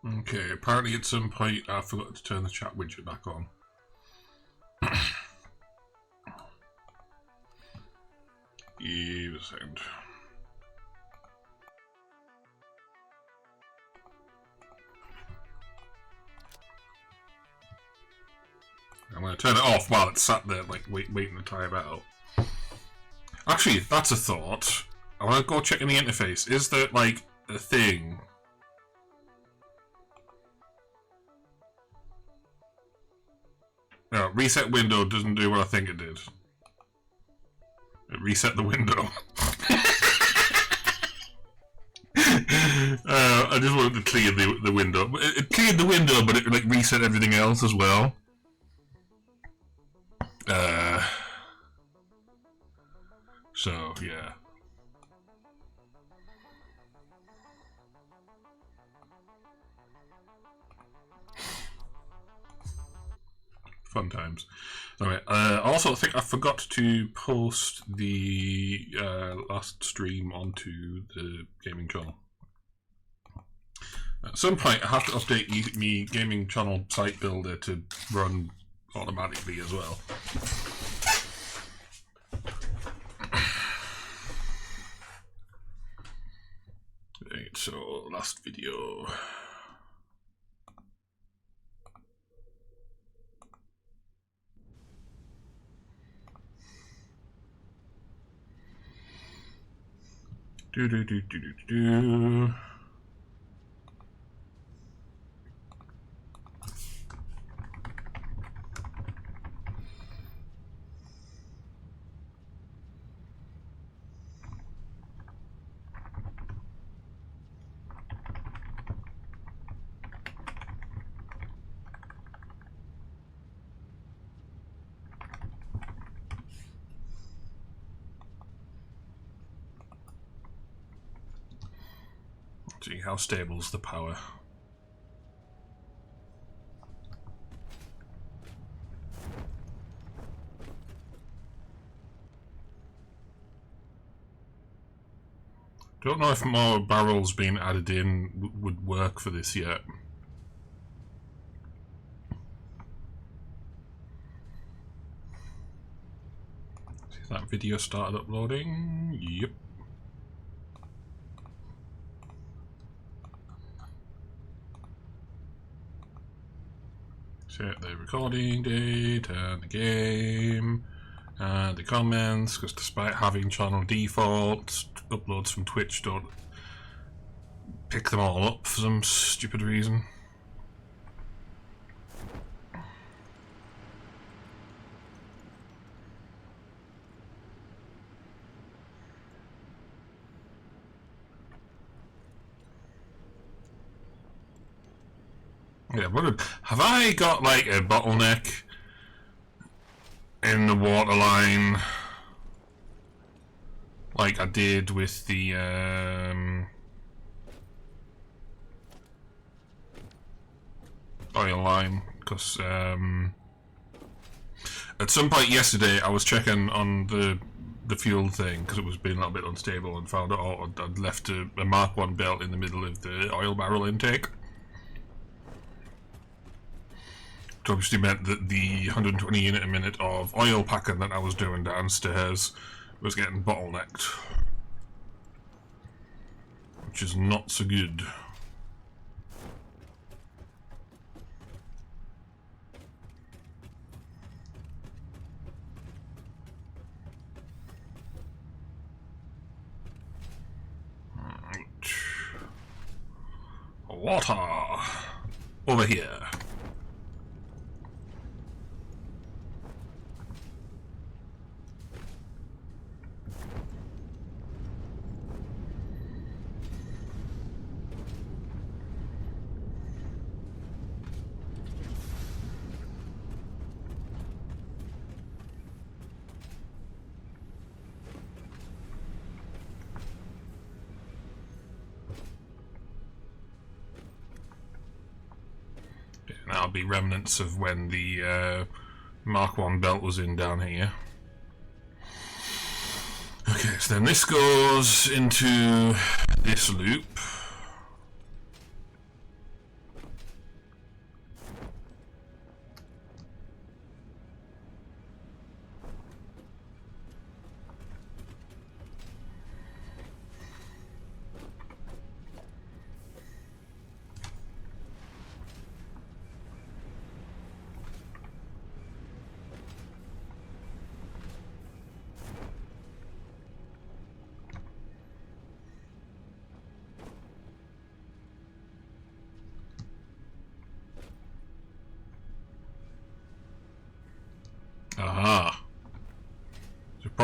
Okay, apparently at some point I forgot to turn the chat widget back on. Give a second. I'm going to turn it off while it's sat there, like, waiting to time out. Actually, that's a thought. I want to go check in the interface. Is there, like, a thing? No, reset window doesn't do what I think it did. It reset the window. I just wanted to clear the window. It cleared the window, but it like reset everything else as well. So yeah. Fun times. Alright, I also think I forgot to post the last stream onto the gaming channel. At some point I have to update me gaming channel site builder to run automatically as well. Right, so last video. Do. See how stable's the power. Don't know if more barrels being added in would work for this yet. See that video started uploading? Yep. Set the recording date and the game and the comments, because despite having channel defaults, uploads from Twitch don't pick them all up for some stupid reason. Yeah, but have I got like a bottleneck in the waterline like I did with the oil line? Because at some point yesterday I was checking on the fuel thing because it was being a little bit unstable and found out I'd left a Mark 1 belt in the middle of the oil barrel intake. Which obviously meant that the 120 unit a minute of oil packing that I was doing downstairs was getting bottlenecked, which is not so good. Water over here. That'll be remnants of when the Mark 1 belt was in down here. Okay, so then this goes into this loop.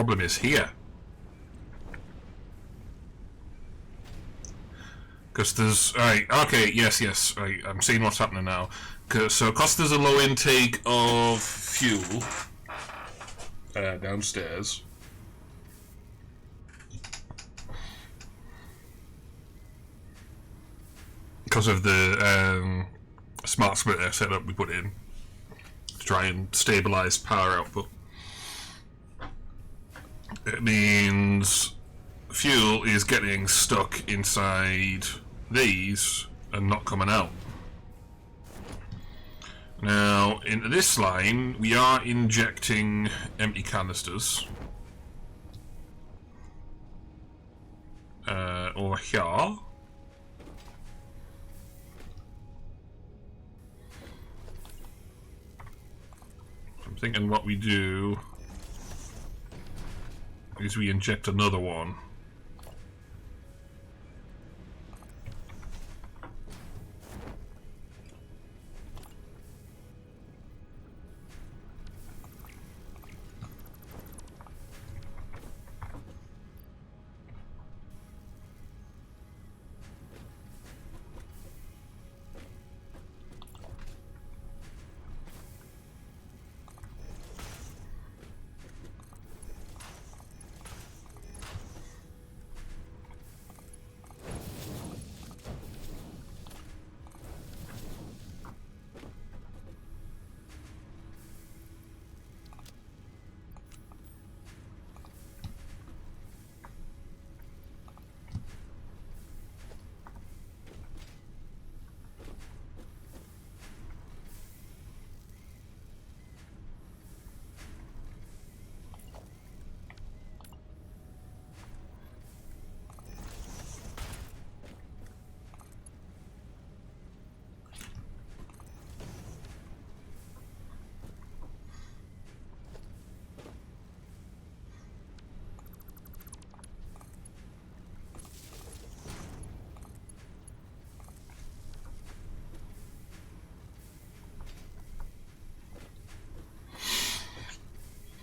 problem is here. Because there's... Right, okay, yes, right, I'm seeing what's happening now. So, because there's a low intake of fuel downstairs, because of the smart splitter setup we put in to try and stabilise power output, it means fuel is getting stuck inside these and not coming out. Now, into this line, we are injecting empty canisters over here. I'm thinking what we do is we inject another one.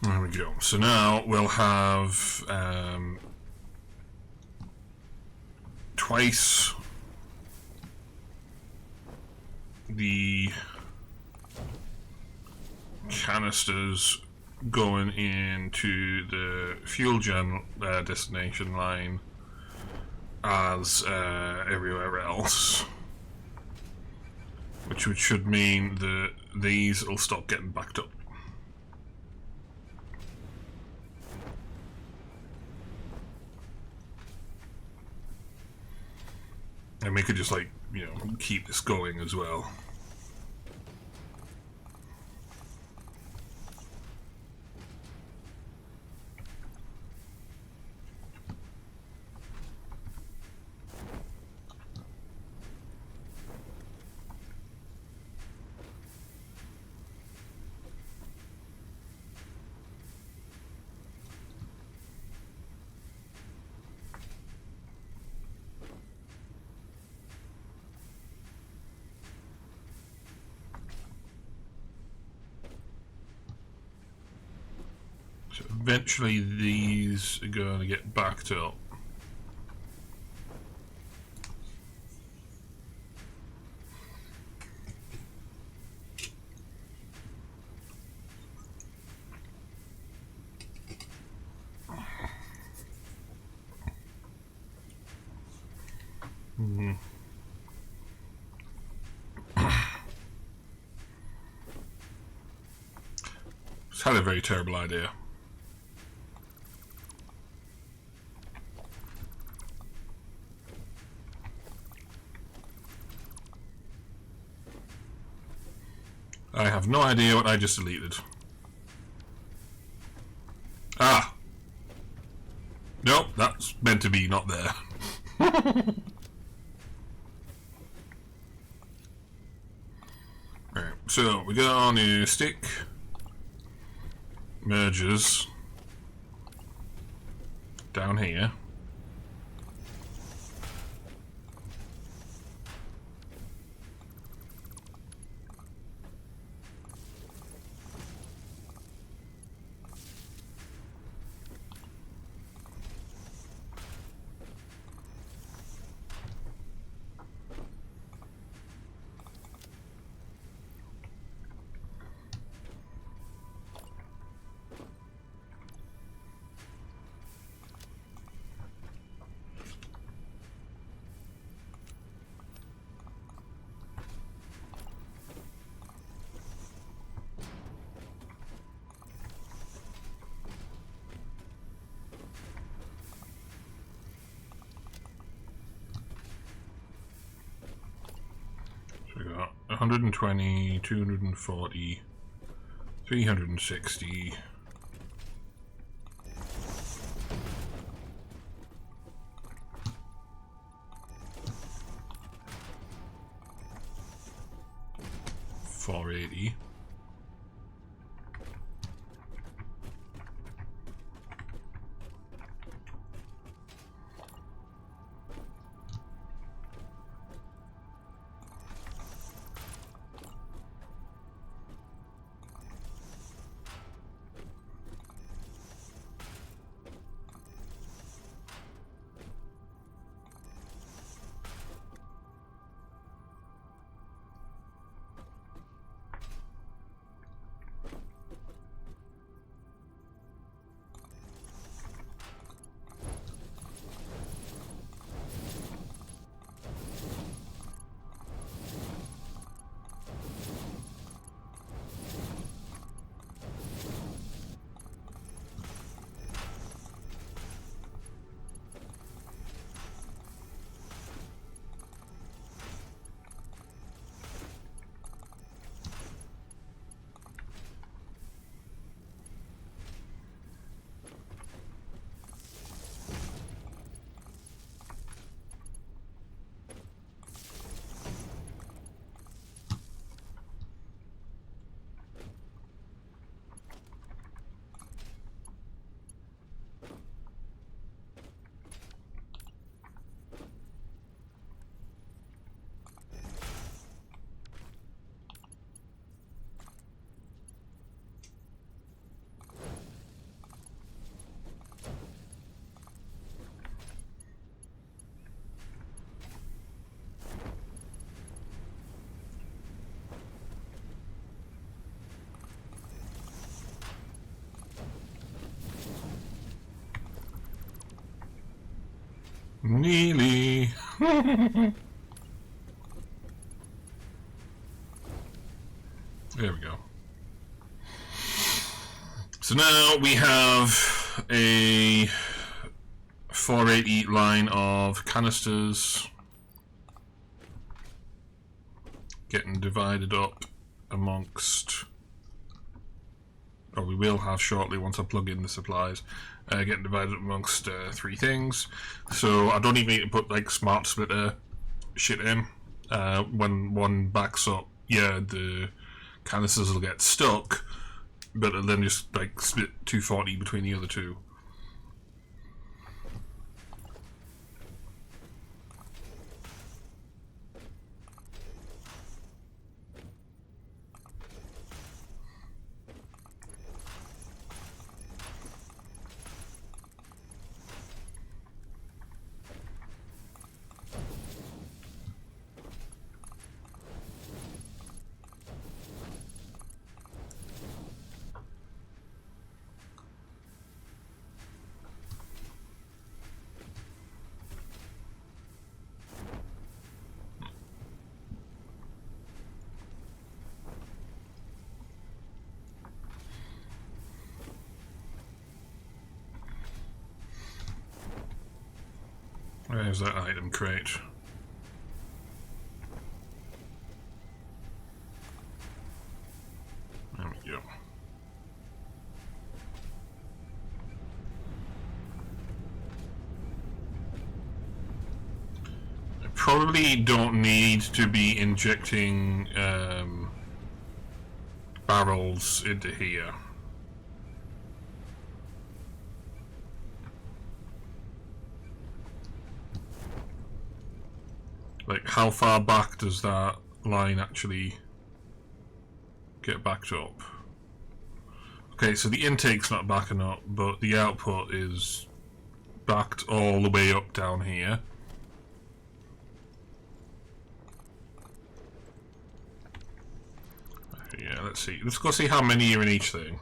There we go. So now we'll have twice the canisters going into the fuel gen destination line as everywhere else, which should mean that these will stop getting backed up. And we could just, like, you know, keep this going as well. So eventually these are going to get backed up. It's had a very terrible idea. I have no idea what I just deleted. Ah! Nope, that's meant to be not there. Right, so we go on to stick mergers down here. 120, 240, 360. $480. Nearly. There we go. So now we have a 480 line of canisters getting divided up amongst, or we will have shortly once I plug in the supplies, getting divided up amongst 3 things. So I don't even need to put like smart splitter shit in. When one backs up, yeah, the canisters will get stuck, but it'll then just like split 240 between the other two. Where's that item crate? There we go. I probably don't need to be injecting barrels into here. Like, how far back does that line actually get backed up? Okay, so the intake's not backing up, but the output is backed all the way up down here. Yeah, let's see. Let's go see how many are in each thing.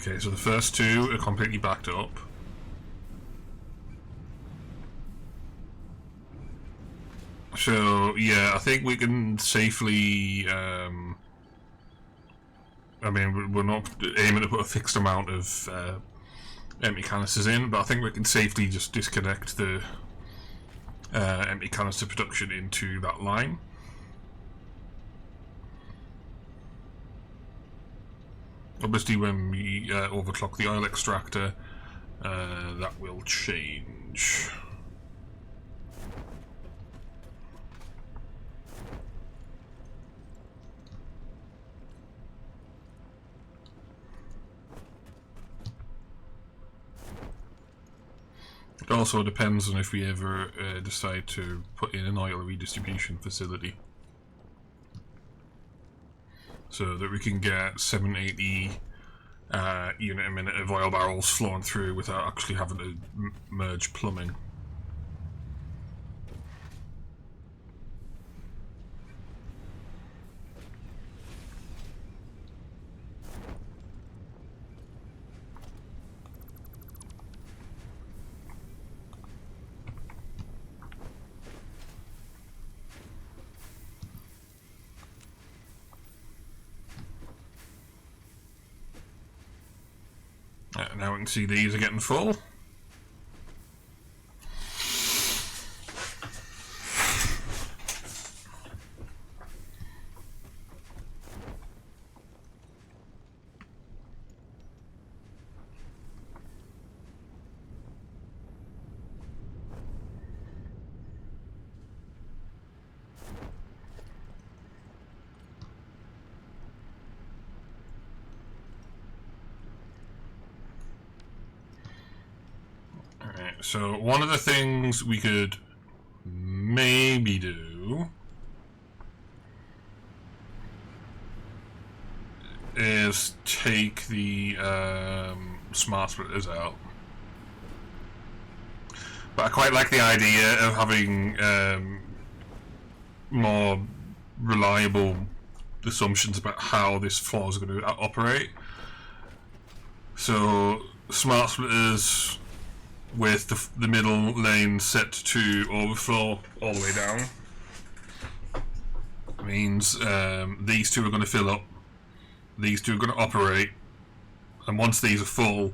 Okay, so the first two are completely backed up. So, yeah, I think we can safely, I mean, we're not aiming to put a fixed amount of empty canisters in, but I think we can safely just disconnect the empty canister production into that line. Obviously, when we overclock the oil extractor, that will change. It also depends on if we ever decide to put in an oil redistribution facility, so that we can get 780 unit a minute of oil barrels flowing through without actually having to merge plumbing. Now we can see these are getting full. So one of the things we could maybe do is take the smart splitters out. But I quite like the idea of having more reliable assumptions about how this floor is going to operate. So smart splitters with the middle lane set to overflow all the way down means these two are going to fill up, these two are going to operate, and once these are full,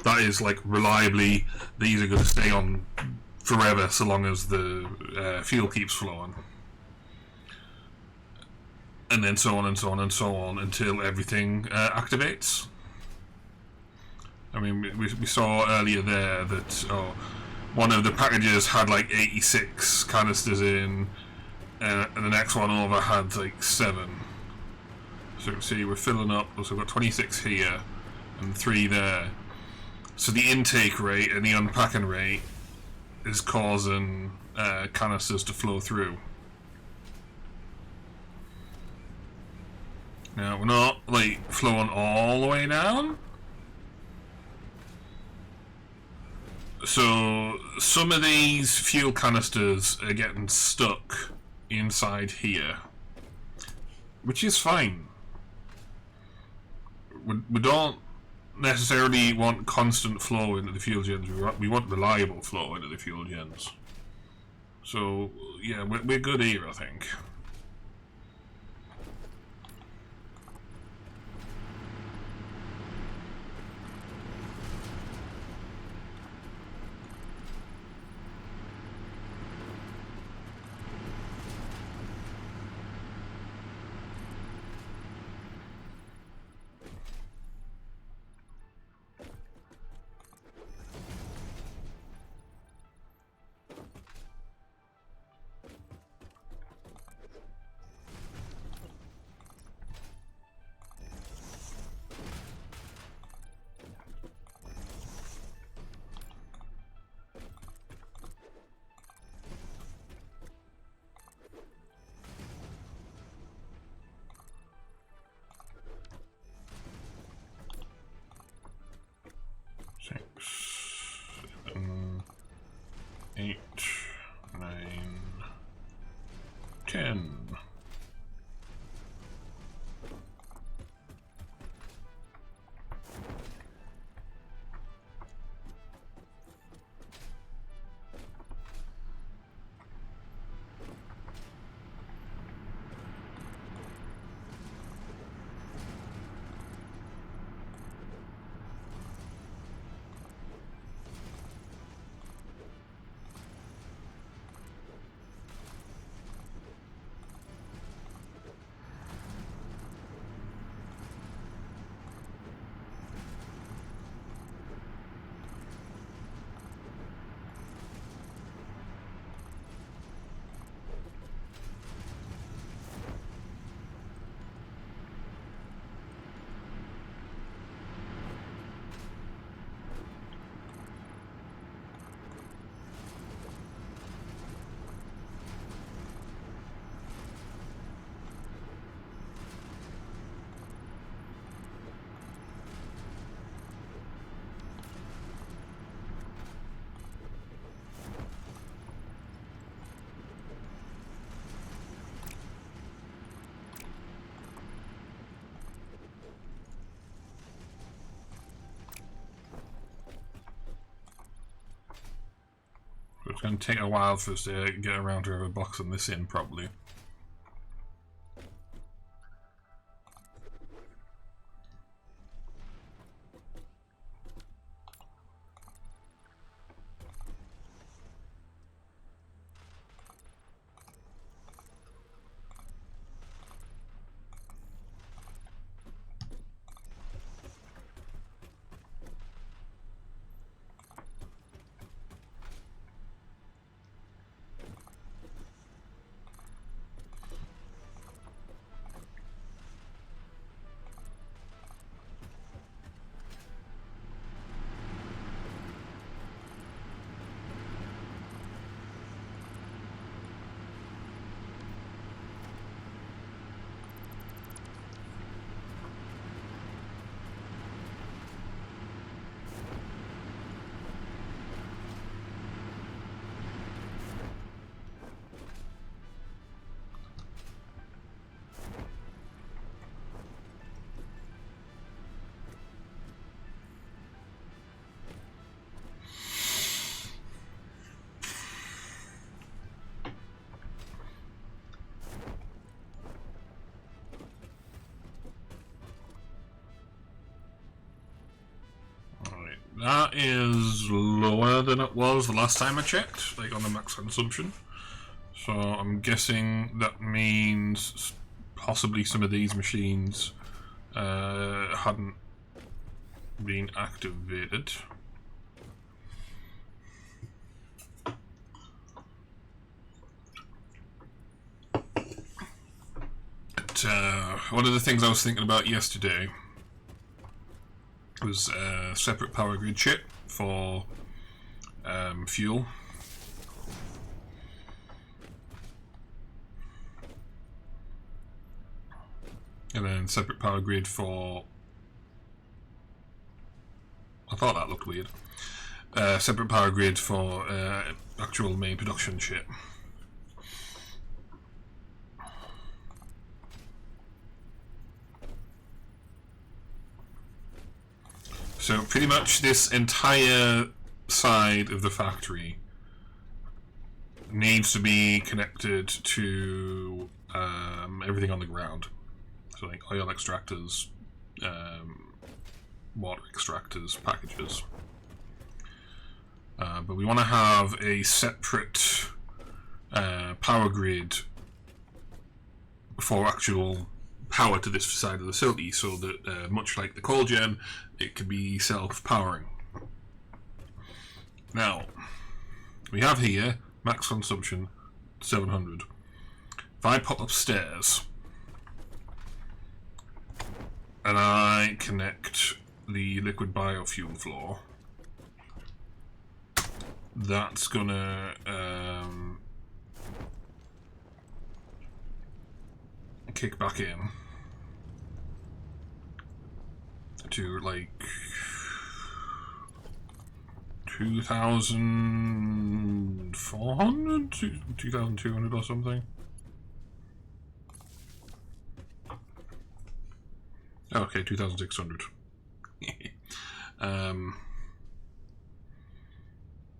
that is like reliably, these are going to stay on forever so long as the fuel keeps flowing, and then so on and so on and so on until everything activates. I mean, we saw earlier there that one of the packages had like 86 canisters in, and the next one over had like 7. So you can see we're filling up, so we've got 26 here and 3 there. So the intake rate and the unpacking rate is causing canisters to flow through. Now, we're not like flowing all the way down. So some of these fuel canisters are getting stuck inside here, which is fine. We don't necessarily want constant flow into the fuel gens. We want reliable flow into the fuel gens. So yeah, we're good here, I think. going to take a while for us to get around to boxing this in properly. That is lower than it was the last time I checked, like on the max consumption. So I'm guessing that means possibly some of these machines hadn't been activated. But one of the things I was thinking about yesterday was a separate power grid chip for fuel. And then separate power grid for... I thought that looked weird. Separate power grid for actual main production chip. So pretty much this entire side of the factory needs to be connected to everything on the ground. So like oil extractors, water extractors, packages. But we want to have a separate power grid for actual power to this side of the facility, so that much like the coal gen, it can be self-powering. Now, we have here max consumption 700. If I pop upstairs and I connect the liquid biofuel floor, that's gonna kick back in to like 2,400, 2,200 or something. Okay, 2,600.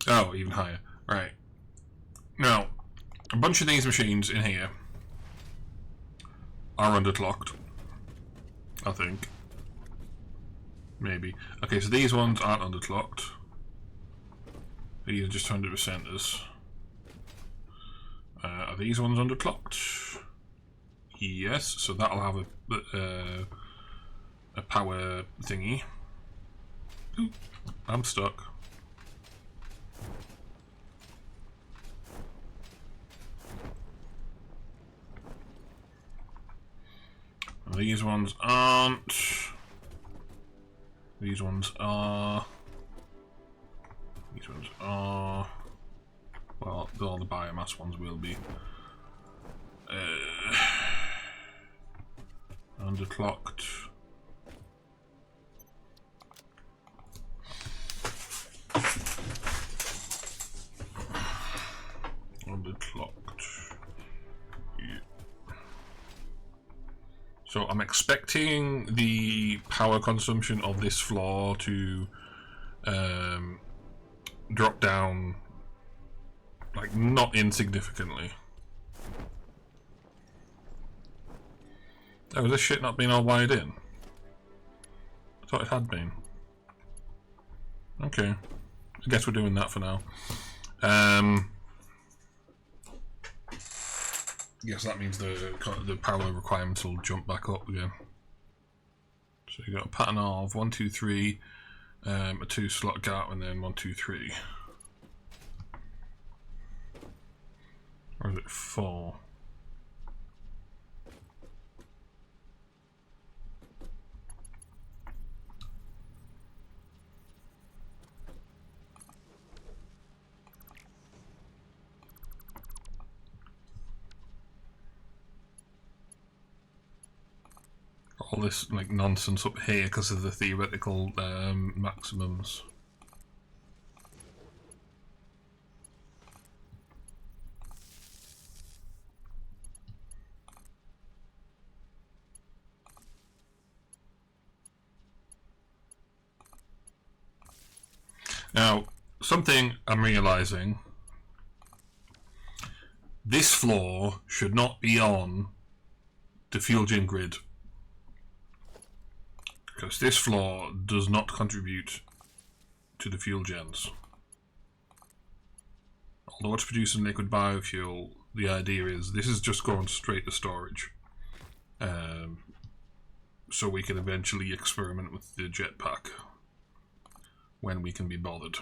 Oh, even higher. Right. Now, a bunch of these machines in here are underclocked, I think. Maybe. Okay, so these ones aren't underclocked. These are just 100%ers. Are these ones underclocked? Yes, so that'll have a power thingy. Ooh, I'm stuck. These ones aren't. These ones are. These ones are. Well, all the biomass ones will be. Underclocked. Underclocked. Yeah. So I'm expecting the power consumption of this floor to drop down Like, not insignificantly. Oh, has this shit not been all wired in? I thought it had been. Okay. I guess we're doing that for now. Yes, that means the power requirements will jump back up again. So you got a pattern of 1, 2, 3, a 2 slot gap, and then 1, 2, 3. Or is it 4? All this like nonsense up here because of the theoretical maximums. Now, something I'm realising, this floor should not be on the fuel gen grid, because this floor does not contribute to the fuel gens. Although it's producing liquid biofuel, the idea is this is just going straight to storage. So we can eventually experiment with the jetpack when we can be bothered.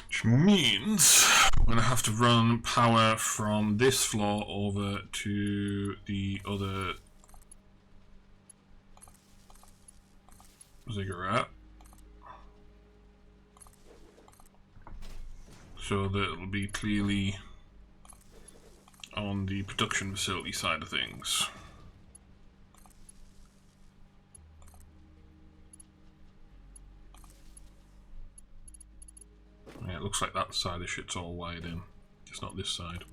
Which means we're going to have to run power from this floor over to the other ziggurat, so that it'll be clearly on the production facility side of things. Yeah, it looks like that side of shit's all wired in, just not this side.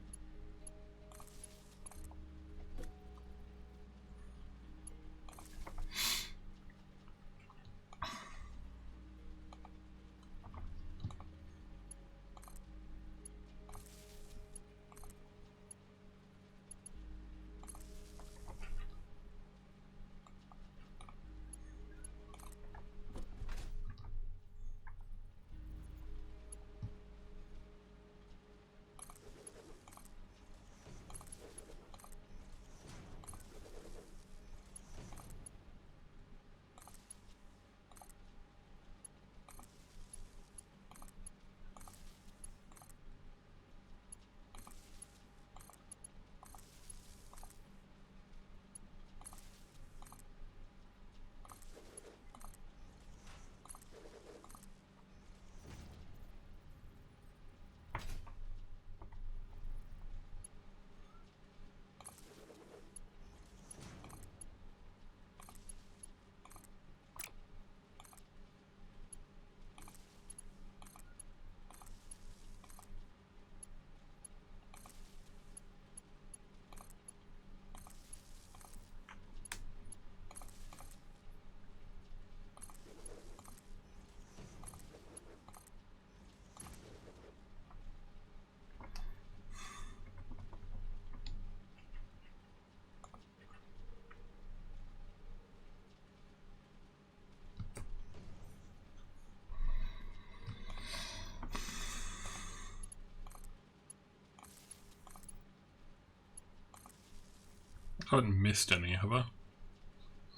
I haven't missed any, have I?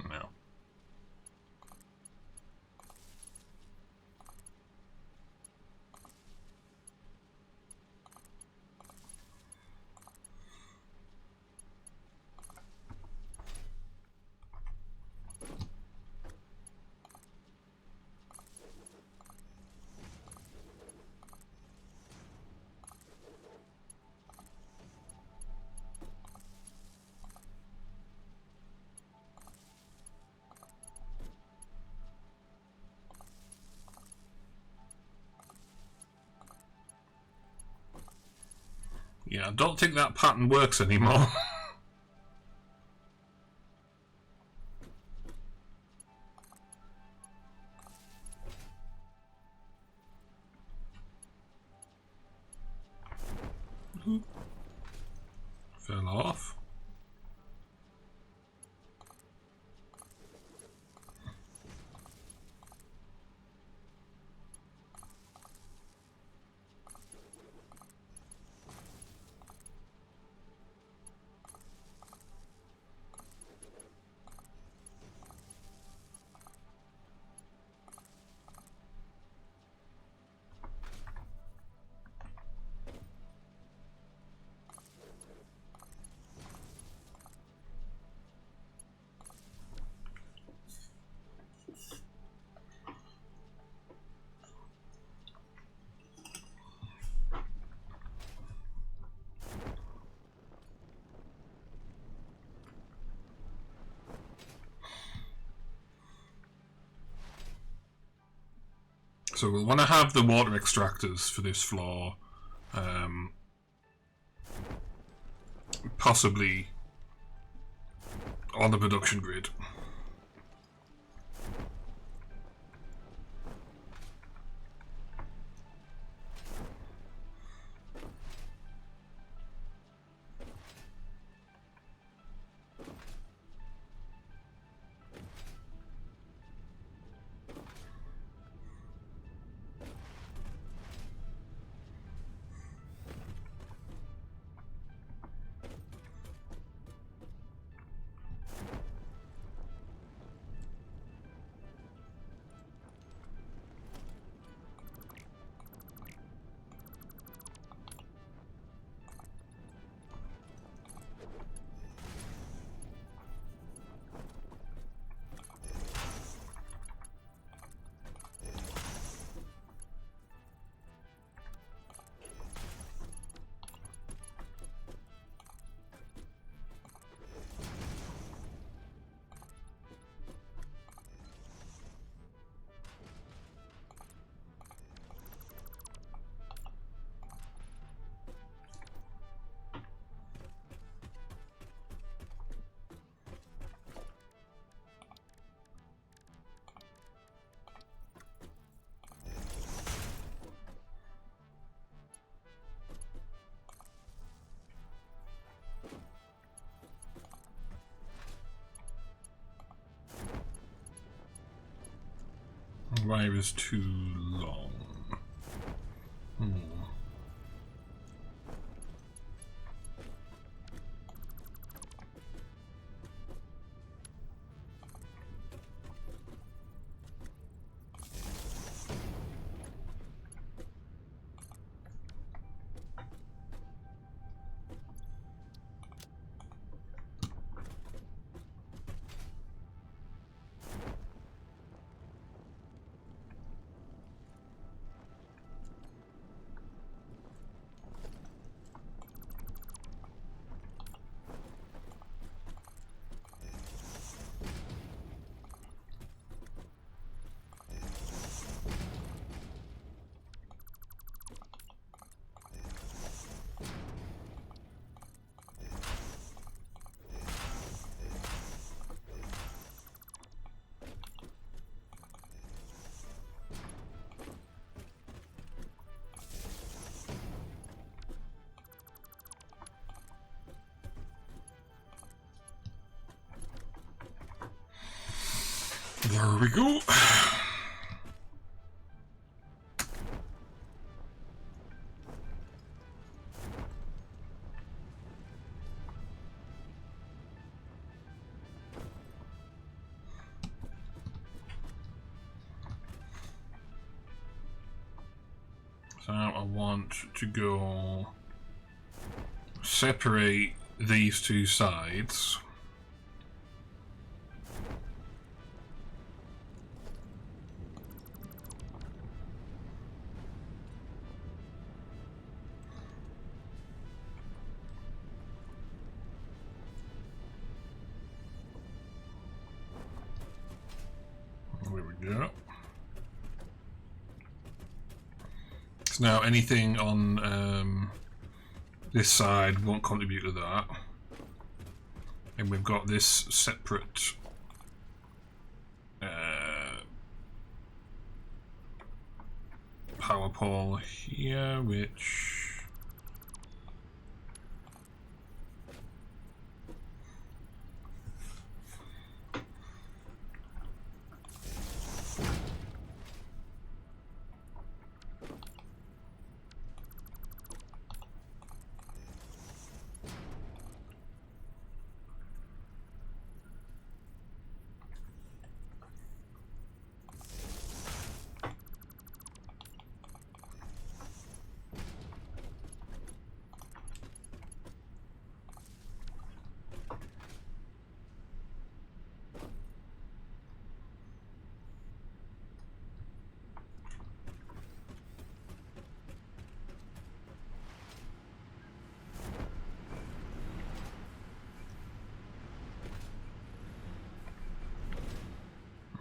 No. Yeah, I don't think that pattern works anymore. Fell off. So we'll want to have the water extractors for this floor, possibly on the production grid. Wire is too long. There we go. So I want to go separate these two sides. There we go. So now anything on This side won't contribute to that. And we've got this separate power pole here, which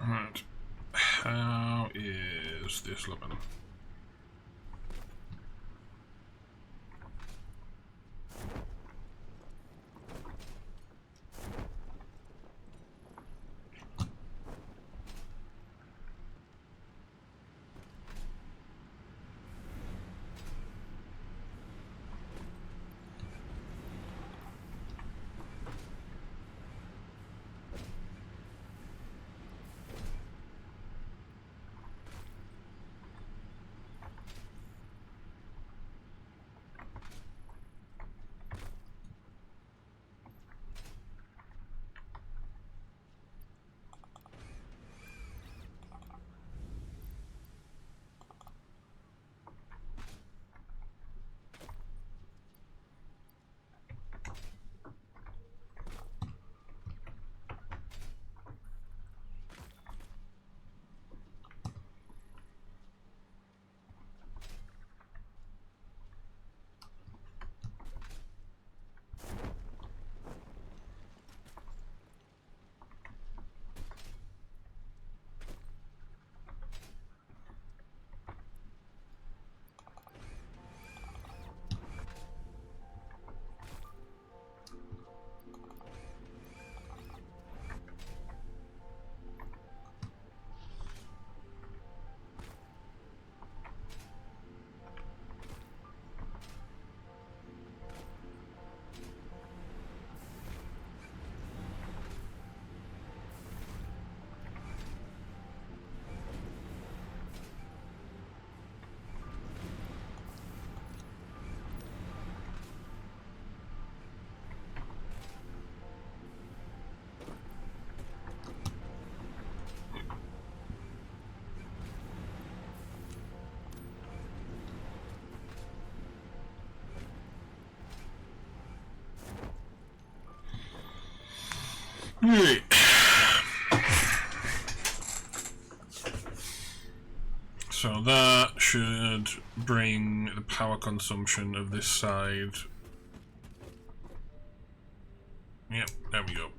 right. How is this looking? Right. So that should bring the power consumption of this side. Yep, there we go.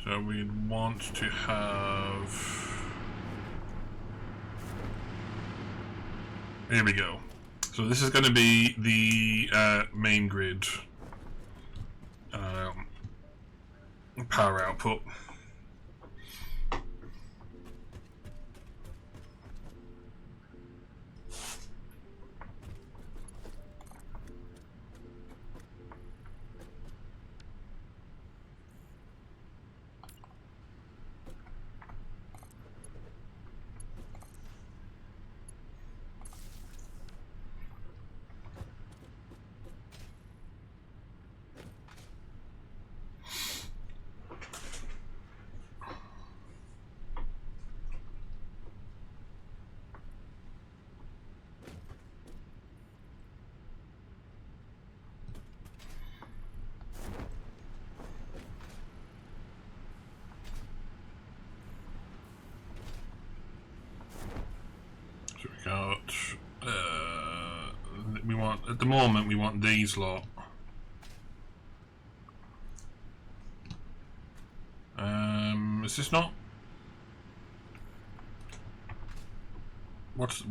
So we'd want to have... Here we go. So this is going to be the main grid power output. So we got, we want, at the moment we want these lot. Is this not? What?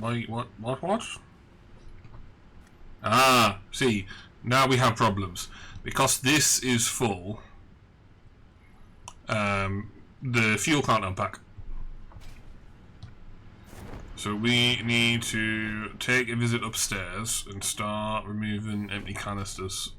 Ah, see, now we have problems. Because this is full, the fuel can't unpack. So we need to take a visit upstairs and start removing empty canisters.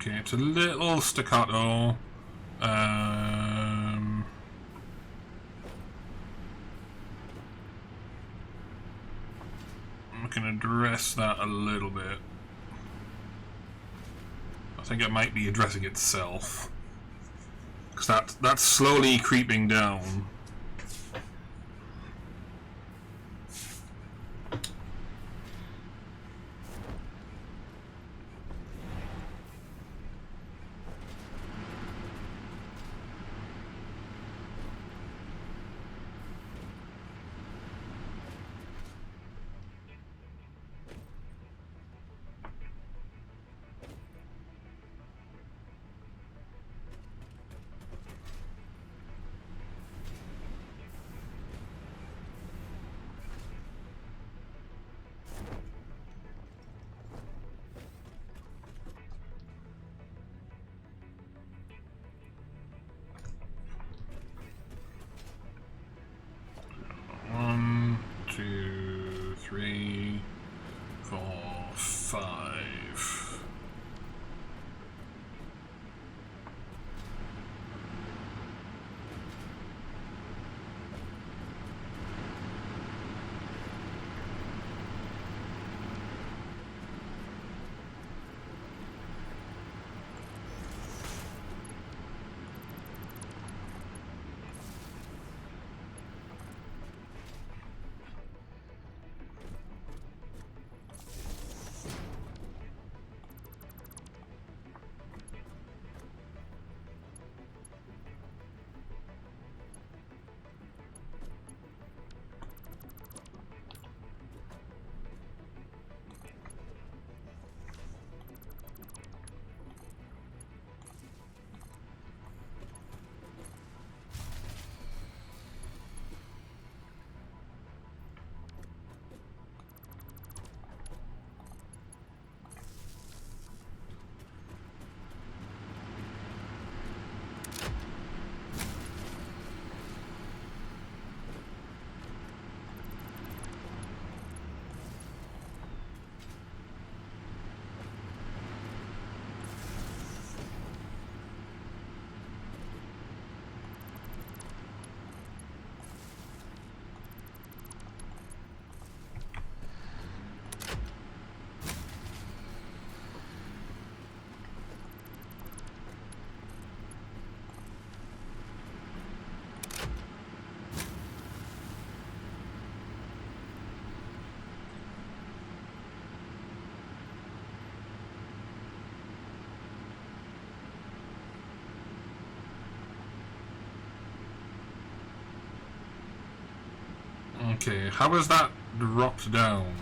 Okay, it's a little staccato. We can address that a little bit. I think it might be addressing itself. Because that's slowly creeping down. One, two, three, four, five. Okay, how has that dropped down?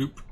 bloop.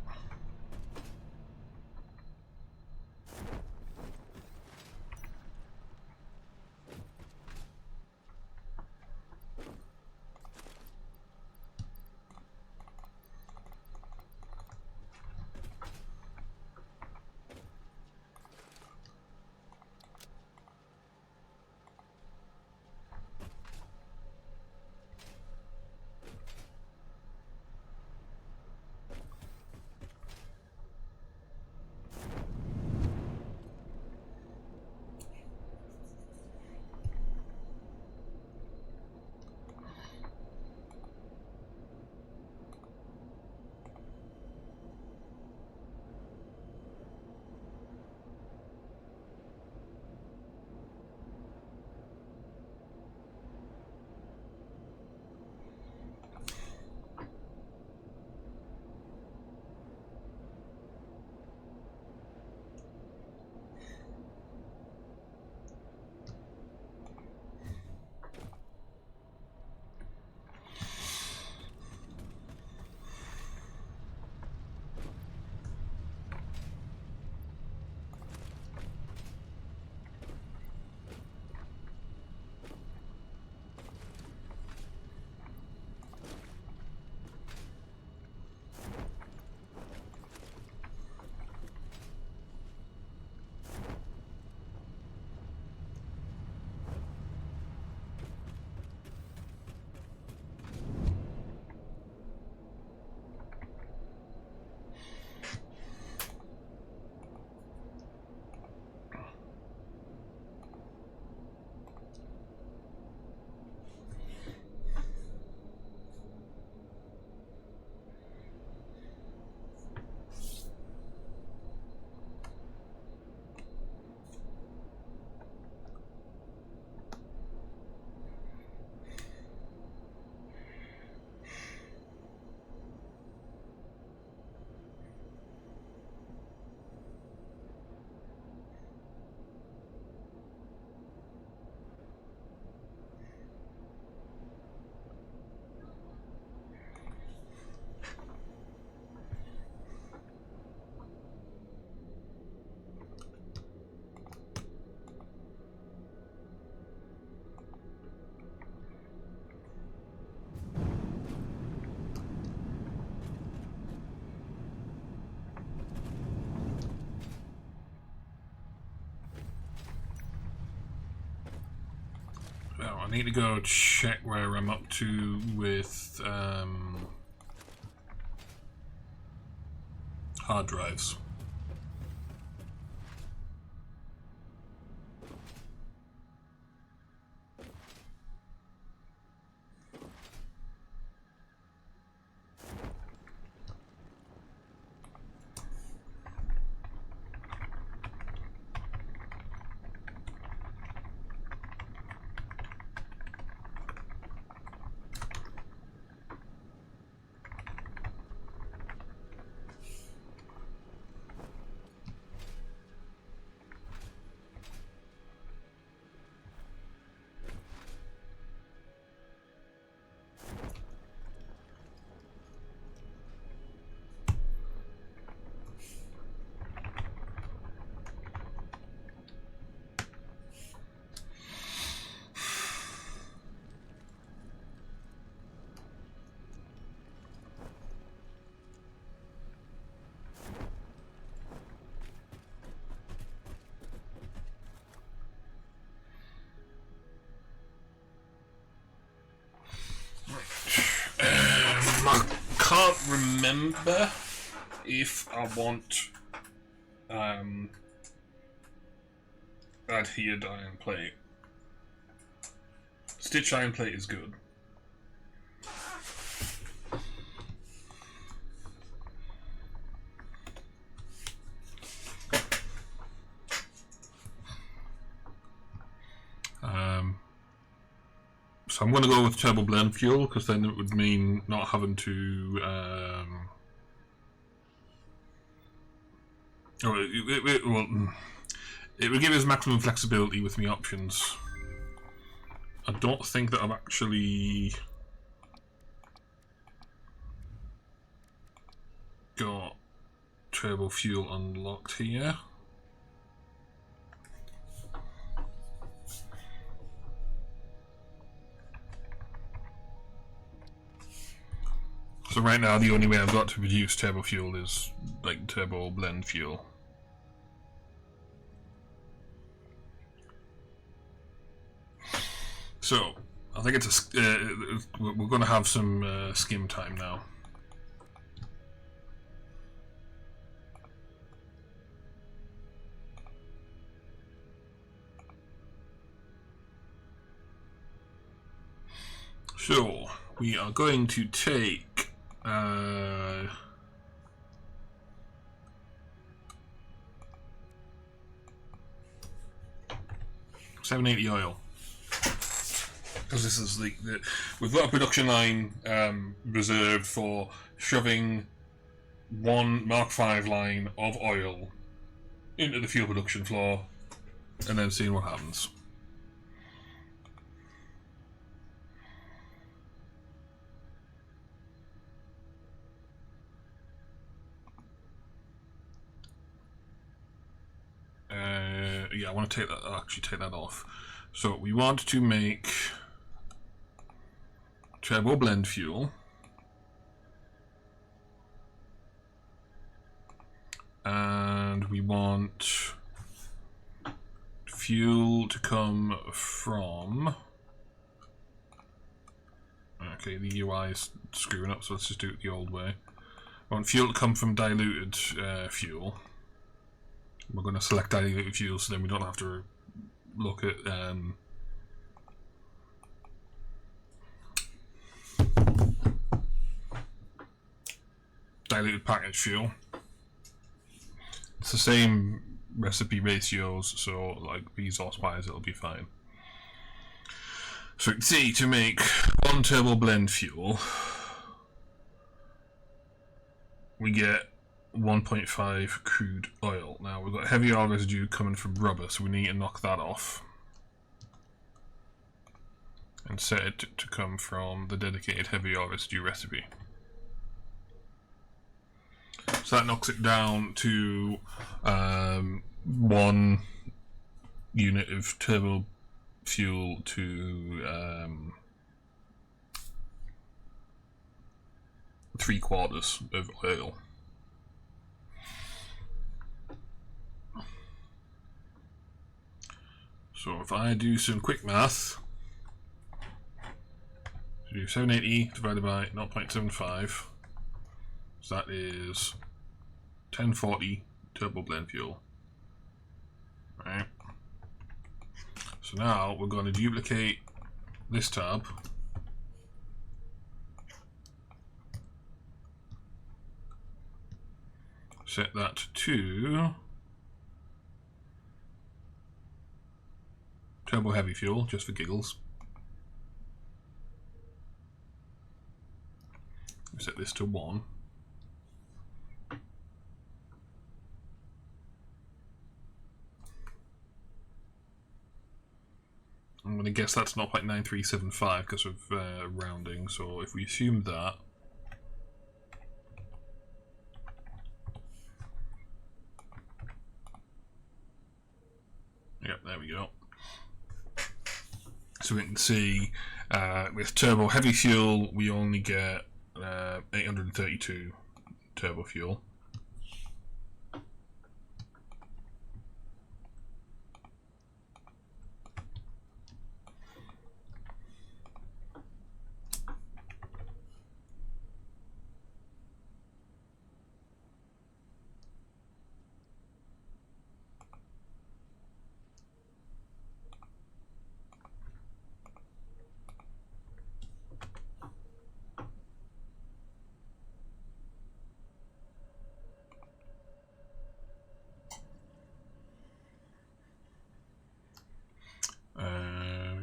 Well, I need to go check where I'm up to with hard drives. I can't remember if I want adhered iron plate. Stitch iron plate is good. So I'm going to go with turbo blend fuel because then it would mean not having to it would give us maximum flexibility with my options. I don't think that I've actually got turbo fuel unlocked here. So right now the only way I've got to produce turbo fuel is like turbo blend fuel. So I think it's we're going to have some skim time now. So we are going to take 780 oil, because this is we've got a production line reserved for shoving one Mark V line of oil into the fuel production floor and then seeing what happens. Yeah, I want to take that off. So we want to make turbo blend fuel, and we want fuel to come from, okay, the UI is screwing up, so let's just do it the old way. I want fuel to come from diluted fuel. We're going to select diluted fuel so then we don't have to look at diluted packaged fuel. It's the same recipe ratios, so like resource wise it'll be fine. So you can see, to make one turbo blend fuel we get 1.5 crude oil. Now we've got heavy oil residue coming from rubber, so we need to knock that off and set it to come from the dedicated heavy oil residue recipe. So that knocks it down to 1 unit of turbo fuel to 3/4 of oil. So if I do some quick math, do 780 divided by 0.75, so that is 1040 turbo blend fuel. Right. So now we're going to duplicate this tab, set that to turbo heavy fuel, just for giggles. Set this to 1. I'm going to guess that's not like 9375 because of rounding, so if we assume that, yep, there we go. So we can see with turbo heavy fuel we only get 832 turbo fuel.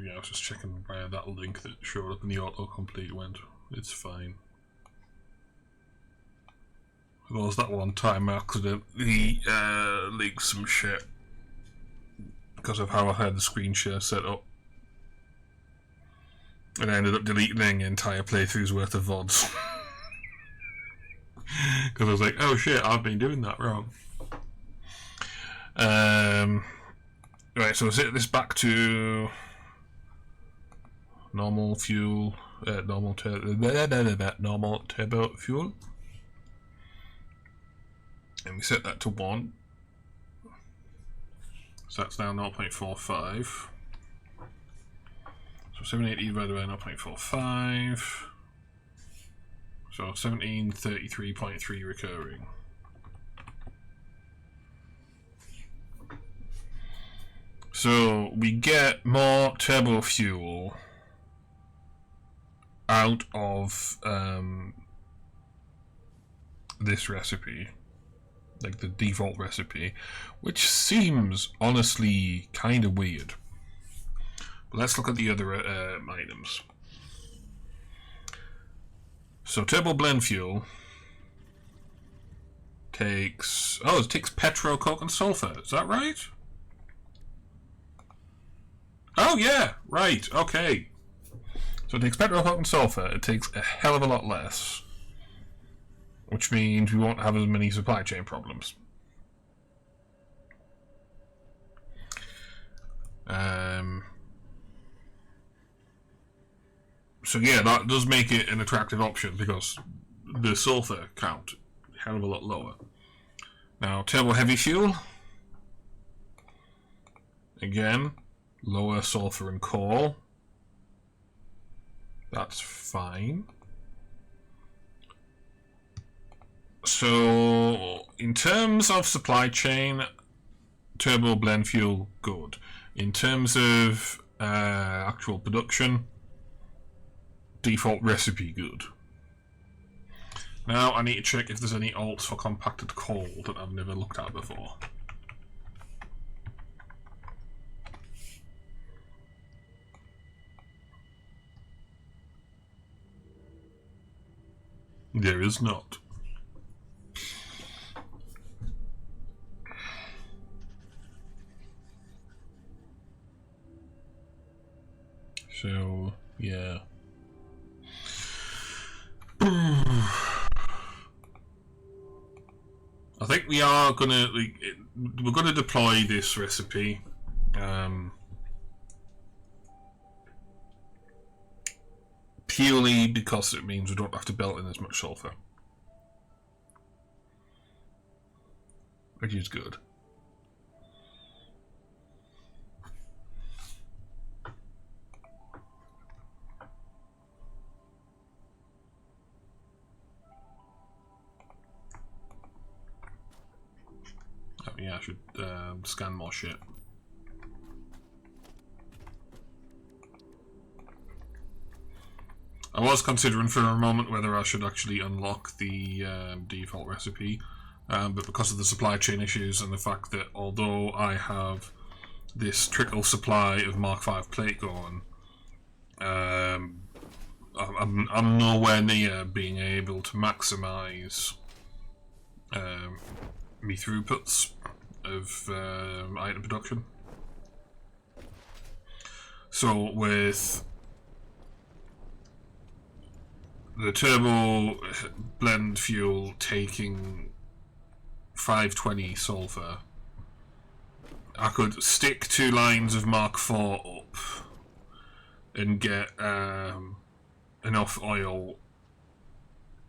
Yeah, I was just checking via that link that showed up in the autocomplete went, it's fine. There was that one time I accidentally leaked some shit because of how I had the screen share set up, and I ended up deleting the entire playthrough's worth of VODs Because I was like, oh shit, I've been doing that wrong. Right, so set this back to normal fuel, normal turbo fuel, and we set that to 1. So that's now 0.45. So 780 divided by 0.45. So 1733.3 recurring. So we get more turbo fuel out of this recipe, like the default recipe, which seems honestly kind of weird. But let's look at the other items. So turbo blend fuel takes, it takes petrol, coke and sulfur, is that right? Oh yeah, right, okay. So it takes petrol, coke and sulfur. It takes a hell of a lot less, which means we won't have as many supply chain problems. So yeah, that does make it an attractive option because the sulfur count a hell of a lot lower. Now turbo heavy fuel, again, lower sulfur and coal. That's fine. So in terms of supply chain, turbo blend fuel, good. In terms of actual production, default recipe, good. Now I need to check if there's any alts for compacted coal that I've never looked at before. There is not. So, yeah. I think we are gonna we're gonna deploy this recipe. Purely because it means we don't have to belt in as much sulfur, which is good. Yeah, I should scan more shit. I was considering for a moment whether I should actually unlock the default recipe, but because of the supply chain issues and the fact that although I have this trickle supply of Mark V plate going, I'm nowhere near being able to maximise me throughputs of item production. So with the turbo blend fuel taking 520 sulfur, I could stick 2 lines of Mark IV up and get enough oil,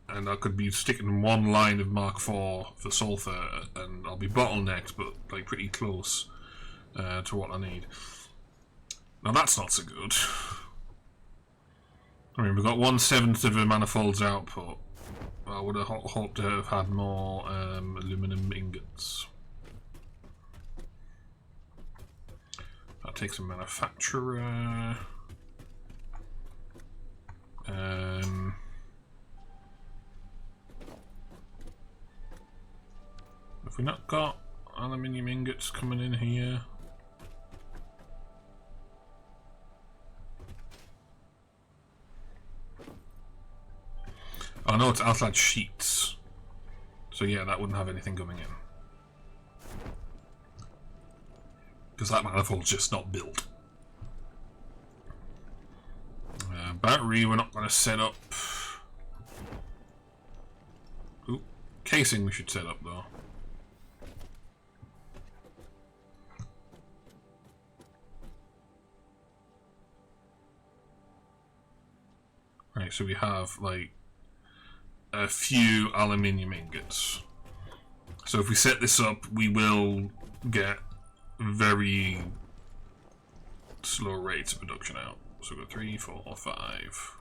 and I could be sticking 1 line of Mark IV for sulfur, and I'll be bottlenecked, but like pretty close to what I need. Now that's not so good. I mean, we've got 1/7 of a manifold's output. I would have hoped to have had more aluminum ingots. That takes a manufacturer. Have we not got aluminium ingots coming in here? Oh no, it's outside sheets. So yeah, that wouldn't have anything coming in. Because that manifold's just not built. Battery, we're not going to set up. Ooh, casing we should set up though. Right, so we have like a few aluminium ingots. So if we set this up, we will get very slow rates of production out. So we've got 3, 4, 5.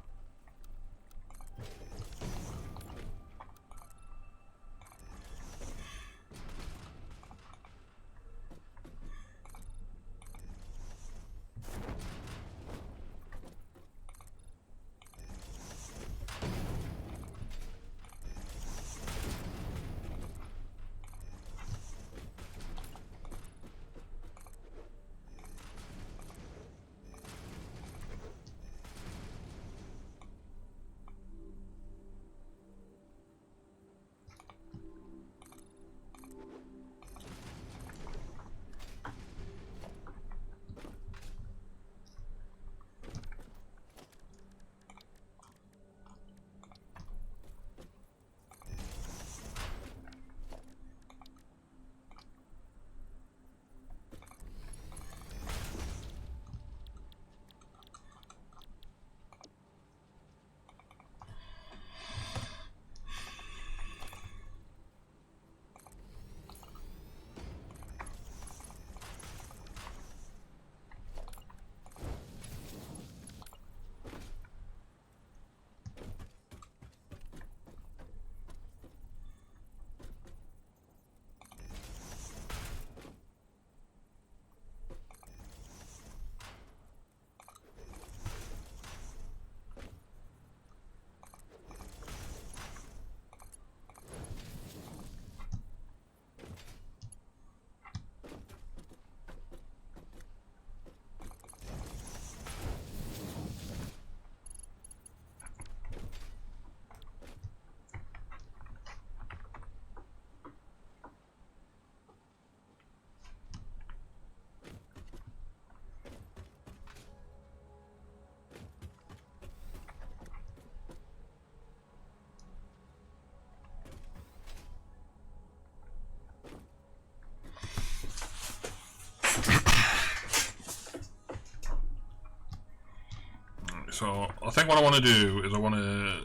So I think what I want to do is I want to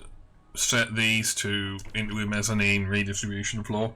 set these two into a mezzanine redistribution floor.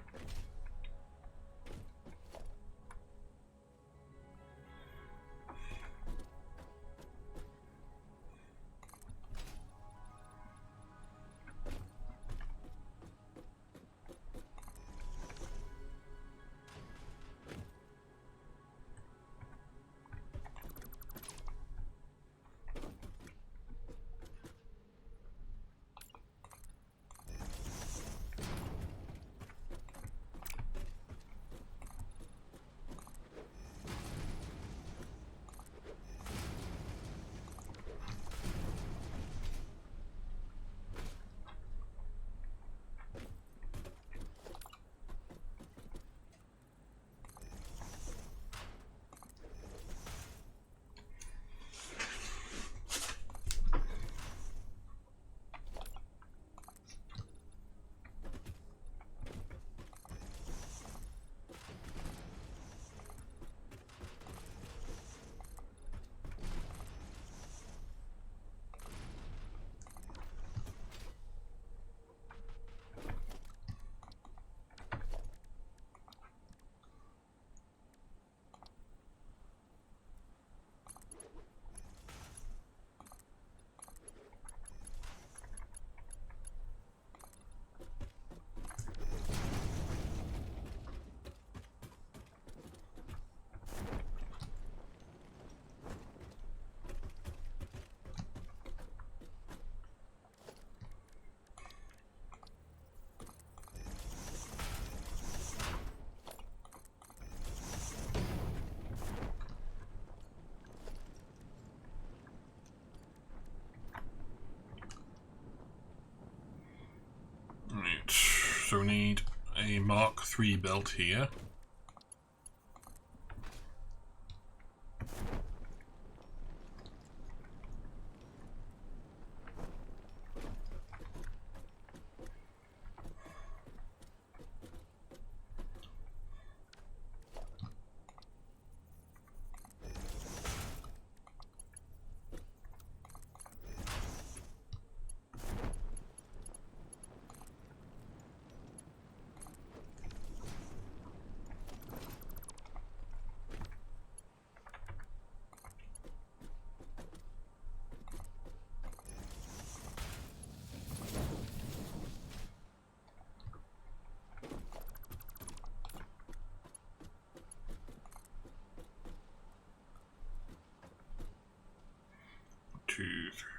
Right, so we need a Mark III belt here.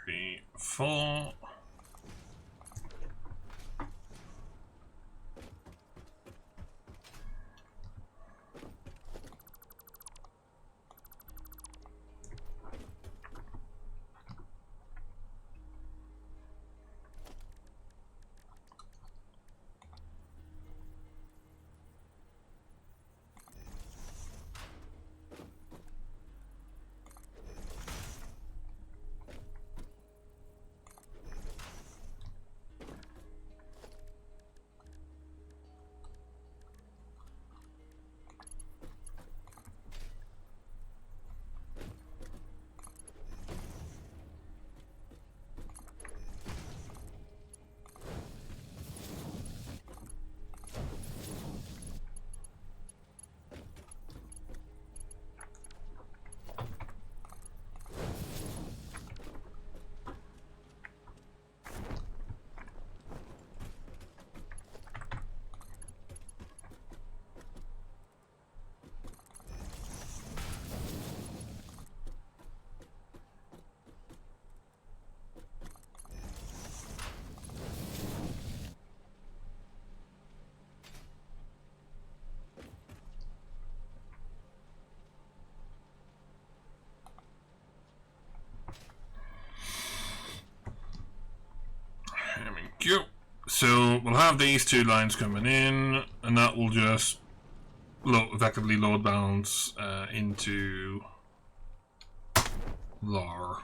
3, 4. There we go. So we'll have these 2 lines coming in, and that will just effectively load balance into LAR.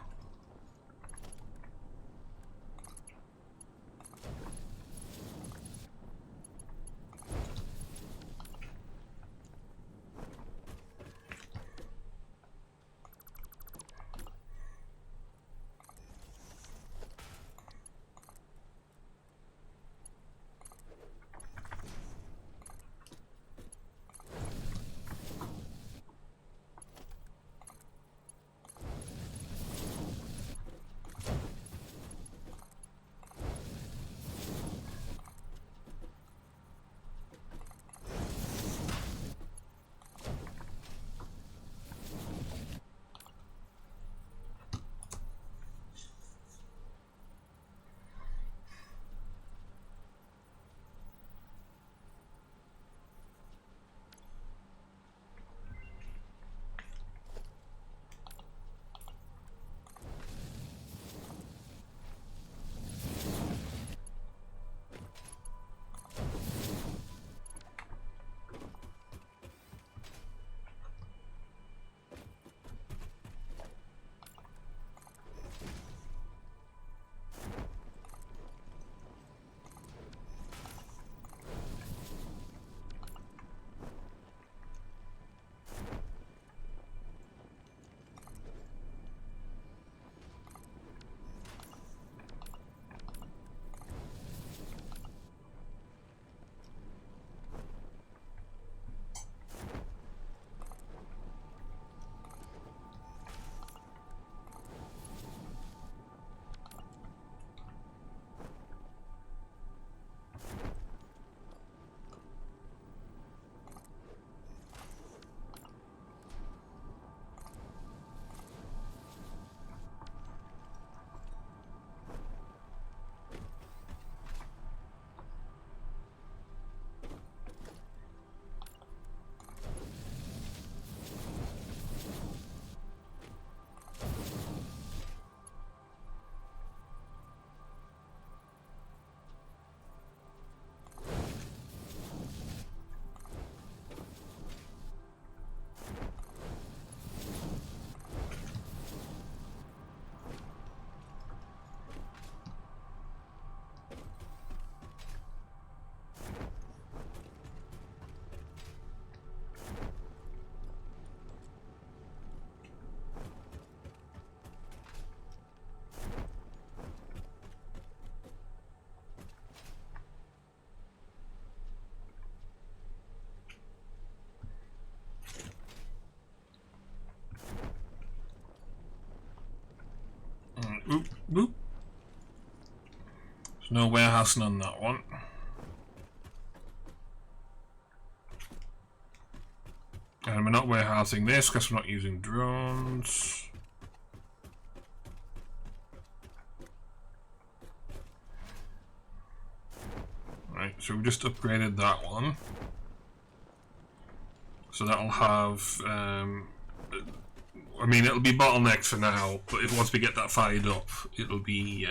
Oop, boop. There's no warehousing on that one. And we're not warehousing this because we're not using drones. So we just upgraded that one. So that'll have, I mean, it'll be bottlenecks for now, but if once we get that fired up, it'll be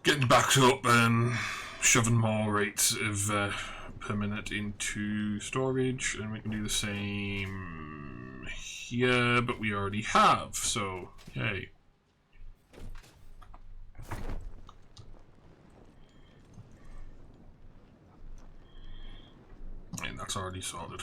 getting backed up and shoving more rates of per minute into storage, and we can do the same here, but we already have, so yay. And that's already sorted.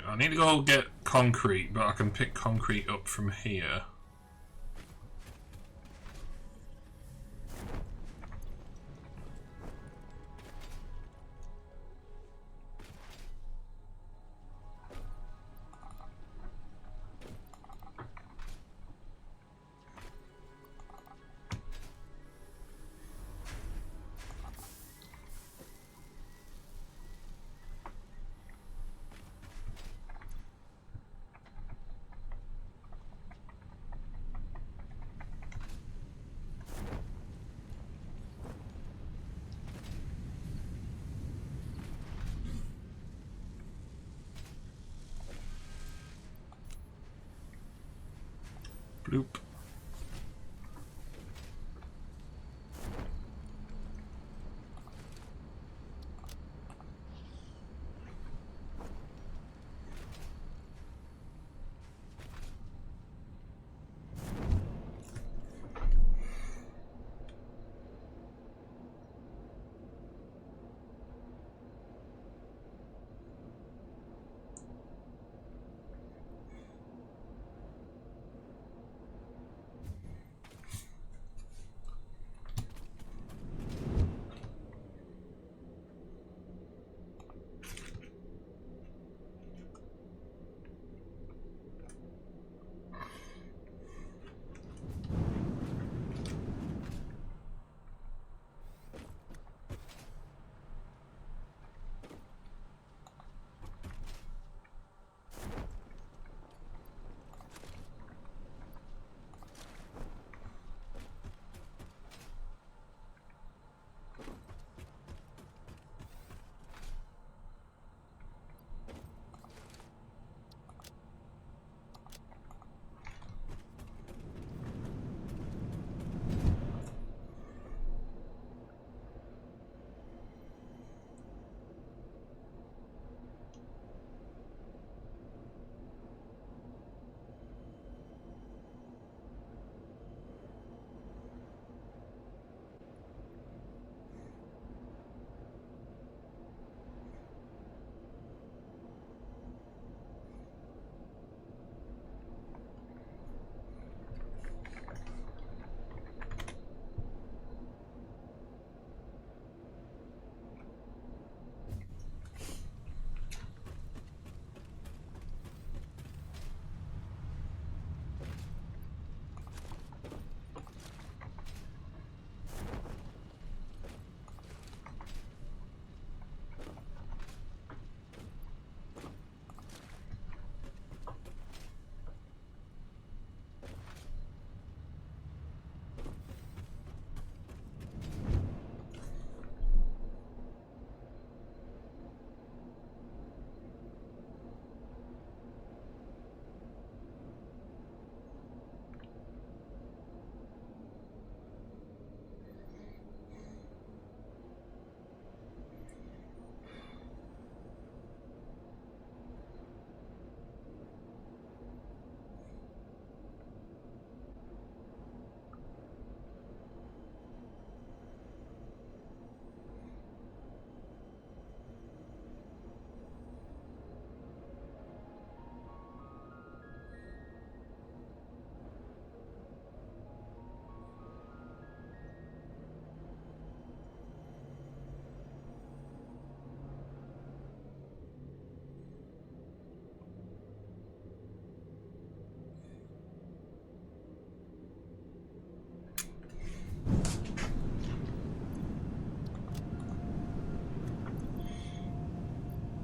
I need to go get concrete, but I can pick concrete up from here. Bloop.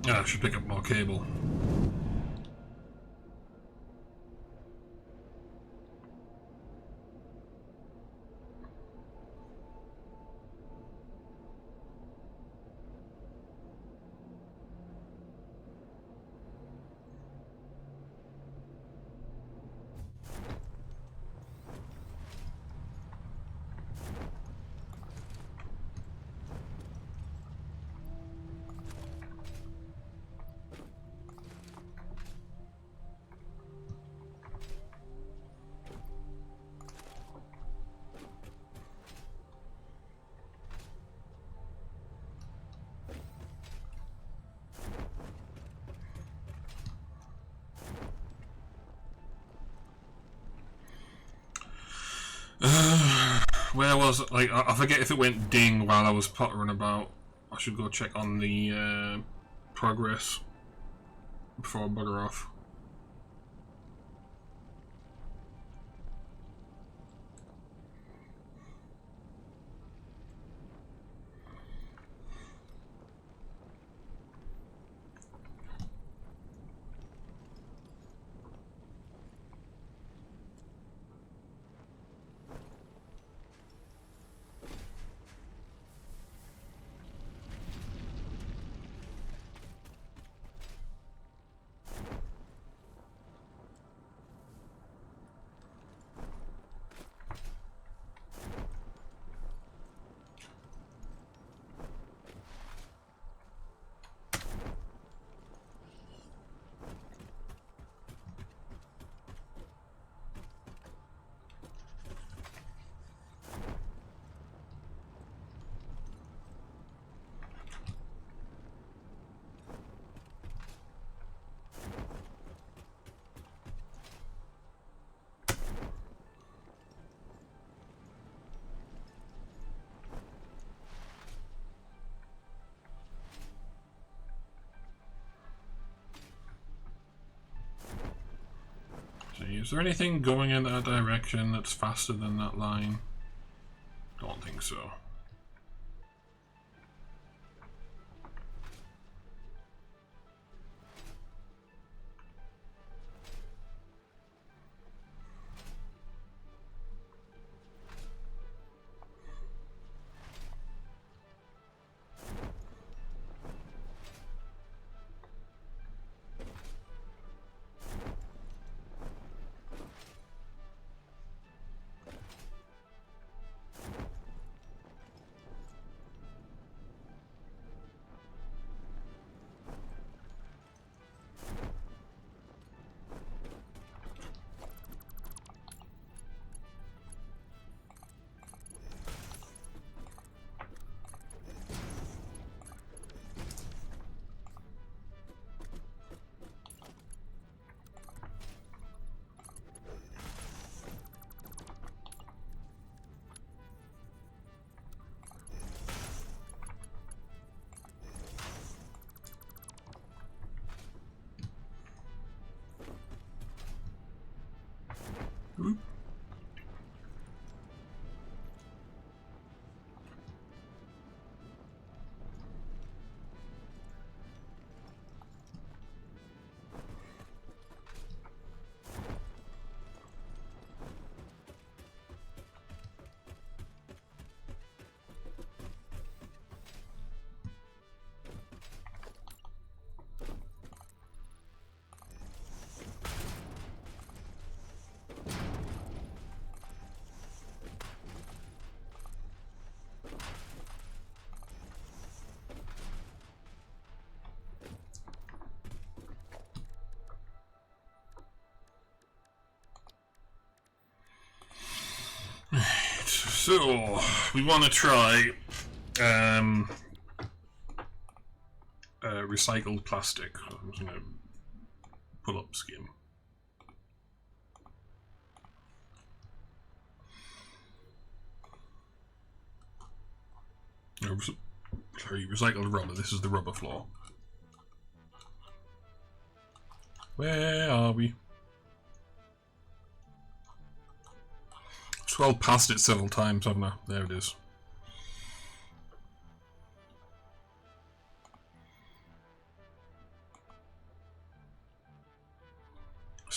Yeah, I should pick up more cable. Where was it? Like, I forget if it went ding while I was pottering about. I should go check on the progress before I bugger off. Is there anything going in that direction that's faster than that line? Don't think so. Oop. So, we want to try recycled plastic. I'm just going to pull up skim. Sorry, recycled rubber. This is the rubber floor. Where are we? I've scrolled past it several times, haven't I? There it is.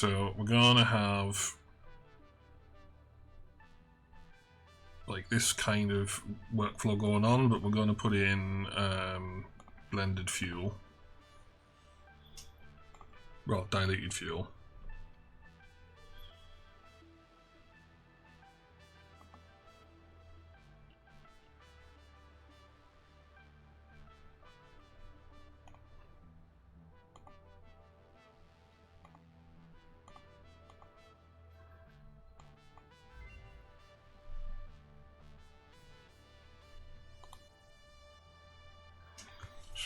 So we're gonna have like this kind of workflow going on, but we're gonna put in blended fuel. Well, diluted fuel.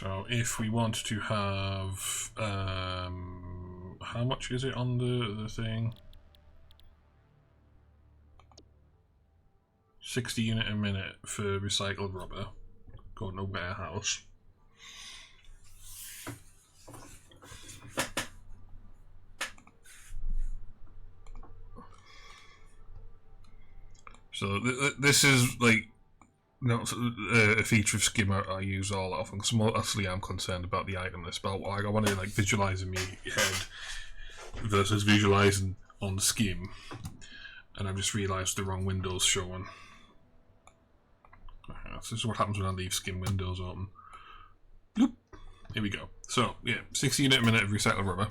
So if we want to have, how much is it on the thing? 60 unit a minute for recycled rubber. Going to warehouse. So this is like not a feature of Skimmer I use all that often, because mostly I'm concerned about the item list, but like I want to like visualize in my head versus visualizing on Skim, and I've just realised the wrong window's showing. This is what happens when I leave Skim windows open. Bloop. Here we go. So yeah, 60 unit a minute of recycled rubber.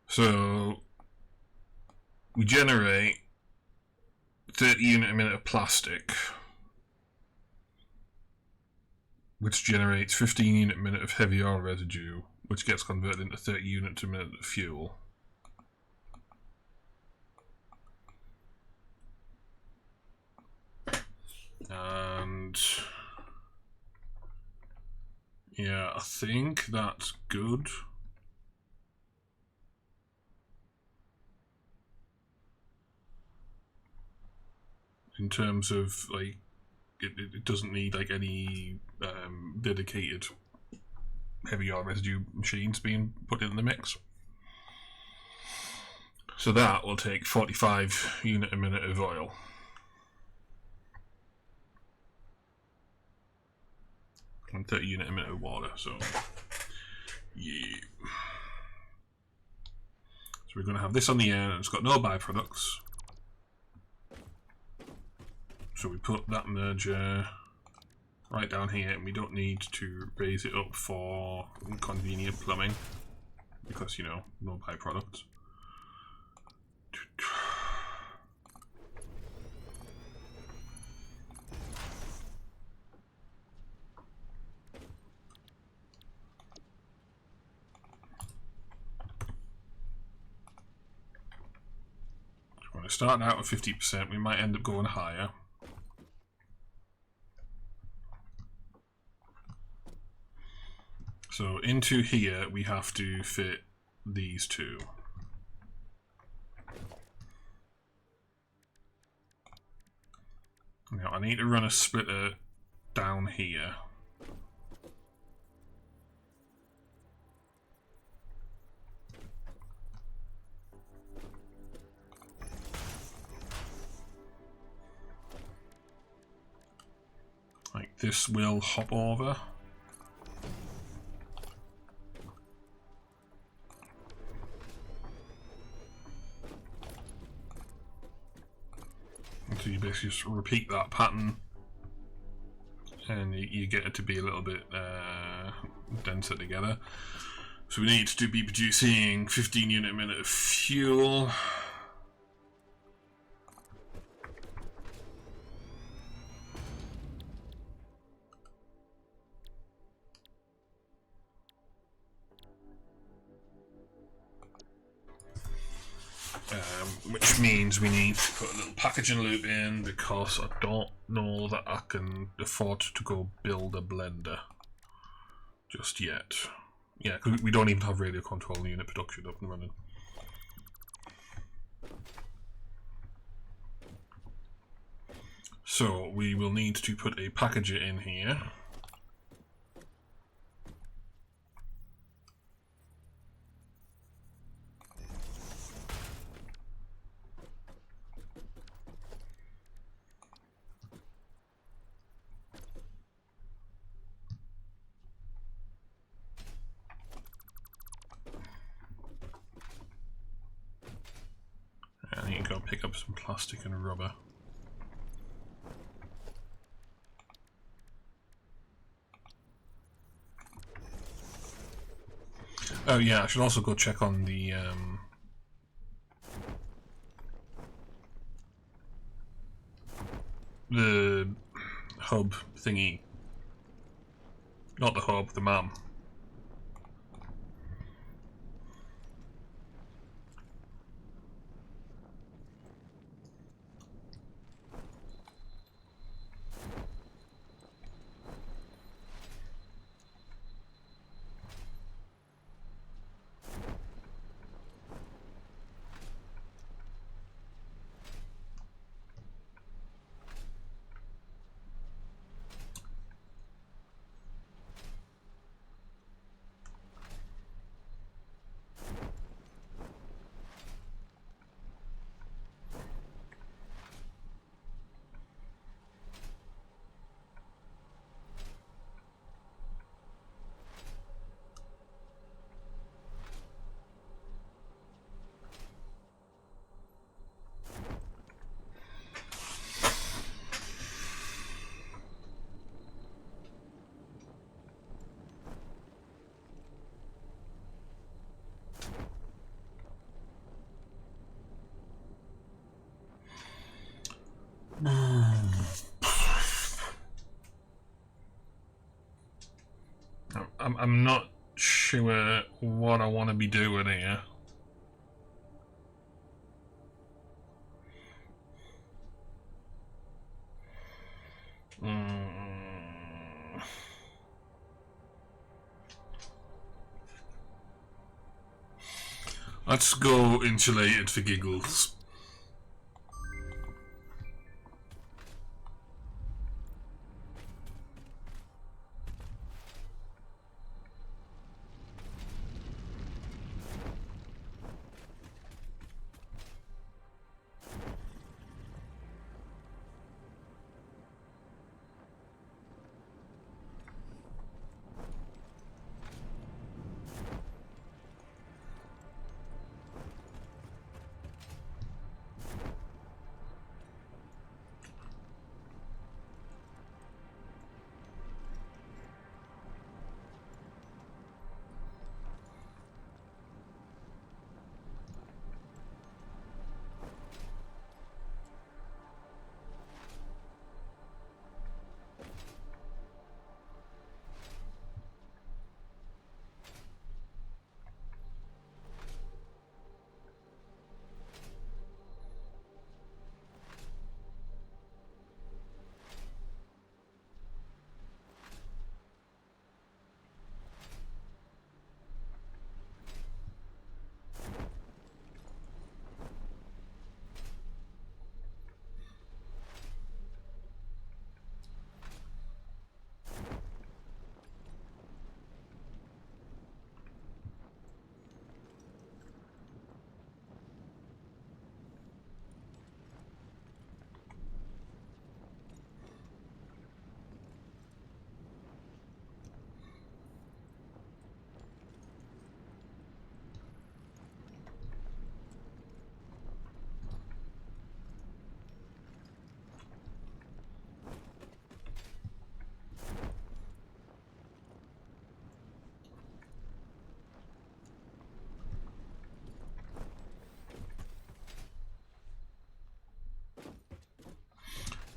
So we generate 30 unit a minute of plastic, which generates 15 unit a minute of heavy oil residue, which gets converted into 30 unit a minute of fuel. And yeah, I think that's good. In terms of like, it doesn't need like any dedicated heavy oil residue machines being put in the mix. So that will take 45 unit a minute of oil. And 30 unit a minute of water, so yeah. So we're going to have this on the end, and it's got no byproducts. So we put that merger right down here, and we don't need to raise it up for convenient plumbing, because, you know, no byproducts. We're going to start out at 50%, we might end up going higher. So into here we have to fit these two. Now I need to run a splitter down here. Like this will hop over. So you basically just repeat that pattern, and you get it to be a little bit denser together. So we need to be producing 15 unit a minute of fuel. Which means we need to put a little packaging loop in, because I don't know that I can afford to go build a blender just yet. Yeah, because we don't even have radio control unit production up and running. So we will need to put a packager in here. pick up some plastic and rubber. Oh yeah, I should also go check on the hub thingy. Not the hub, the MAM. I'm not sure what I want to be doing here. Let's go insulated for giggles.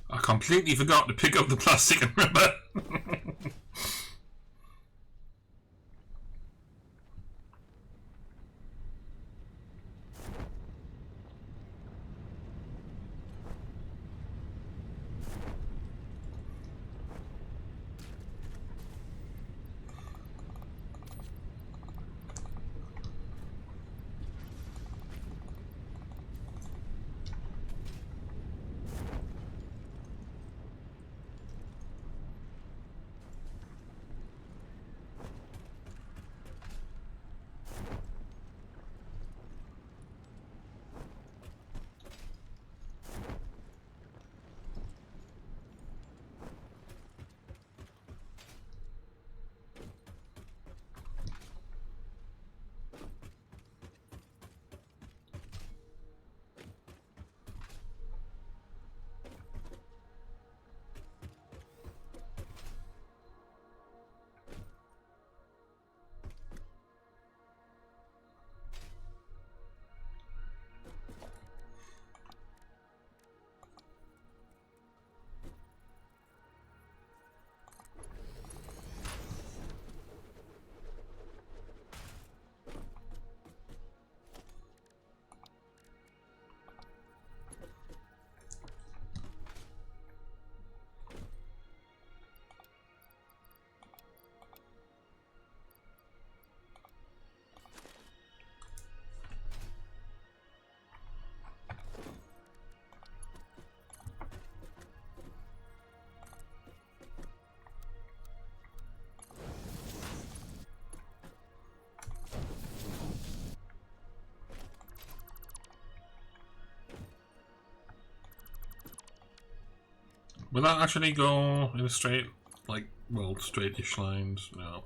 I completely forgot to pick up the plastic and rubber. Will that actually go in a straight, like, well, straightish lines? No.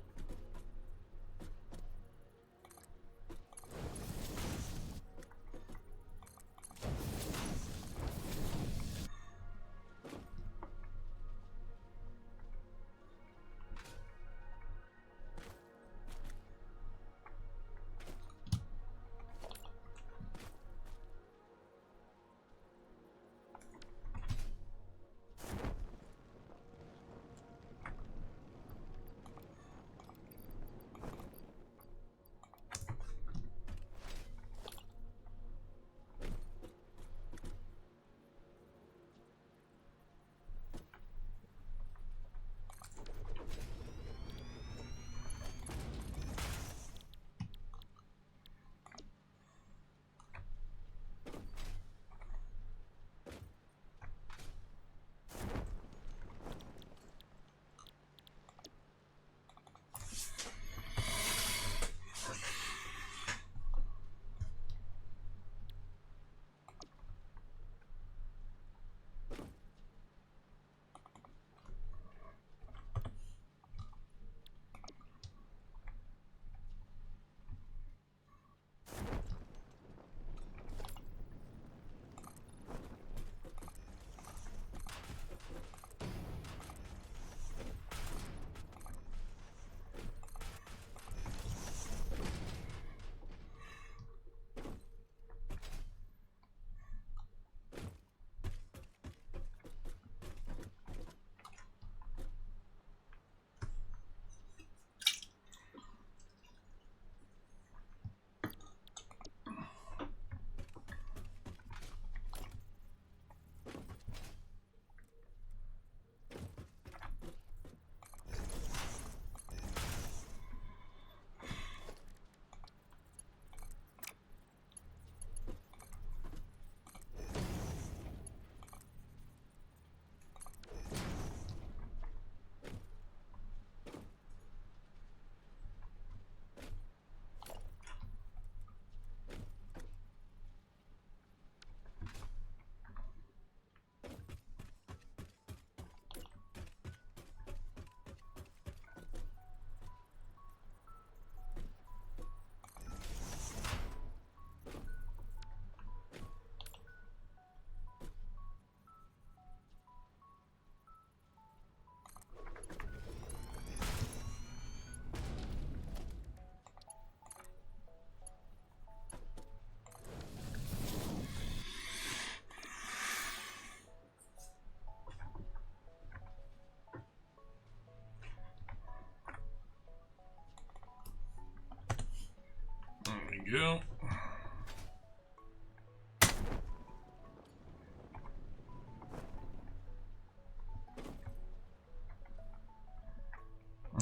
Go.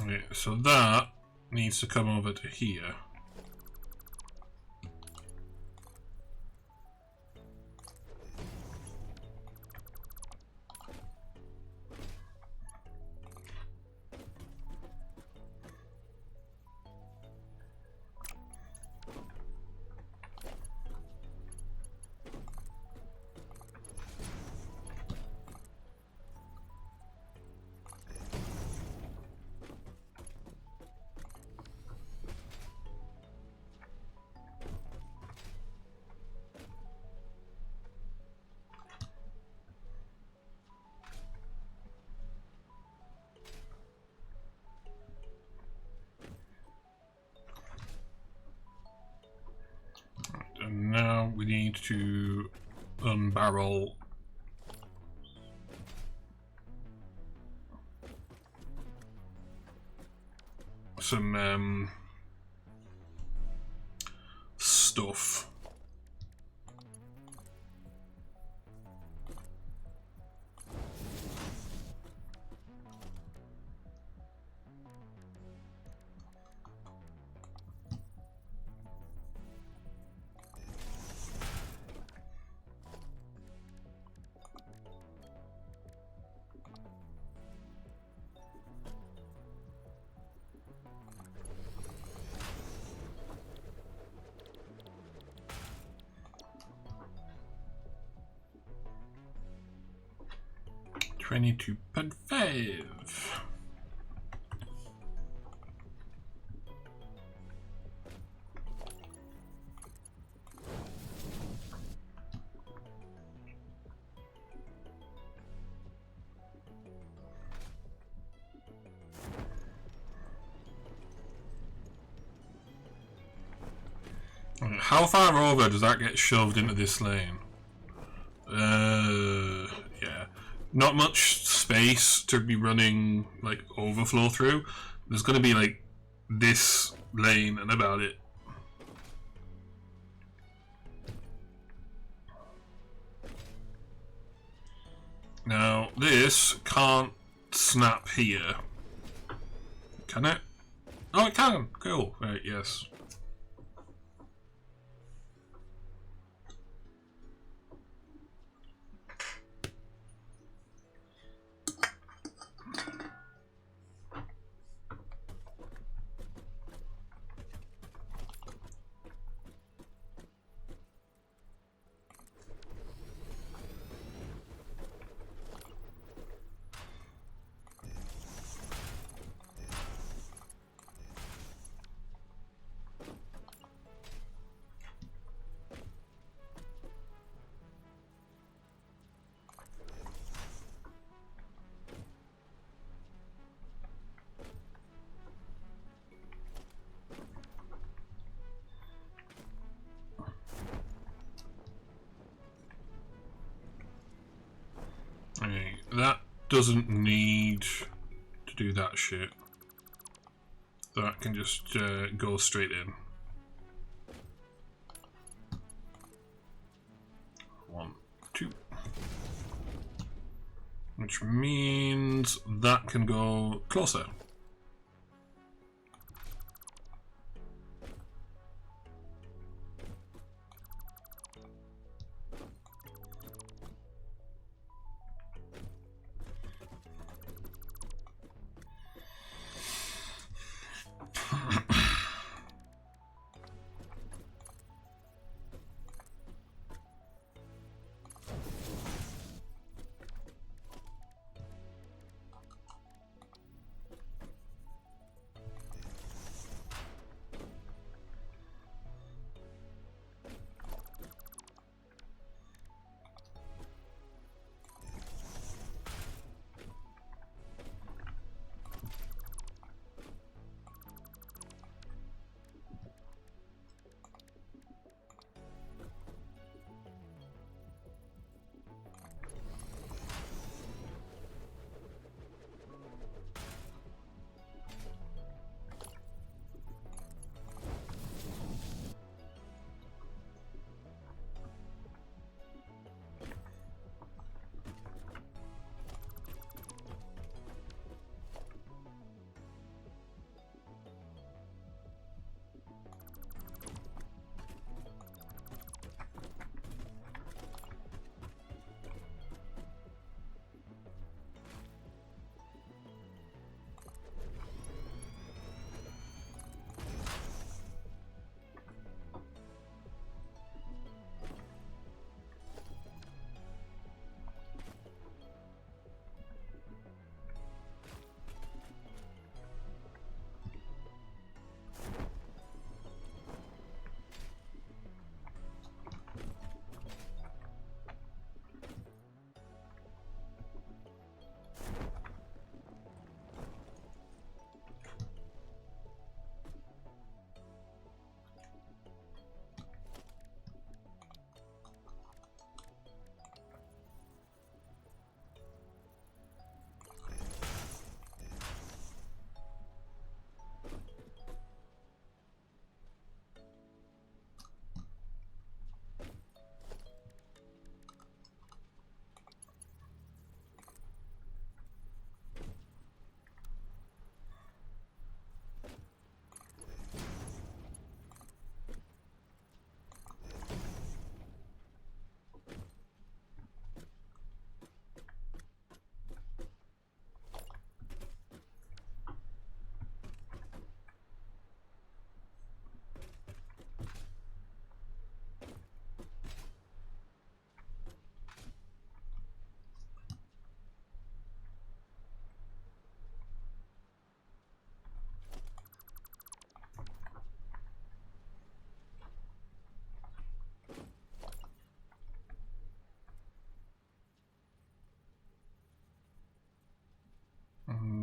Okay, so that needs to come over to here. And now we need to unbarrel some stuff. 22.5. How far over does that get shoved into this lane? Yeah. Not much space to be running, like, overflow through. There's gonna be, like, this lane and about it. Now, this can't snap here. Can it? Oh, it can! Cool. Right, yes. Okay, that doesn't need to do that shit. That can just go straight in. 1, 2. Which means that can go closer.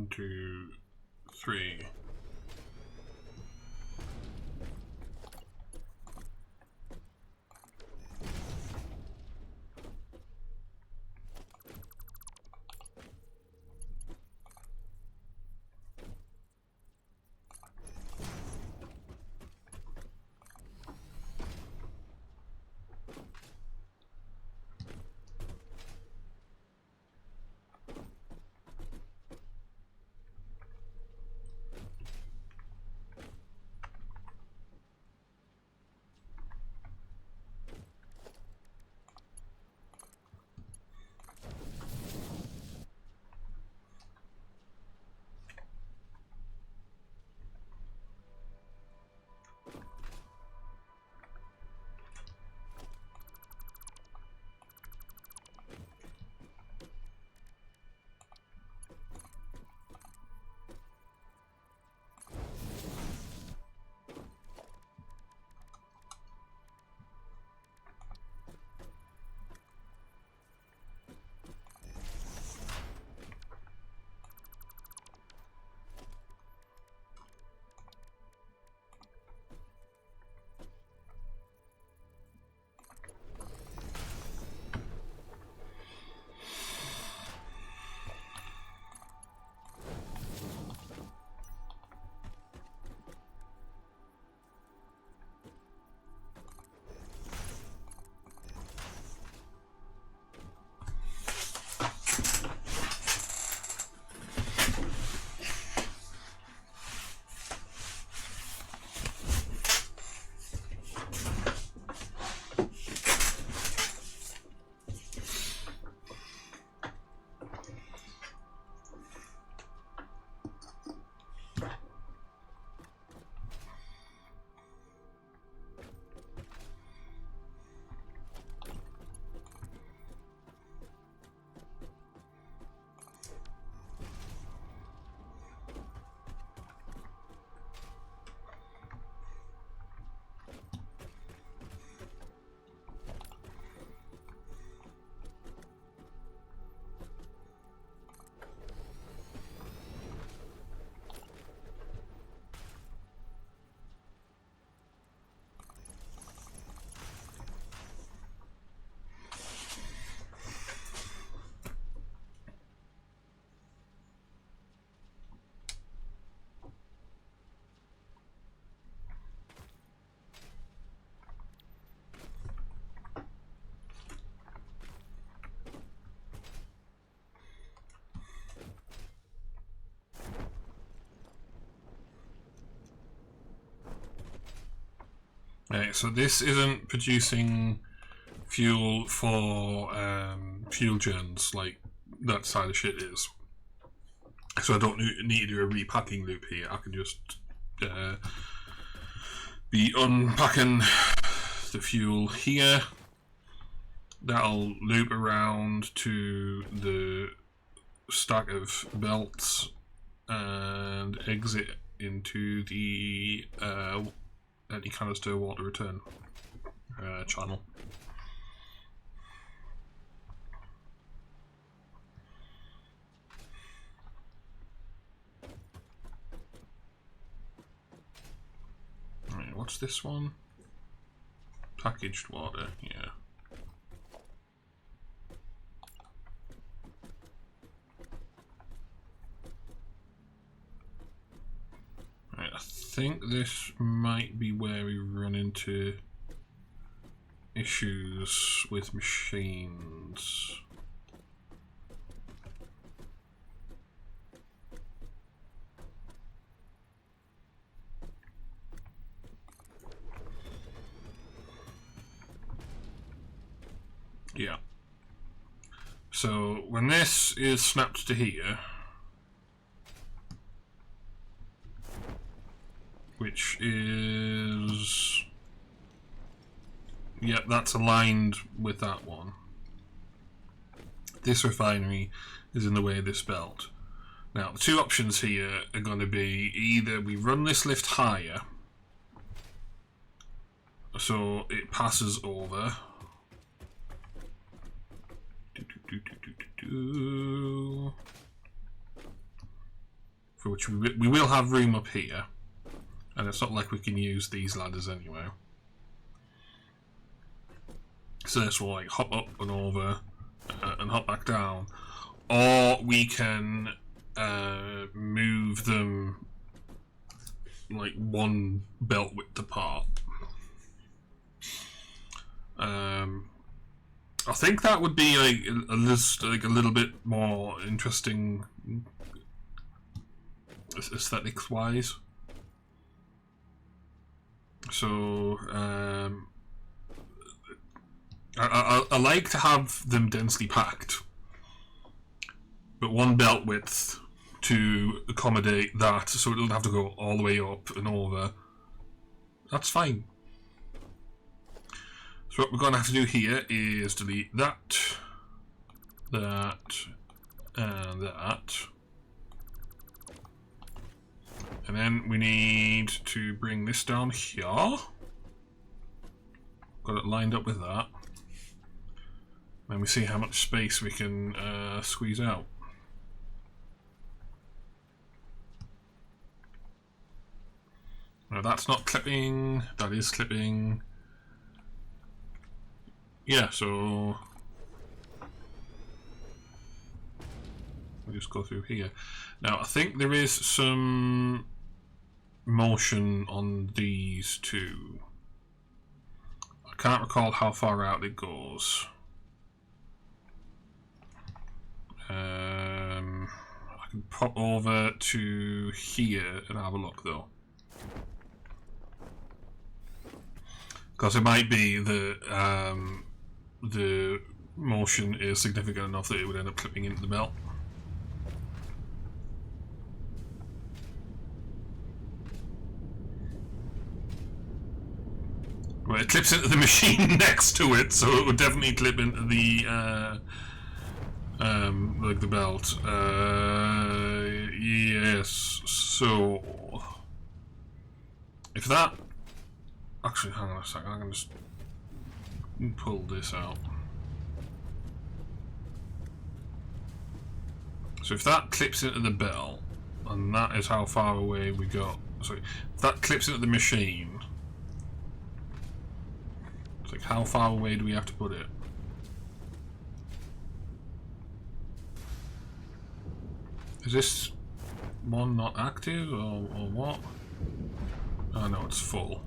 1, 2, 3. Right, so this isn't producing fuel for fuel gens like that side of shit is. So I don't need to do a repacking loop here. I can just be unpacking the fuel here. That'll loop around to the stack of belts and exit into the empty canister water return channel. Right, what's this one? Packaged water, yeah. Right, I think this might be where we run into issues with machines. Yeah. So when this is snapped to here, which is, yeah, that's aligned with that one. This refinery is in the way of this belt. Now the two options here are going to be either we run this lift higher so it passes over, for which we will have room up here, and it's not like we can use these ladders anyway. So this will like hop up and over and hop back down, or we can move them like one belt width apart. I think that would be like a little bit more interesting aesthetics wise. So I like to have them densely packed, but one belt width to accommodate that, so it doesn't have to go all the way up and over. That's fine. So what we're going to have to do here is delete that, that, and that. And then we need to bring this down here. Got it lined up with that. Then we see how much space we can squeeze out. Now that's not clipping, that is clipping. Yeah, so we'll just go through here. Now I think there is some motion on these two. I can't recall how far out it goes. I can pop over to here and have a look though. Because it might be that the motion is significant enough that it would end up clipping into the belt. Well, it clips into the machine next to it, so it would definitely clip into the like the belt. Yes. So if that actually, hang on a second, I can just pull this out. So if that clips into the belt, and that is how far away we got. Sorry, if that clips into the machine, it's like how far away do we have to put it? Is this one not active or what? Oh no, it's full.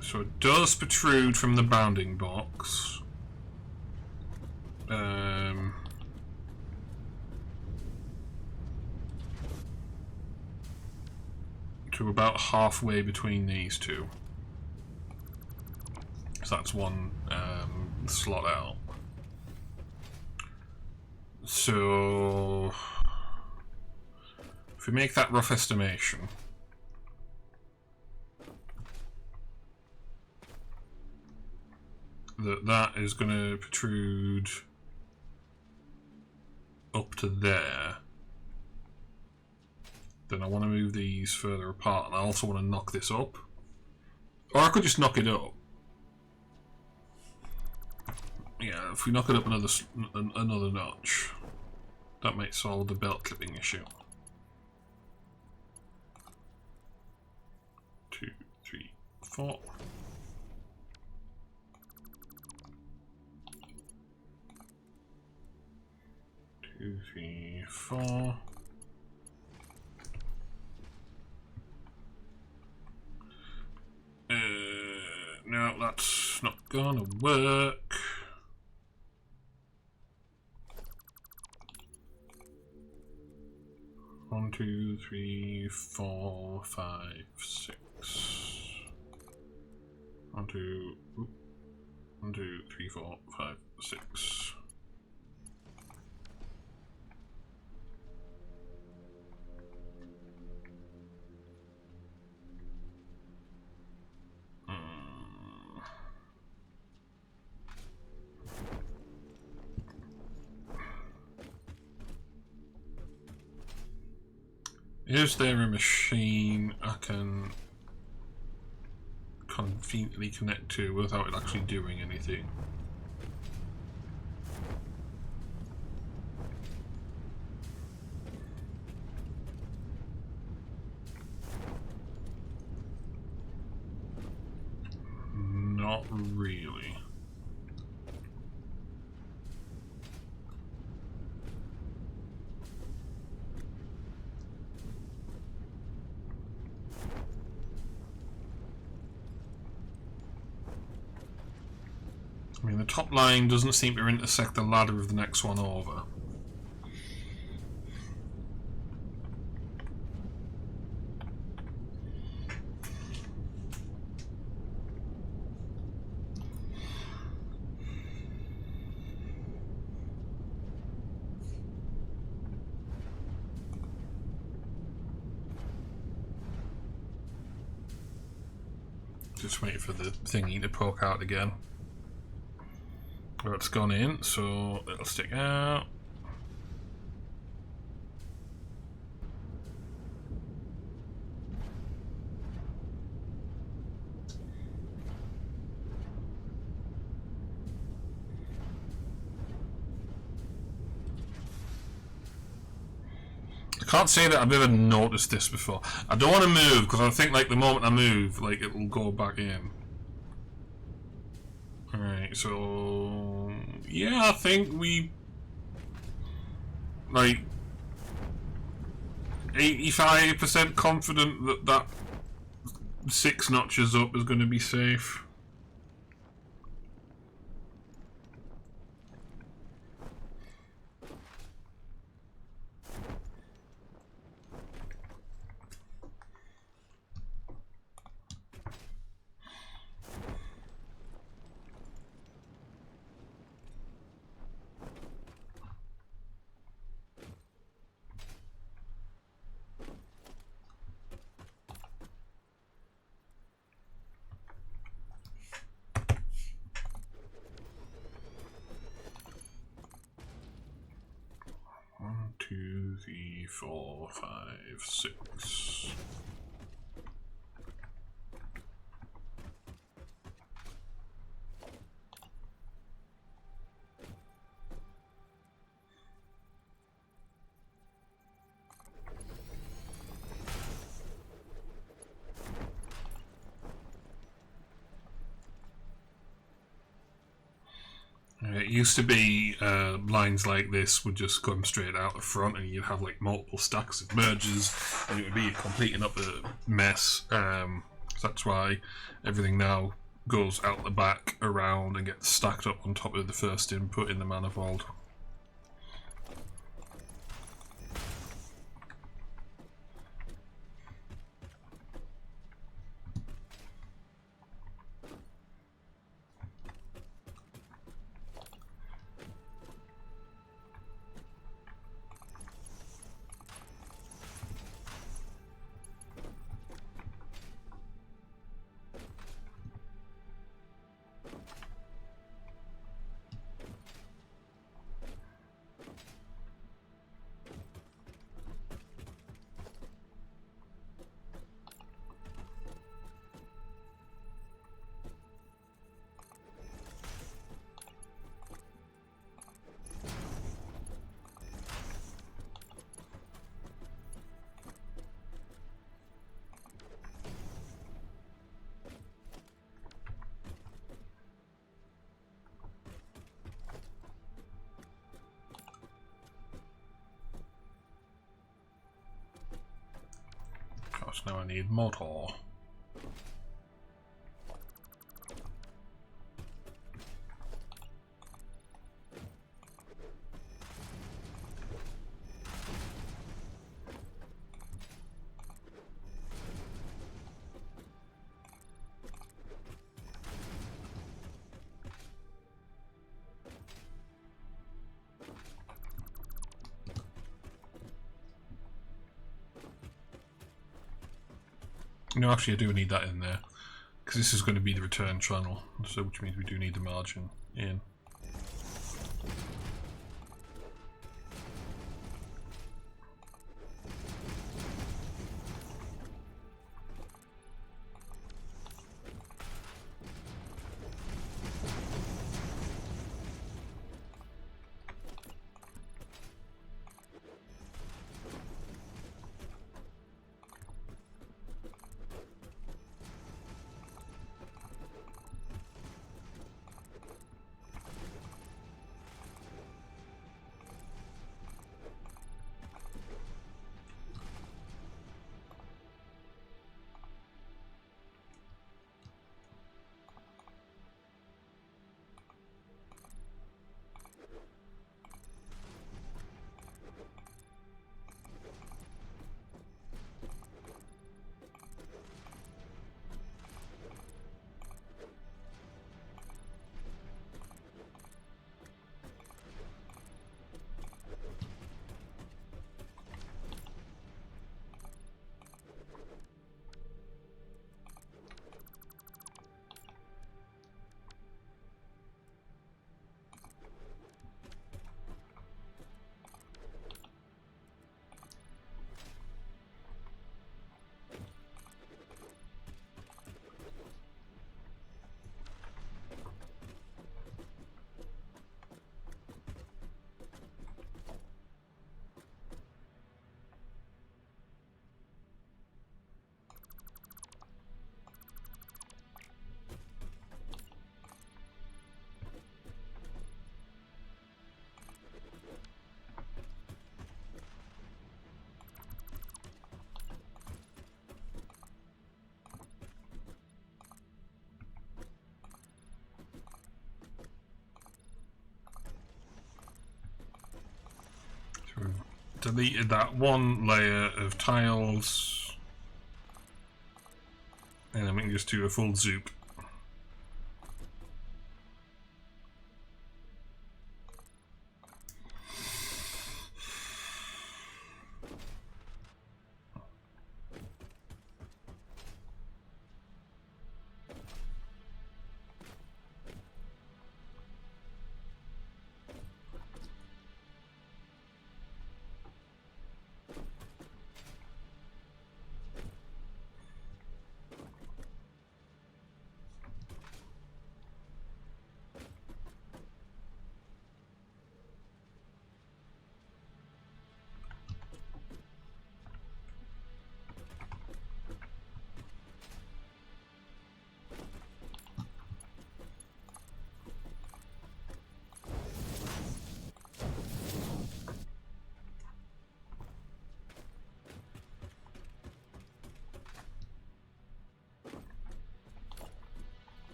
So it does protrude from the bounding box. To about halfway between these two. So that's one slot out. So if we make that rough estimation, that is going to protrude up to there, then I want to move these further apart, and I also want to knock this up, or I could just knock it up. Yeah, if we knock it up another notch, that might solve the belt clipping issue. 2, 3, 4. 2, 3, 4. No, that's not gonna work. One, 2, 3, 4, 5, 6. 1, 2, 1, 2, 3, 4, 5, 6. Is there a machine I can conveniently connect to without it actually doing anything? Not really. I mean, the top line doesn't seem to intersect the ladder of the next one over. Just waiting for the thingy to poke out again. Well, it's gone in, so it'll stick out. I can't say that I've ever noticed this before. I don't want to move because I think like the moment I move, like it'll go back in. Alright, so yeah, I think we like 85% confident that that 6 notches up is going to be safe. One, 2, 3, 4, 5, 6. It used to be lines like this would just come straight out the front and you'd have like multiple stacks of merges and it would be a complete and utter mess. So that's why everything now goes out the back around and gets stacked up on top of the first input in the manifold. Now I need motor. No, actually I do need that in there because this is going to be the return channel, so which means we do need the margin in. deleted that one layer of tiles, and then we can just do a full zoop.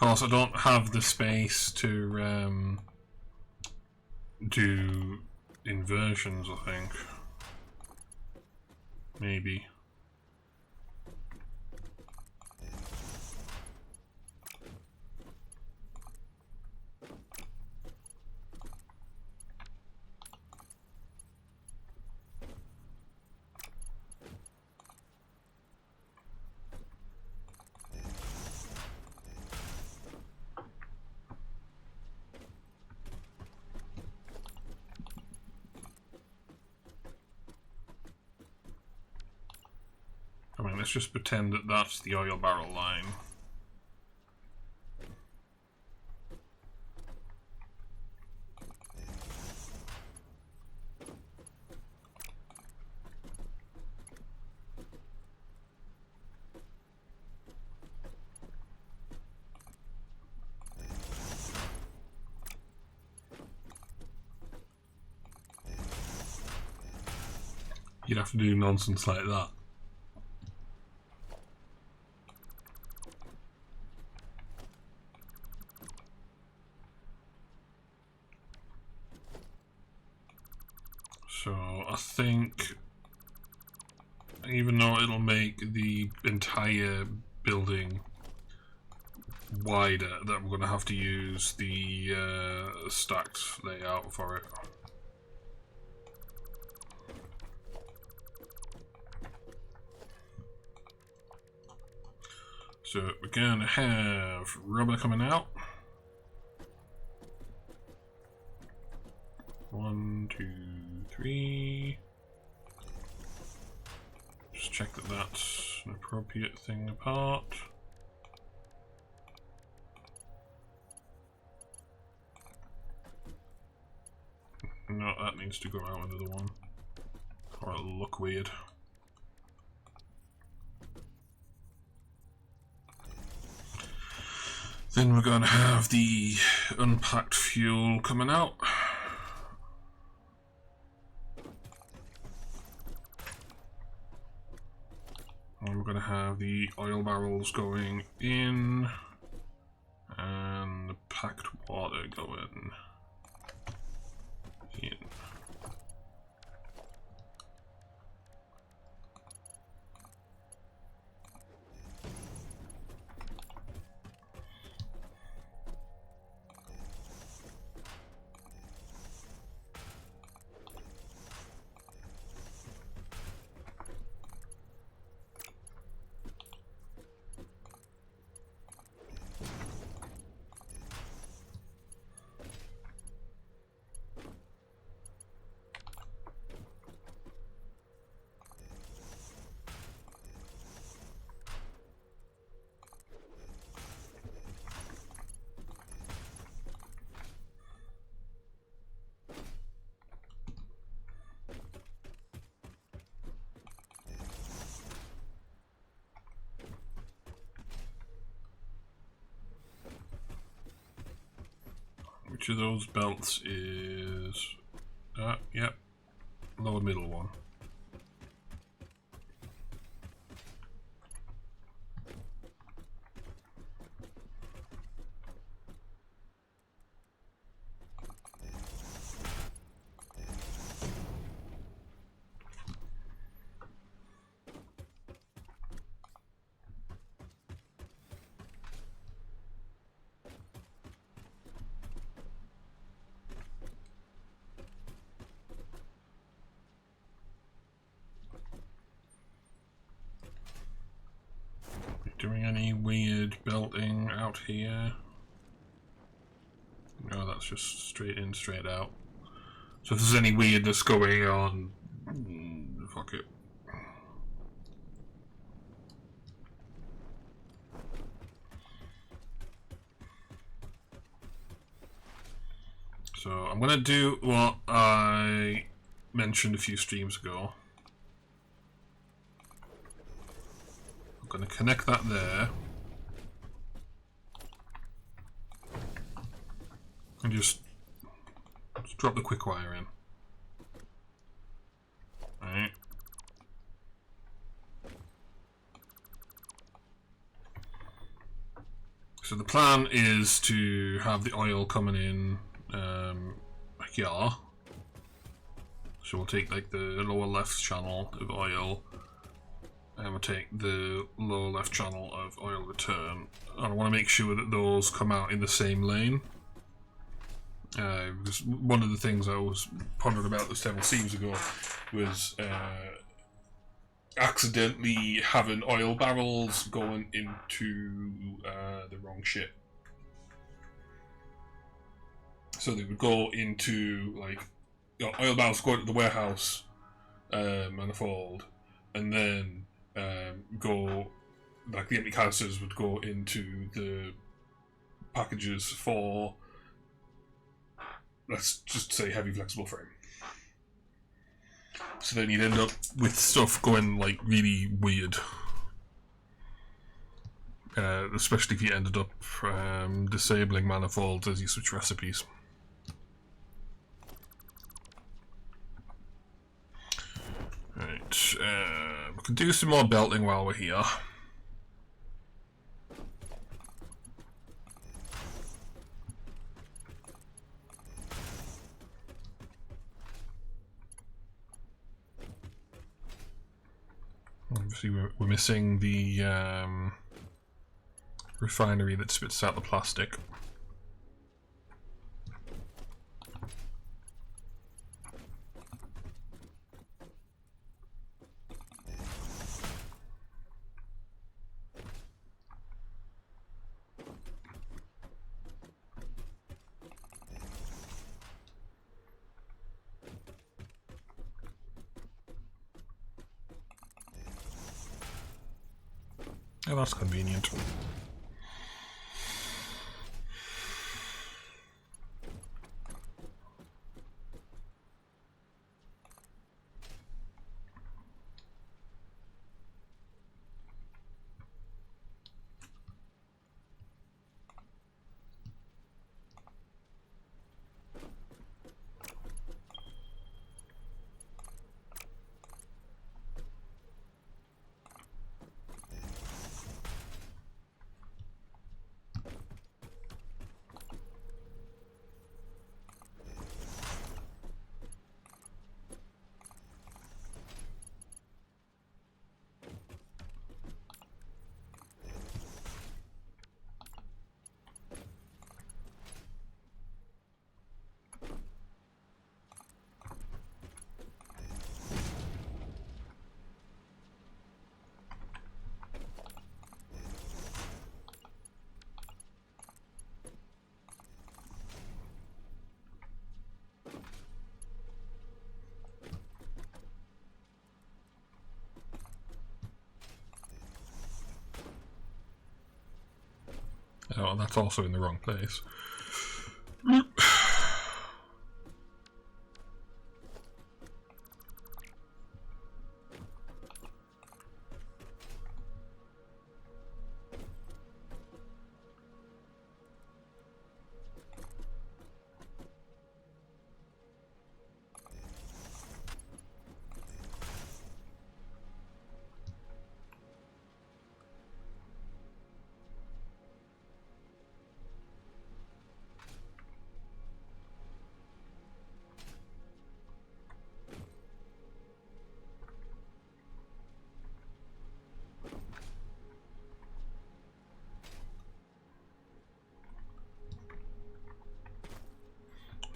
Of course, I don't have the space to do inversions, I think. Maybe. I mean, let's just pretend that that's the oil barrel line. You'd have to do nonsense like that. So I think, even though it'll make the entire building wider, that we're going to have to use the stacked layout for it. So we're going to have rubber coming out. 1, 2, 3. Just check that that's an appropriate thing apart. No, that needs to go out another one, or it'll look weird. Then we're going to have the unpacked fuel coming out. And we're going to have the oil barrels going in, and the packed water going in. Which of those belts is... yep. Lower middle one. Doing any weird belting out here? No, that's just straight in, straight out. So if there's any weirdness going on, fuck it. So I'm gonna do what I mentioned a few streams ago. I'm gonna connect that there. And just drop the quick wire in. Alright. So the plan is to have the oil coming in here. So we'll take like the lower left channel of oil, and we'll take the lower left channel of oil return. And I want to make sure that those come out in the same lane. Because one of the things I was pondering about several streams ago was accidentally having oil barrels going into the wrong ship. So they would go into, like, oil barrels go into the warehouse manifold, and then go, like, the empty canisters would go into the packages for, let's just say, heavy flexible frame. So then you'd end up with stuff going, like, really weird. Especially if you ended up disabling manifolds as you switch recipes. Right, we can do some more belting while we're here. Obviously we're missing the refinery that spits out the plastic. Oh, that's convenient. Oh, that's also in the wrong place.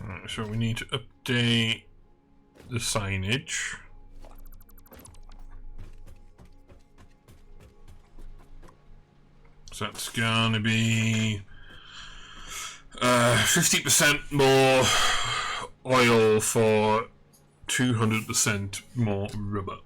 Right, so we need to update the signage. So that's gonna be 50% more oil for 200% more rubber.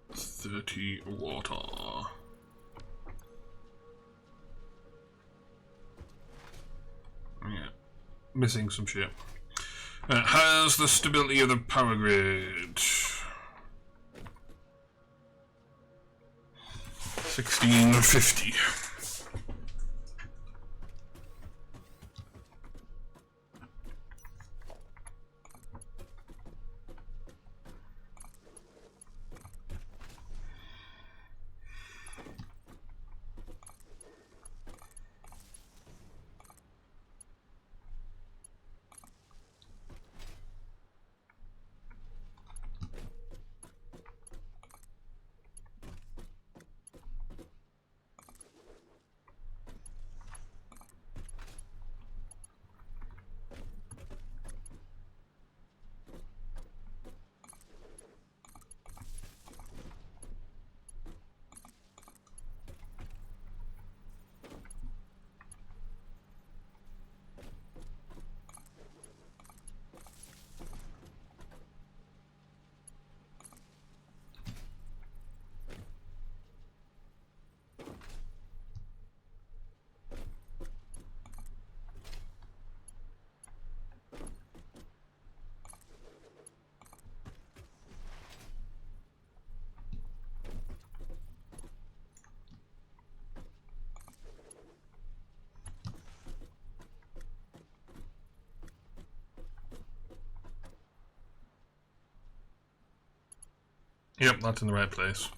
That's 30 water. Yeah, missing some shit. Has the stability of the power grid. 1650. Yep, that's in the right place.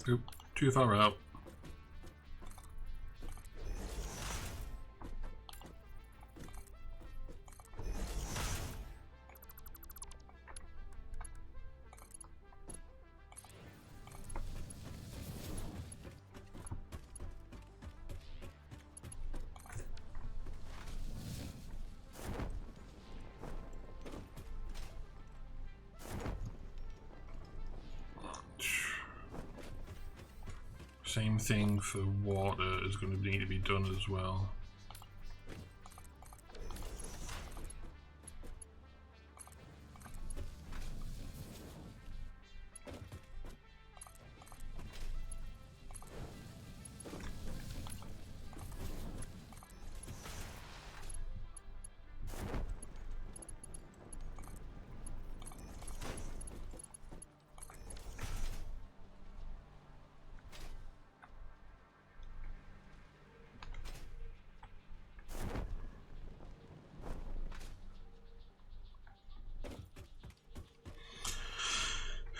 Oop, too far out. Same thing for water is going to need to be done as well.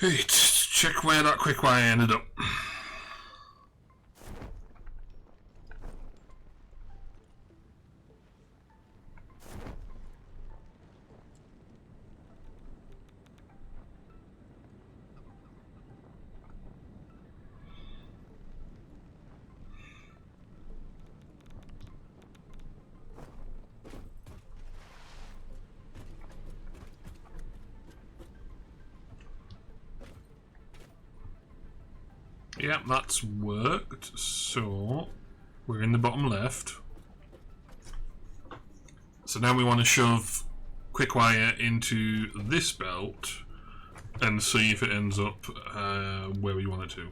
Right, check where that quick wire ended up. Yeah, that's worked. So we're in the bottom left. So now we want to shove quick wire into this belt and see if it ends up where we want it to.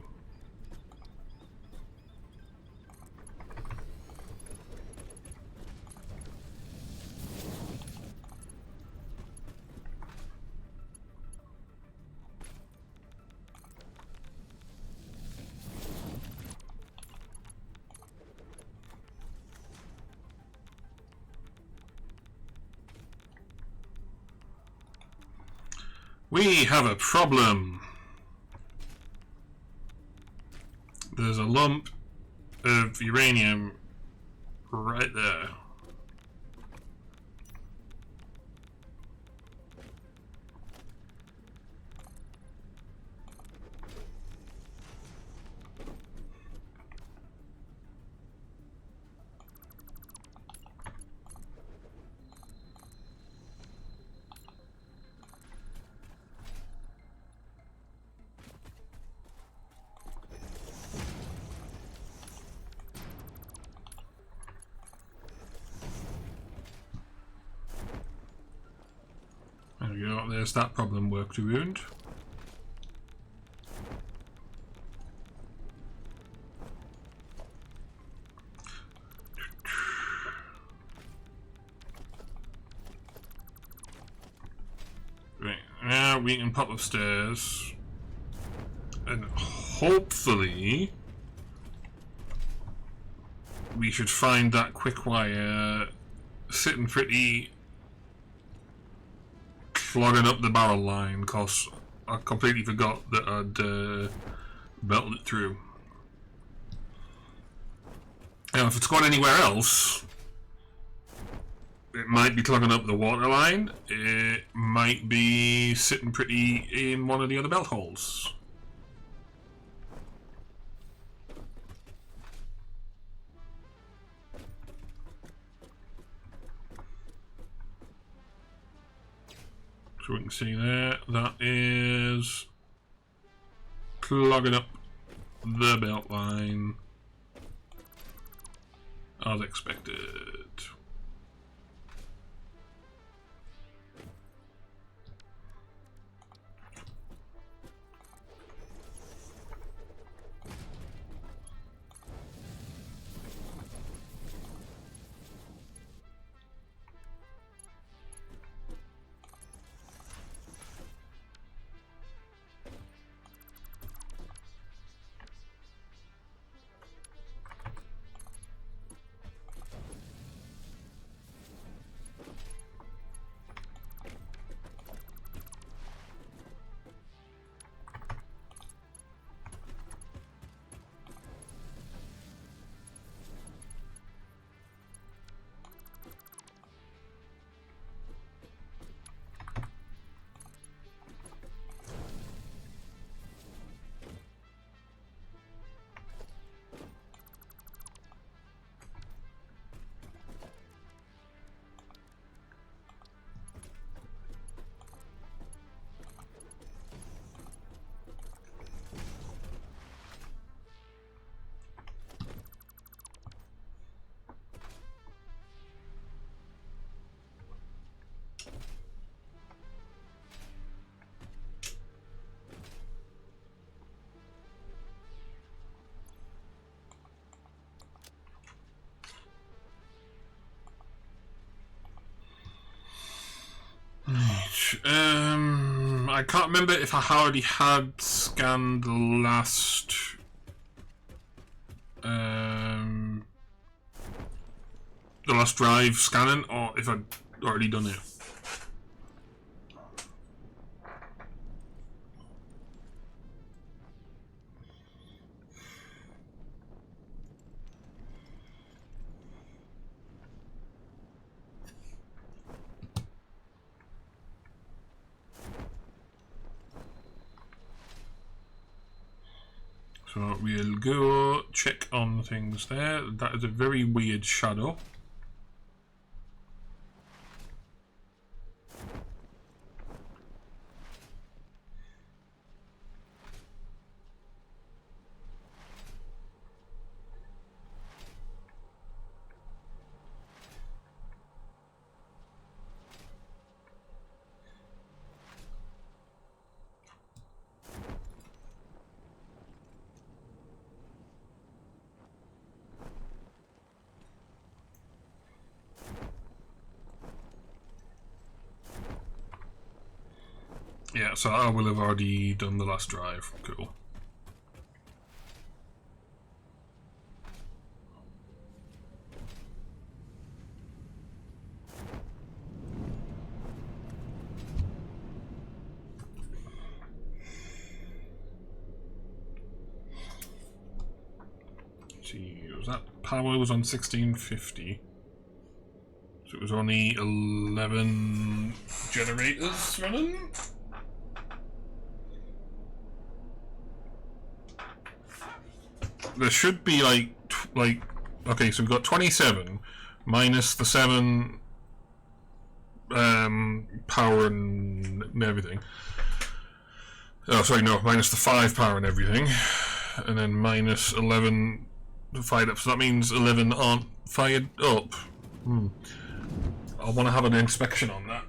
We have a problem. There's a lump of uranium right there. There we go, there's that problem worked around. Right, now we can pop upstairs and hopefully we should find that quick wire sitting pretty clogging up the barrel line, because I completely forgot that I'd belted it through. Now if it's gone anywhere else, it might be clogging up the water line, it might be sitting pretty in one of the other belt holes. So we can see there, that is clogging up the belt line as expected. I can't remember if I already had scanned the last drive scanning, or if I'd already done it. So we'll go check on things there. That is a very weird shadow. Yeah, so I will have already done the last drive. Cool. Let's see, was that power was on 1650? So it was only 11 generators running? There should be like okay, so we've got 27 minus the 7 power and everything. Oh, sorry, no, minus the 5 power and everything, and then minus 11 fired up. So that means 11 aren't fired up. I want to have an inspection on that.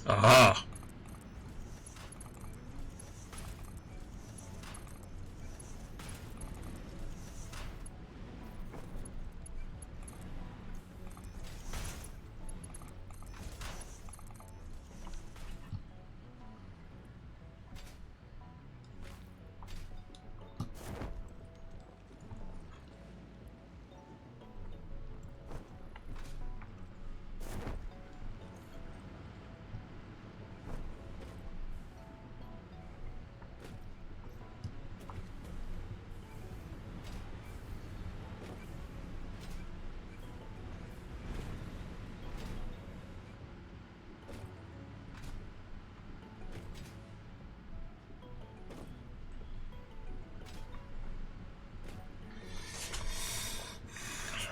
Aha!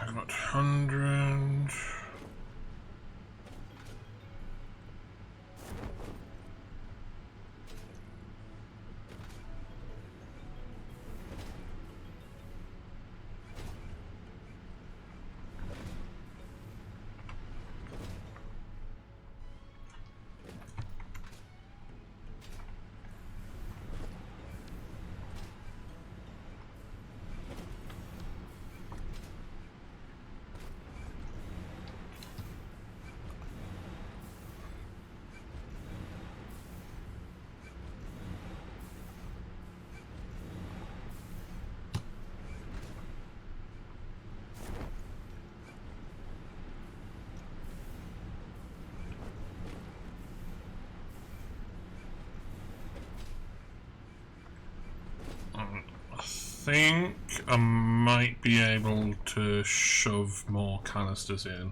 I've got 100. think I might be able to shove more canisters in.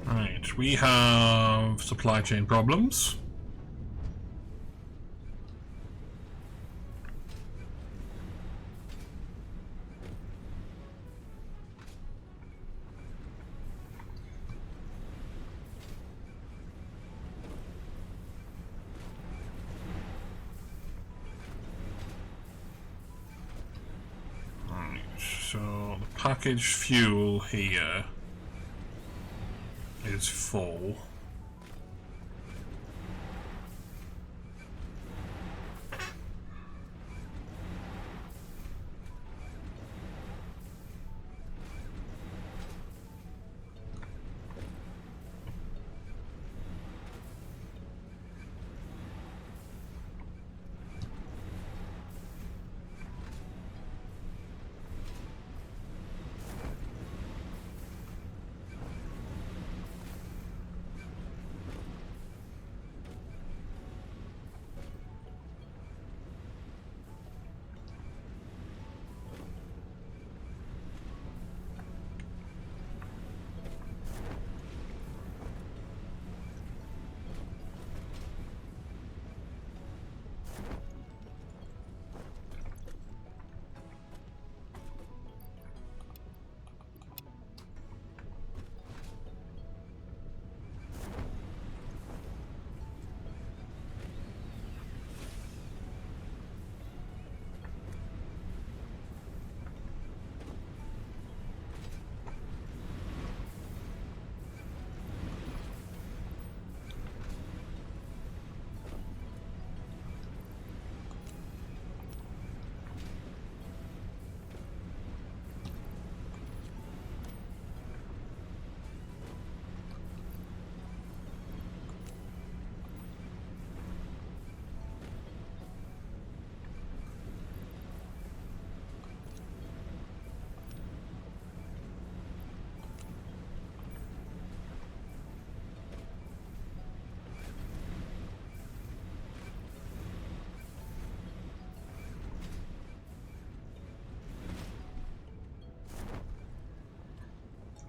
Right, we have supply chain problems. Right, so the packaged fuel here is full.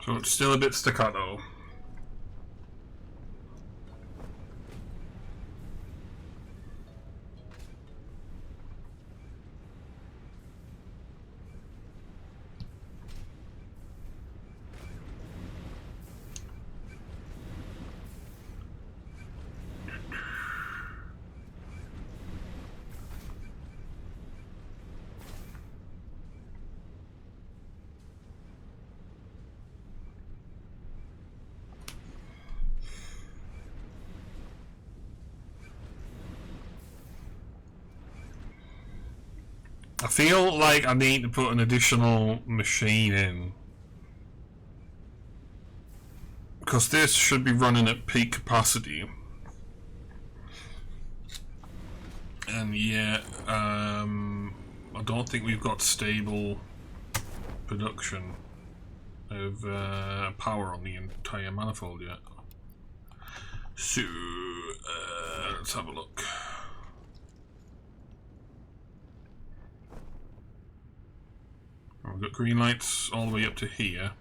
So it's still a bit staccato. I feel like I need to put an additional machine in, because this should be running at peak capacity. And yet, I don't think we've got stable production of power on the entire manifold yet. So, let's have a look. We've got green lights all the way up to here.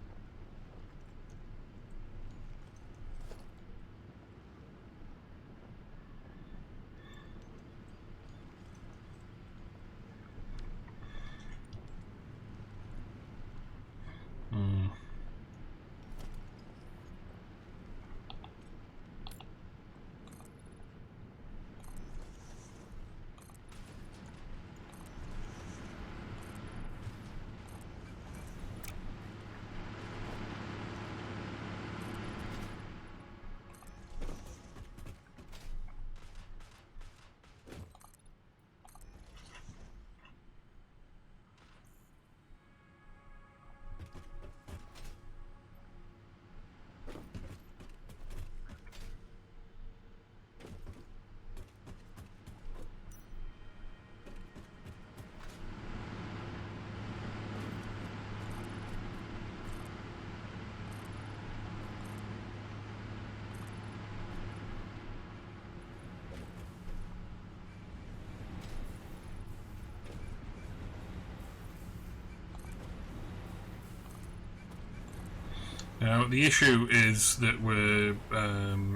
Now the issue is that we're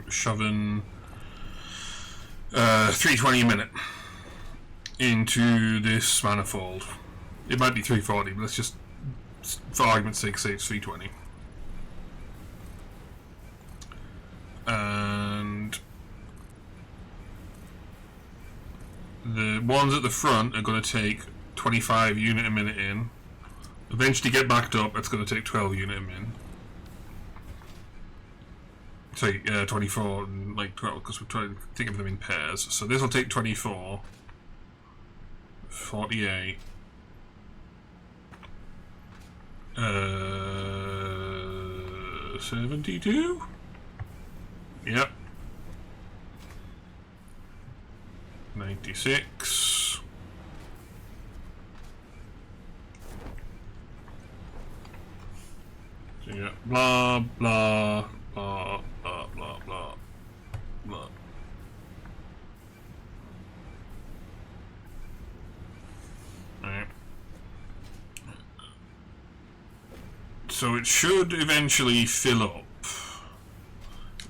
shoving 320 a minute into this manifold. It might be 340, but let's just, for argument's sake, say it's 320. And the ones at the front are going to take 25 unit a minute in. Eventually get backed up, it's going to take 12 unit a minute. Sorry, 24 and like 12, because we're trying to think of them in pairs. So this will take 24, 48, 72? Yep. 96. So yeah, blah, blah, blah, blah, blah, blah, blah. Right. So it should eventually fill up.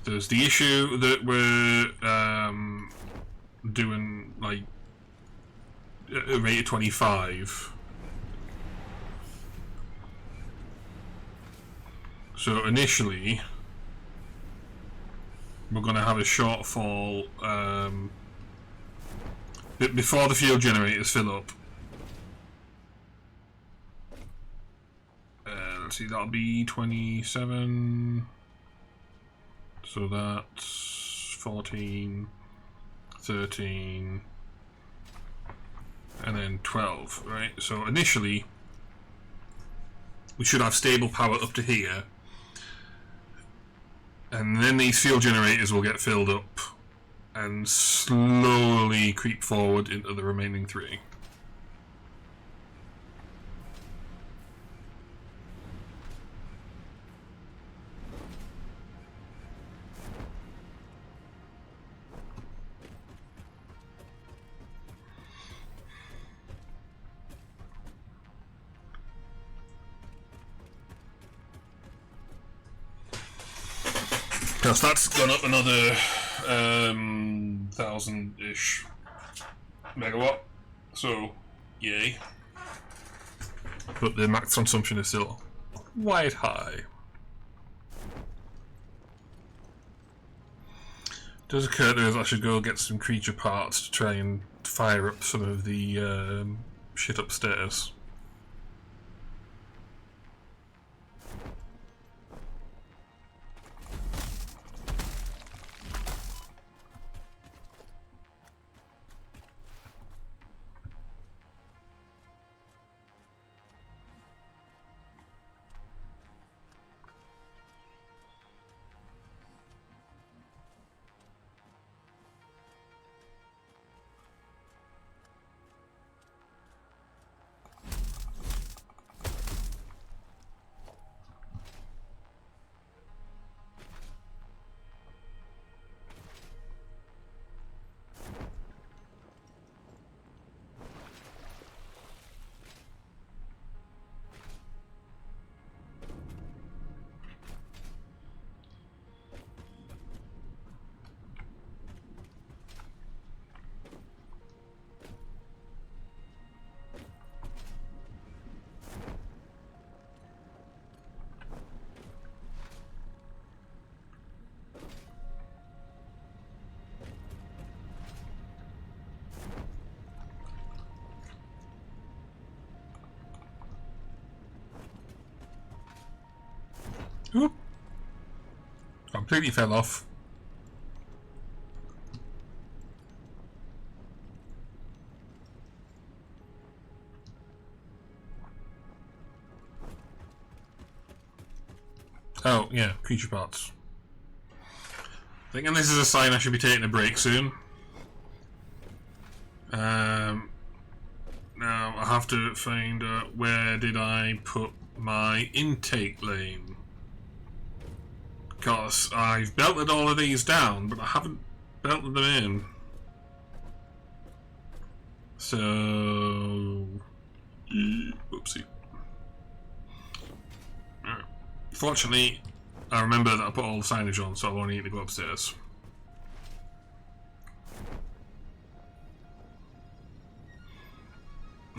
There's the issue that we're doing like a rate of 25. So initially we're going to have a shortfall before the fuel generators fill up. Let's see, that'll be 27. So that's 14, 13, and then 12, right? So initially, we should have stable power up to here, and then these fuel generators will get filled up and slowly creep forward into the remaining 3. Because that's gone up another 1,000-ish megawatt, so yay. But the max consumption is still quite high. It does occur to us I should go get some creature parts to try and fire up some of the shit upstairs. Oop. Completely fell off. Oh, yeah, creature parts. Thinking this is a sign I should be taking a break soon. Now I have to find out where did I put my intake lane. Because I've belted all of these down, but I haven't belted them in. So... Whoopsie. Fortunately, I remember that I put all the signage on, so I only need to go upstairs.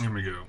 Here we go.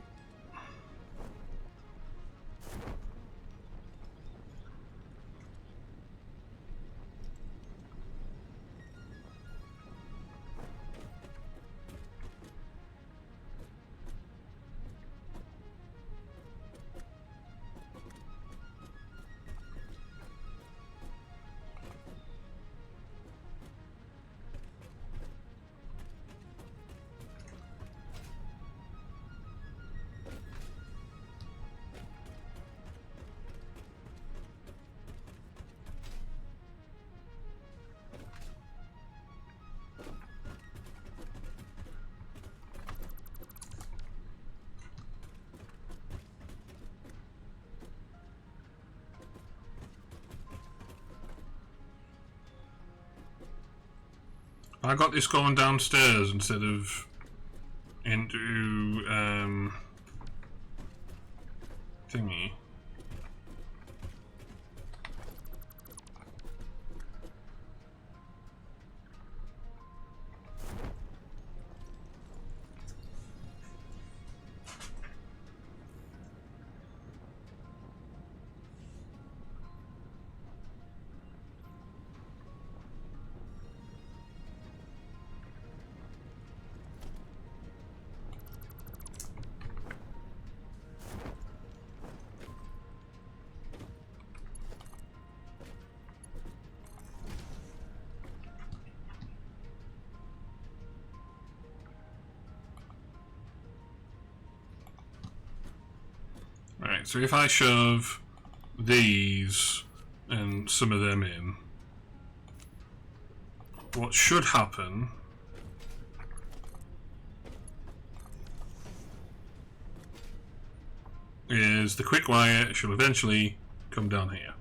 I got this going downstairs instead of into thingy. Right, so if I shove these and some of them in, what should happen is the quick wire should eventually come down here.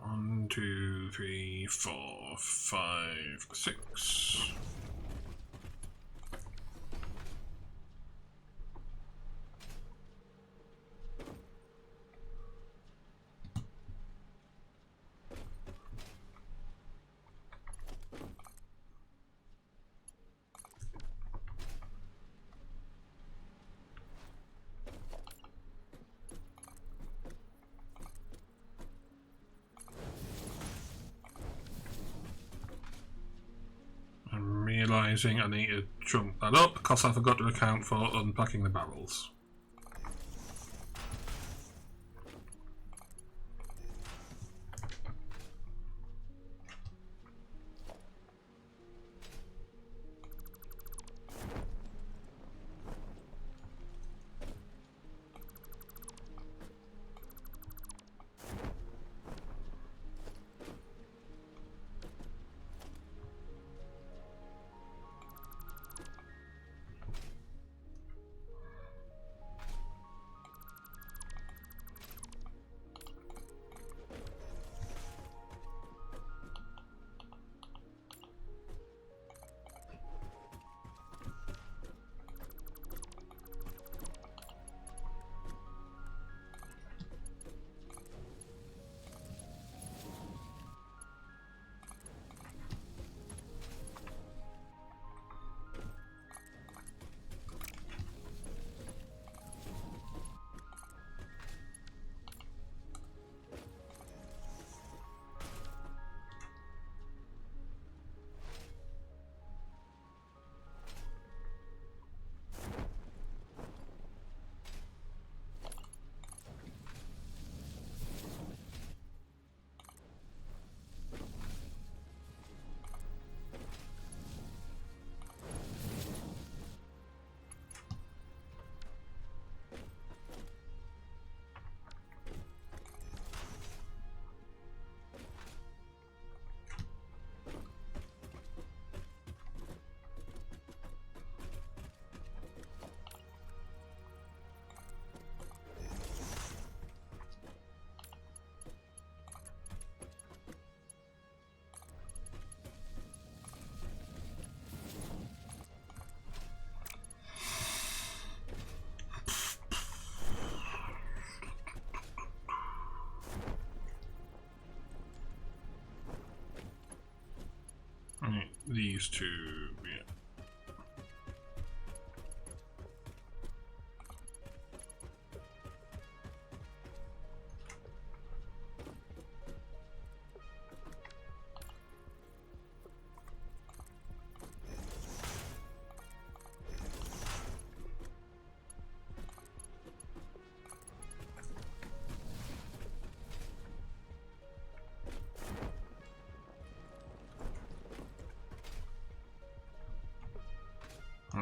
One, two, three, 4, 5, 6. realising I need to chunk that up because I forgot to account for unpacking the barrels. Right, these two, yeah.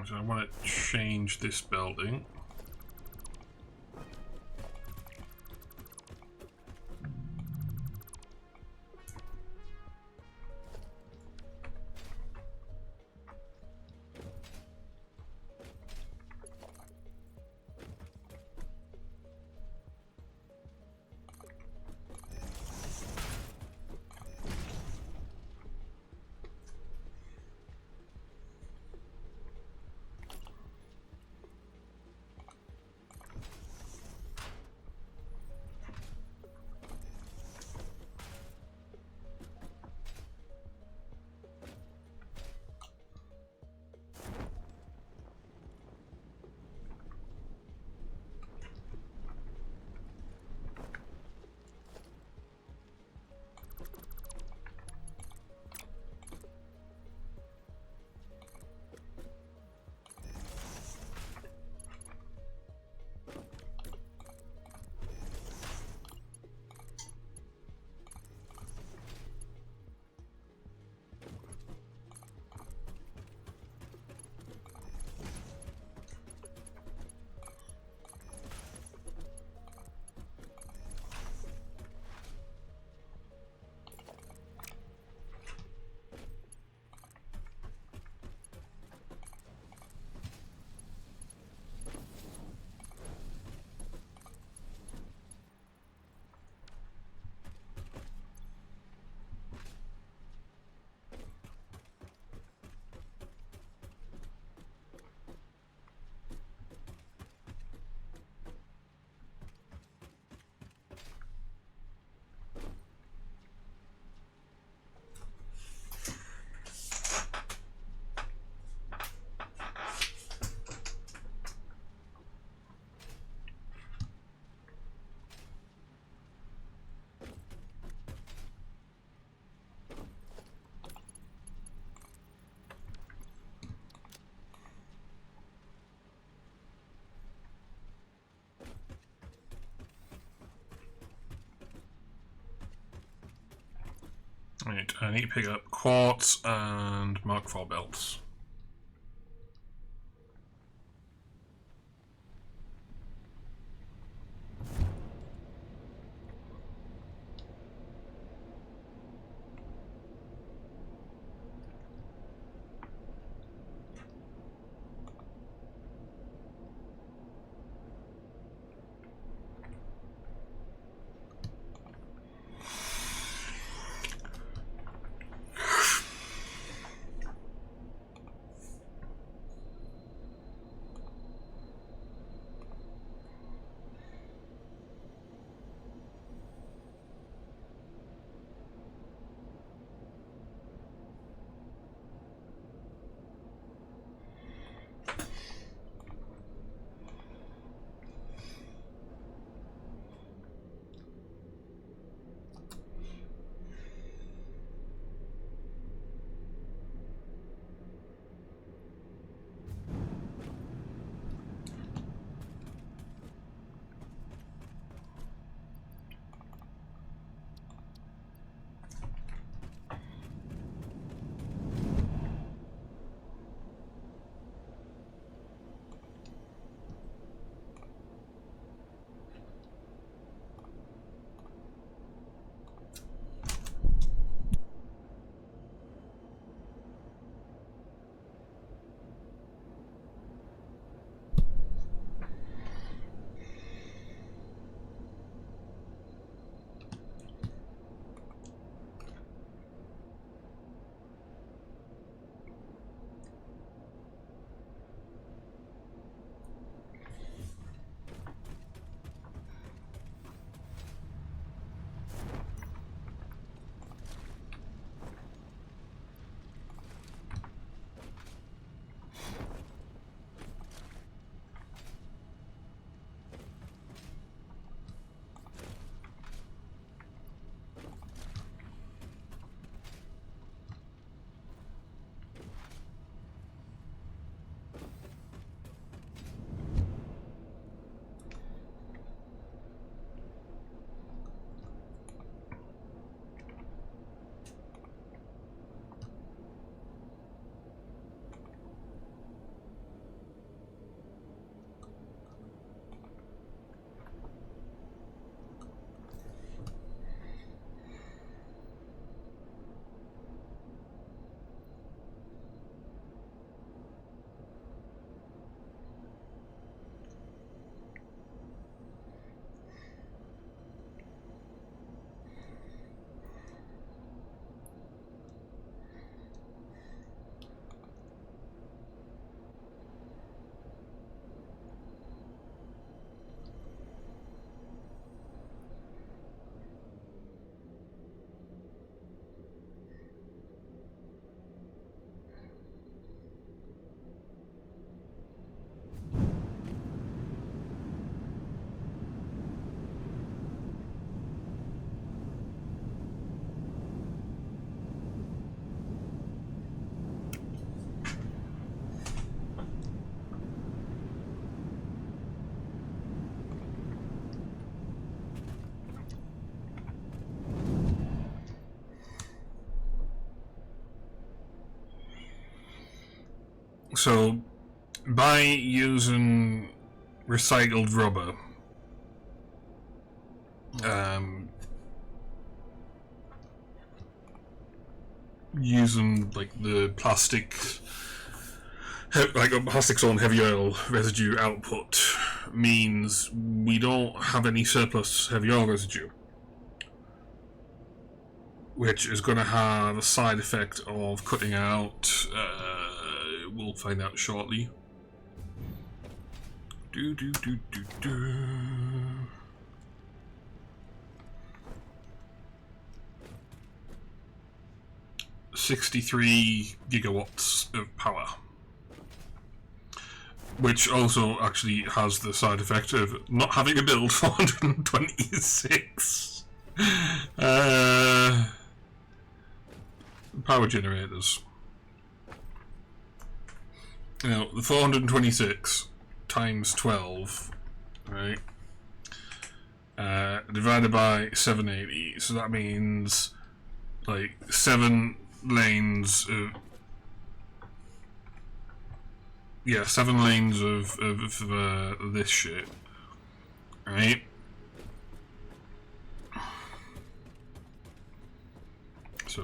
So I want to change this building. Right, I need to pick up quartz and Mark IV belts. So, by using recycled rubber, using like the plastic, like plastics on heavy oil residue output means we don't have any surplus heavy oil residue, which is going to have a side effect of cutting out. We'll find out shortly. Do do do do do. 63 gigawatts of power, which also actually has the side effect of not having a build for 126 power generators. Now, the 426 times 12, right, divided by 780, so that means like 7 lanes of 7 lanes of this shit, right? So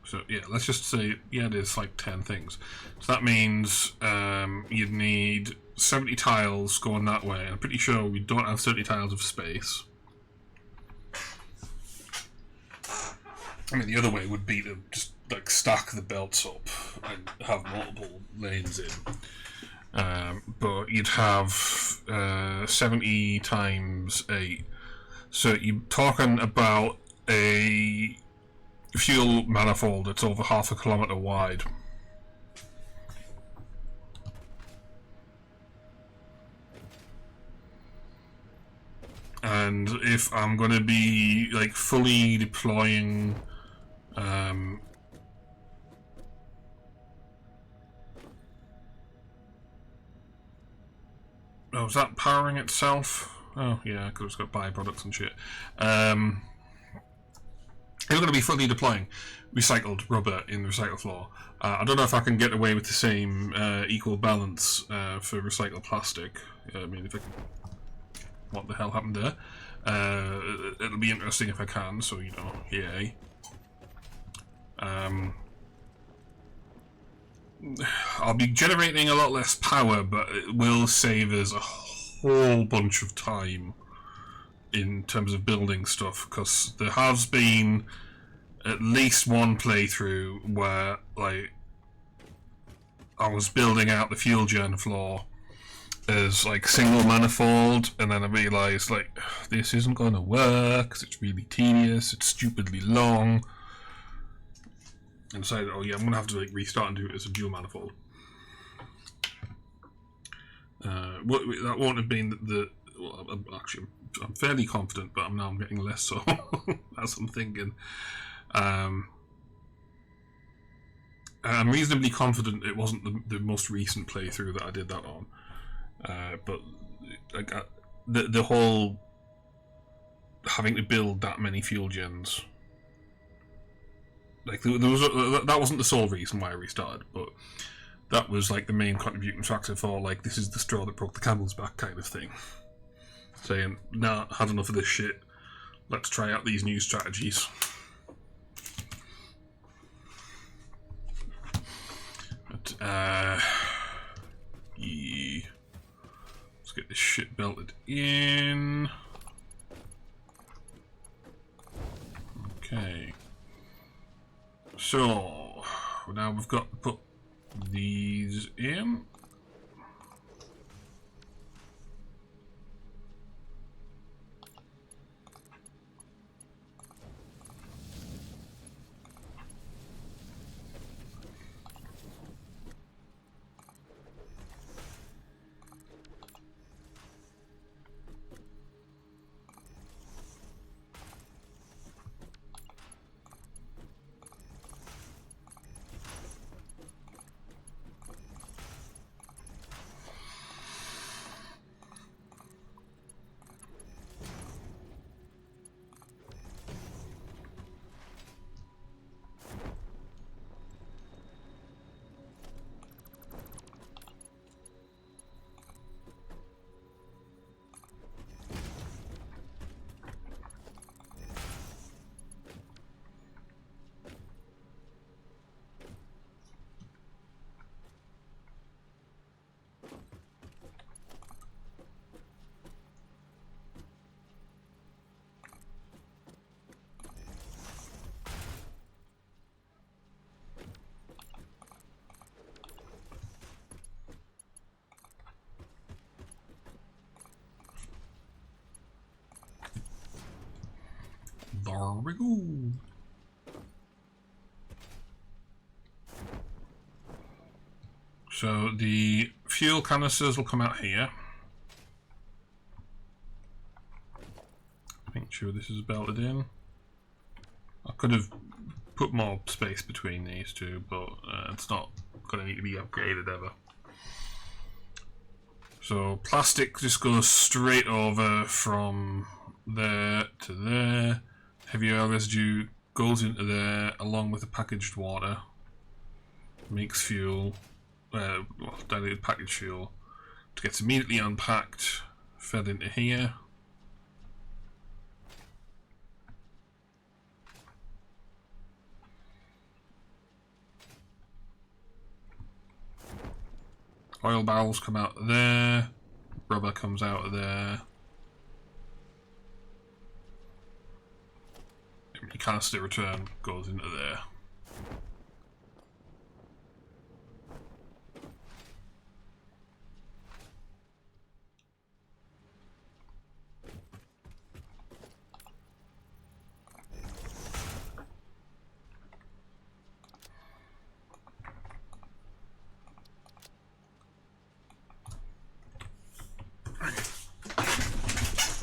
so yeah, let's just say there's like 10 things. So that means you'd need 70 tiles going that way. I'm pretty sure we don't have 30 tiles of space. I mean, the other way would be to just like stack the belts up and have multiple lanes in. But you'd have 70 times 8. So you're talking about a fuel manifold that's over half a kilometre wide. And if I'm going to be like fully deploying oh, is that powering itself? Oh yeah, because it's got byproducts and shit. If we're going to be fully deploying recycled rubber in the recycle floor, I don't know if I can get away with the same equal balance for recycled plastic. I mean, if I can, what the hell happened there? It'll be interesting if I can. So you know, yay. I'll be generating a lot less power, but it will save us a whole bunch of time in terms of building stuff, because there has been at least one playthrough where like I was building out the fuel gen floor as like single manifold, and then I realised like this isn't going to work because it's really tedious, it's stupidly long, and decided, oh yeah, I'm going to have to like restart and do it as a dual manifold. That won't have been well, actually, I'm fairly confident, but I'm getting less so as I'm thinking. I'm reasonably confident it wasn't the most recent playthrough that I did that on, but like the whole having to build that many fuel gens, like that wasn't the sole reason why I restarted, but that was like the main contributing factor for like this is the straw that broke the camel's back kind of thing. Saying, nah, had enough of this shit. Let's try out these new strategies. But, yeah. Let's get this shit belted in. Okay. So, now we've got to put these in. There we go. So the fuel canisters will come out here. Make sure this is belted in. I could have put more space between these two, but it's not going to need to be upgraded ever. So plastic just goes straight over from there to there. Heavy oil residue goes into there along with the packaged water. Makes fuel, diluted packaged fuel. It gets immediately unpacked, fed into here. Oil barrels come out of there, rubber comes out of there. The canister return goes into there.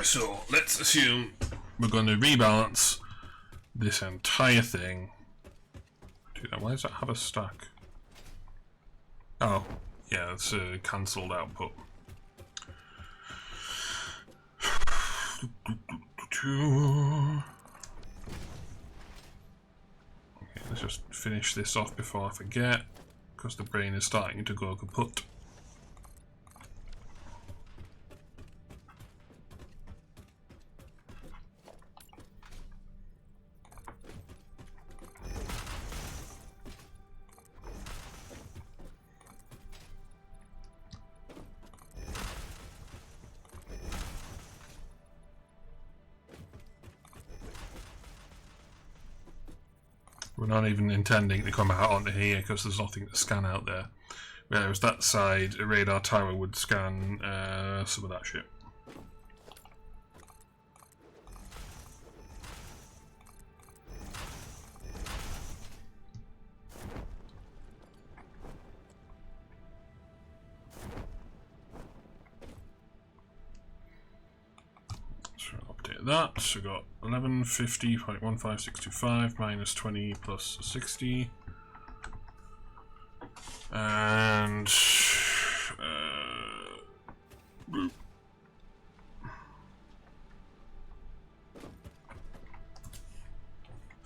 So let's assume we're going to rebalance this entire thing. Dude, why does that have a stack? Oh, yeah, it's a cancelled output. Okay, let's just finish this off before I forget, because the brain is starting to go kaput. We're not even intending to come out onto here because there's nothing to scan out there. Whereas that side, a radar tower would scan some of that shit. That, so we got 1150.15625 minus 20 plus 60, and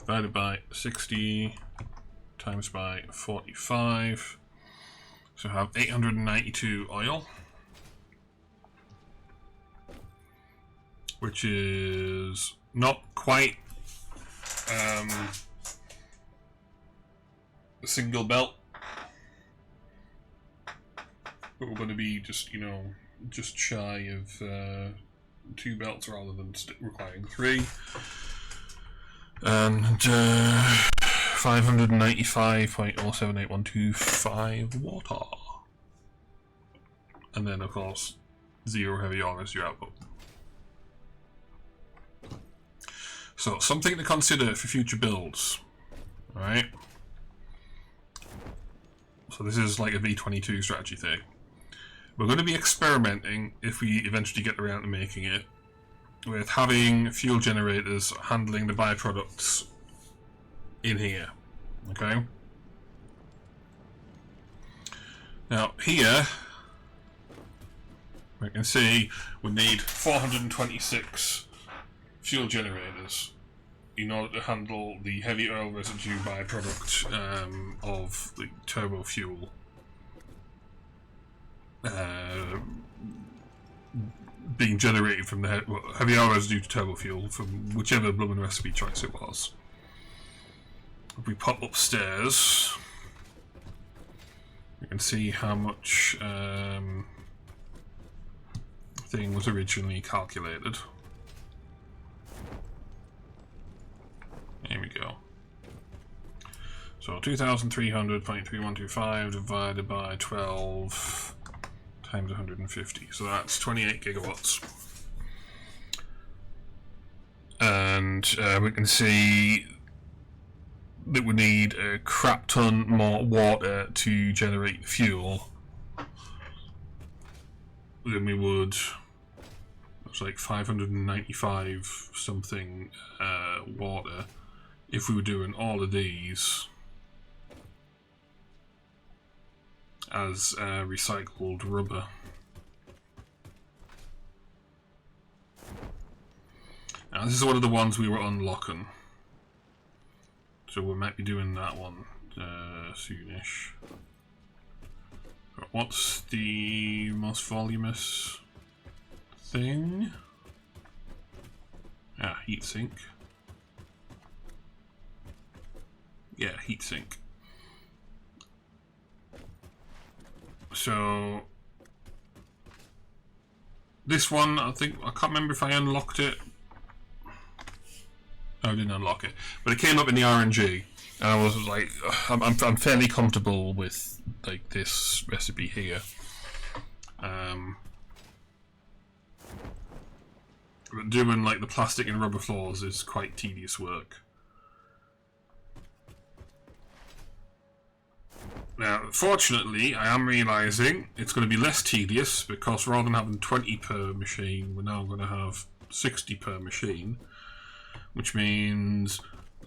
divided by 60 times by 45, so I have 892 oil. Which is not quite a single belt, but we're going to be just, you know, just shy of 2 belts rather than requiring 3. And 595.078125 water. And then, of course, 0 heavy ore as your output. So, something to consider for future builds, right? So this is like a v22 strategy thing. We're going to be experimenting, if we eventually get around to making it, with having fuel generators handling the byproducts in here, okay? Now, here, we can see we need 426 fuel generators in order to handle the heavy oil residue byproduct of the turbo fuel being generated from the heavy oil residue to turbo fuel from whichever blooming recipe choice it was. If we pop upstairs, you can see how much thing was originally calculated. Here we go. So 2,300.3125 divided by 12 times 150. So that's 28 gigawatts. And we can see that we need a crap ton more water to generate fuel than we would. It's like 595 something water if we were doing all of these as recycled rubber. Yeah, this is one of the ones we were unlocking. So we might be doing that one soonish. What's the most voluminous thing? Ah, heatsink. Yeah, heatsink. So this one, I can't remember if I unlocked it. No, I didn't unlock it, but it came up in the RNG, and I was like, I'm fairly comfortable with like this recipe here. But doing like the plastic and rubber floors is quite tedious work. Now, fortunately, I am realising it's going to be less tedious because rather than having 20 per machine, we're now going to have 60 per machine, which means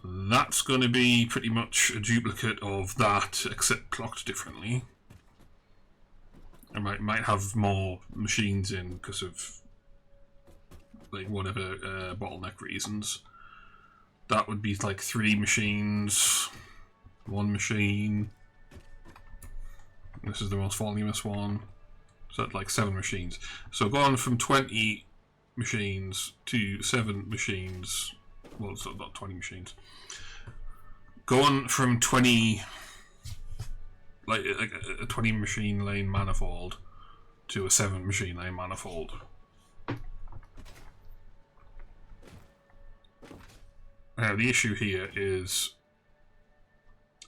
that's going to be pretty much a duplicate of that, except clocked differently. I might have more machines in because of like whatever bottleneck reasons. That would be like 3 machines, 1 machine. This is the most voluminous one. So that's like 7 machines. So going from 20 machines to 7 machines. Well, so not 20 machines. Going from 20, like a 20 machine lane manifold to a 7 machine lane manifold. Now the issue here is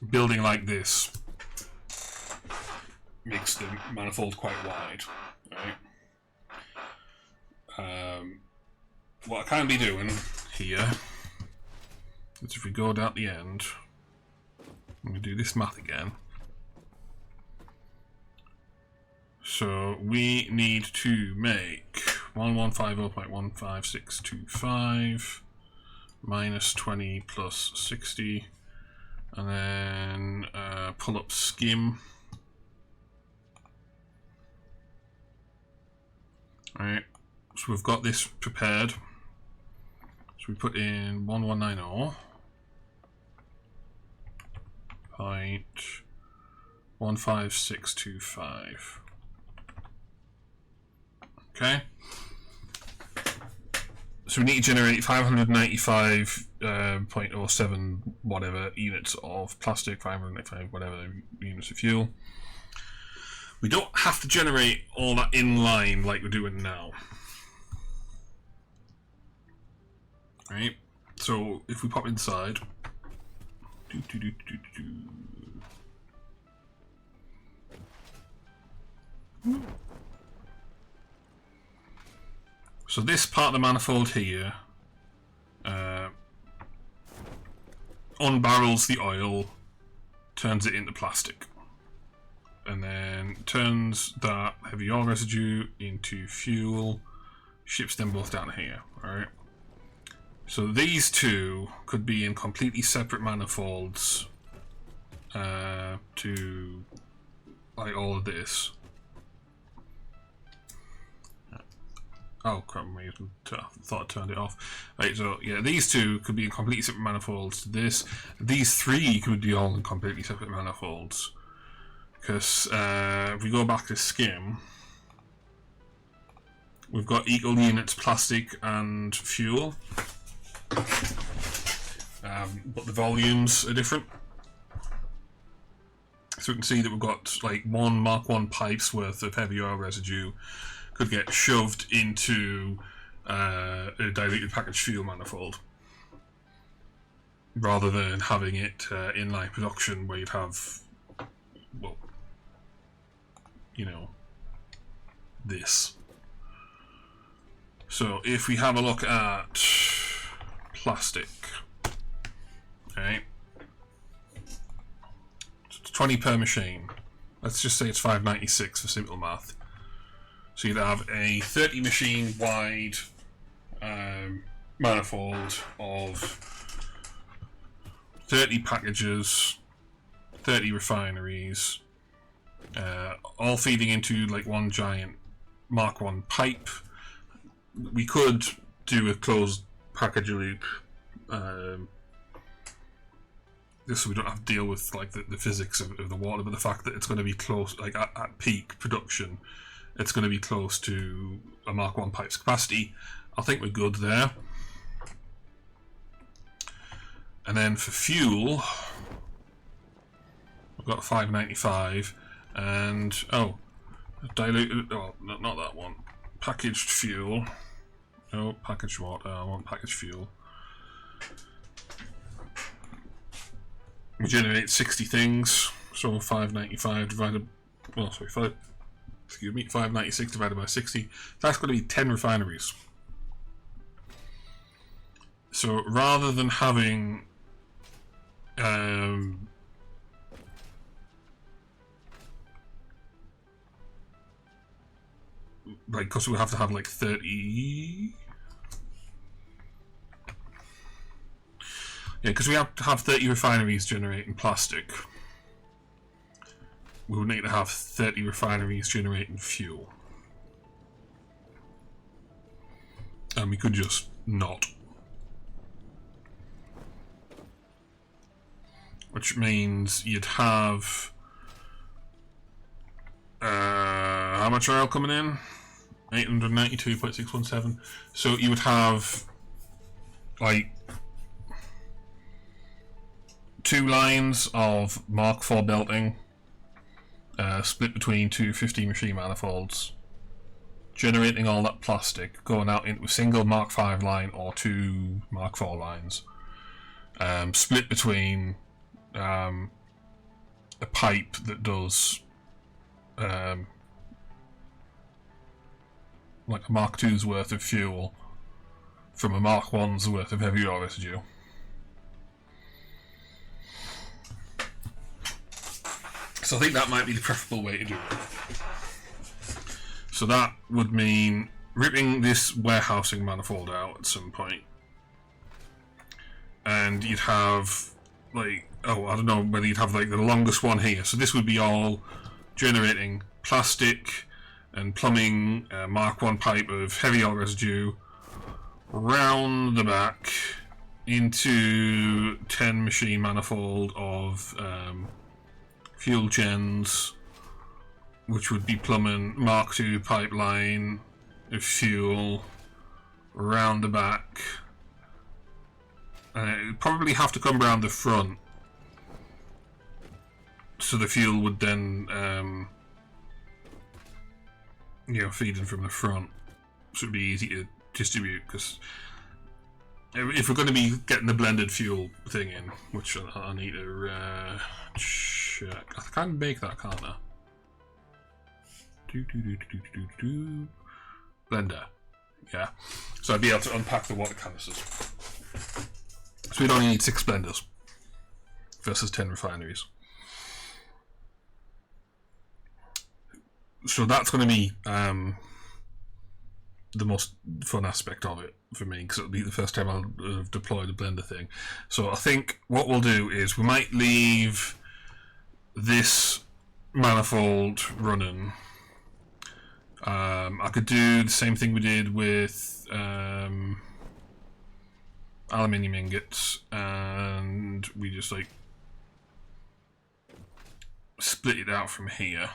building like this makes the manifold quite wide, right? What I can be doing here is if we go down the end, I'm going to do this math again. So we need to make 1150.15625 minus 20 plus 60, and then pull up skim. Alright, so we've got this prepared. So we put in 1190.15625. Okay. So we need to generate 595.07 whatever units of plastic, 595 whatever units of fuel. We don't have to generate all that in line like we're doing now. Right? So if we pop inside, so this part of the manifold here unbarrels the oil, turns it into plastic, and then turns that heavy oil residue into fuel, ships them both down here. Alright. So these two could be in completely separate manifolds to like all of this. Oh crap, I thought I turned it off. Right, so yeah, these two could be in completely separate manifolds to this. These 3 could be all in completely separate manifolds. Because if we go back to skim, we've got equal units plastic and fuel. But the volumes are different. So we can see that we've got like 1 Mark 1 pipes worth of heavy oil residue could get shoved into a diluted packaged fuel manifold, rather than having it inline production where you'd have, well, you know, this. So if we have a look at plastic, okay, it's 20 per machine. Let's just say it's 596 for simple math. So you'd have a 30 machine wide manifold of 30 packages, 30 refineries, all feeding into like one giant Mark 1 pipe. We could do a closed package a loop, just so we don't have to deal with like the physics of the water, but the fact that it's going to be close, like at peak production, it's going to be close to a Mark 1 pipe's capacity. I think we're good there. And then for fuel, we've got 595, and diluted. Oh, not that one. Packaged fuel. No, packaged water. I want packaged fuel. We generate 60 things, so 595 divided. Well, sorry, 596 divided by 60. That's going to be 10 refineries. So rather than having like, because we have to have like 30. Yeah, because we have to have 30 refineries generating plastic. We would need to have 30 refineries generating fuel. And we could just not. Which means you'd have how much oil coming in? 892.617. So you would have like 2 lines of Mark 4 belting, split between 2 15 machine manifolds, generating all that plastic, going out into a single Mark 5 line or 2 Mark 4 lines, split between a pipe that does like a Mark 2's worth of fuel from a Mark 1's worth of heavy oil residue. So I think that might be the preferable way to do it. So that would mean ripping this warehousing manifold out at some point, and you'd have like, I don't know whether you'd have like the longest one here. So this would be all generating plastic and plumbing Mark 1 pipe of heavy oil residue round the back into 10 machine manifold of fuel gens, which would be plumbing Mark 2 pipeline of fuel round the back. And it would probably have to come round the front, so the fuel would then feed in from the front, so it'd be easy to distribute. Because if we're going to be getting the blended fuel thing in, which I need to check, I can make that, can't I? Blender, yeah. So I'd be able to unpack the water canisters. So we'd only need 6 blenders versus 10 refineries. So that's going to be the most fun aspect of it for me, because it'll be the first time I'll deploy the blender thing. So I think what we'll do is we might leave this manifold running. I could do the same thing we did with aluminium ingots, and we just like split it out from here.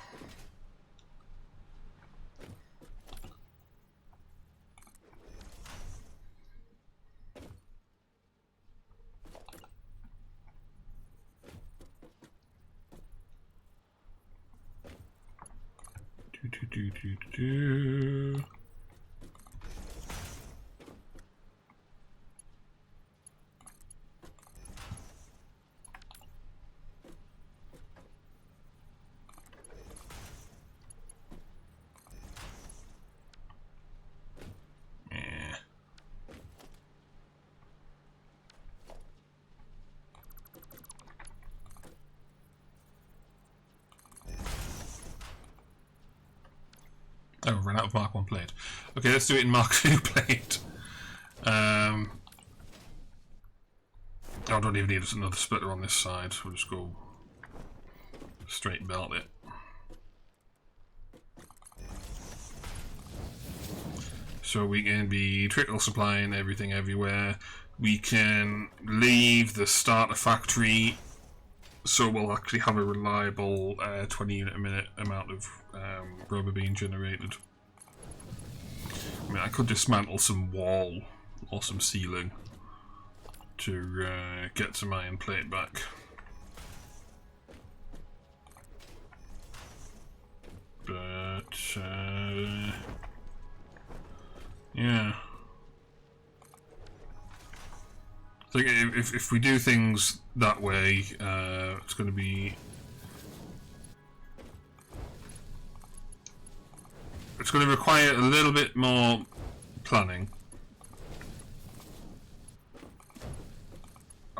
Oh, ran out of Mark 1 plate. Okay, let's do it in Mark 2 plate. I don't even need another splitter on this side. We'll just go straight belt it. So we can be trickle supplying everything everywhere. We can leave the starter factory, so we'll actually have a reliable 20 unit a minute amount of rubber being generated. I mean, I could dismantle some wall or some ceiling to get some iron plate back. But, yeah. I think if we do things that way, it's going to be... It's going to require a little bit more planning.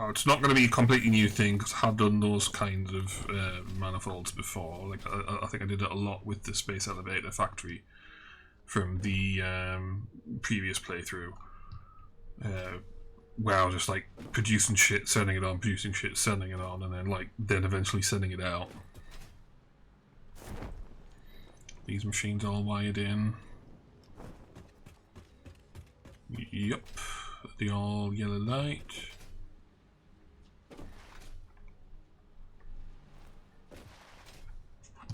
It's not going to be a completely new thing, because I have done those kinds of manifolds before. Like I think I did it a lot with the Space Elevator Factory from the previous playthrough, where I was just like producing shit, sending it on, producing shit, sending it on, and then eventually sending it out. These machines all wired in. Yep, the all yellow light.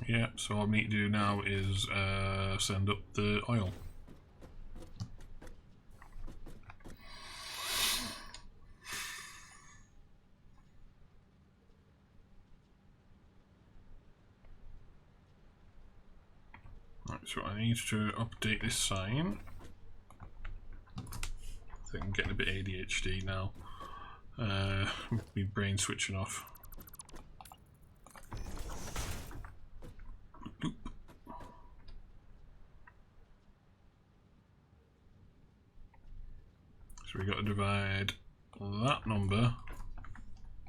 Yeah, so all we need to do now is send up the oil. Right, so I need to update this sign. I think I'm getting a bit ADHD now. My brain switching off. Boop. So we got to divide that number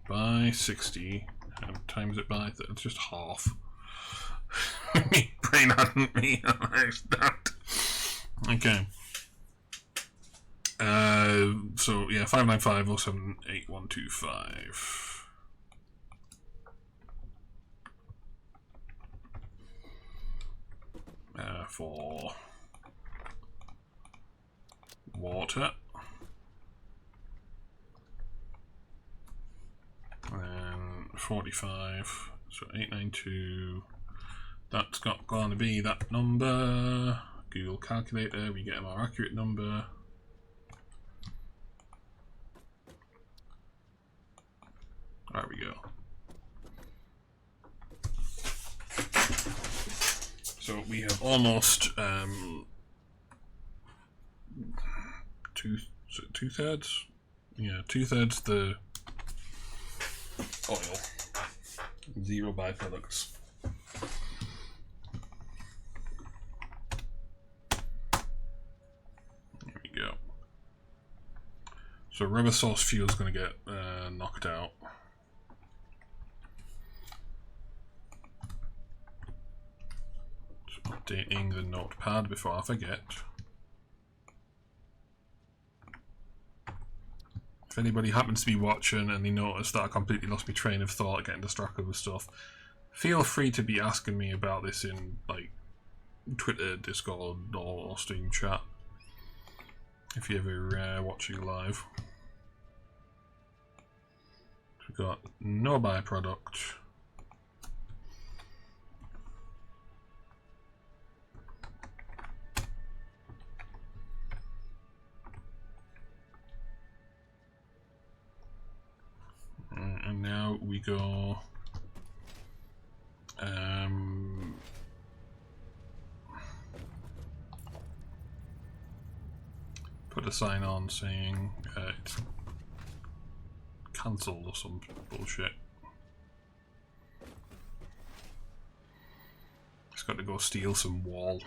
by 60 and times it by just half. My brain hadn't realised that. Okay. So yeah, 595078125. For water. And 45. So 892. That's going to be that number. Google calculator, we get a more accurate number. There we go. So we have almost two-thirds? Yeah, two-thirds the oil. 0 byproducts. There we go. So rubber source fuel is going to get knocked out. Just updating the notepad before I forget. If anybody happens to be watching and they notice that I completely lost my train of thought getting distracted with stuff, feel free to be asking me about this in like Twitter, Discord, or Steam chat if you ever watching live. We've got no byproduct. And now we go put a sign on saying it's cancelled or some bullshit. It's got to go steal some wall.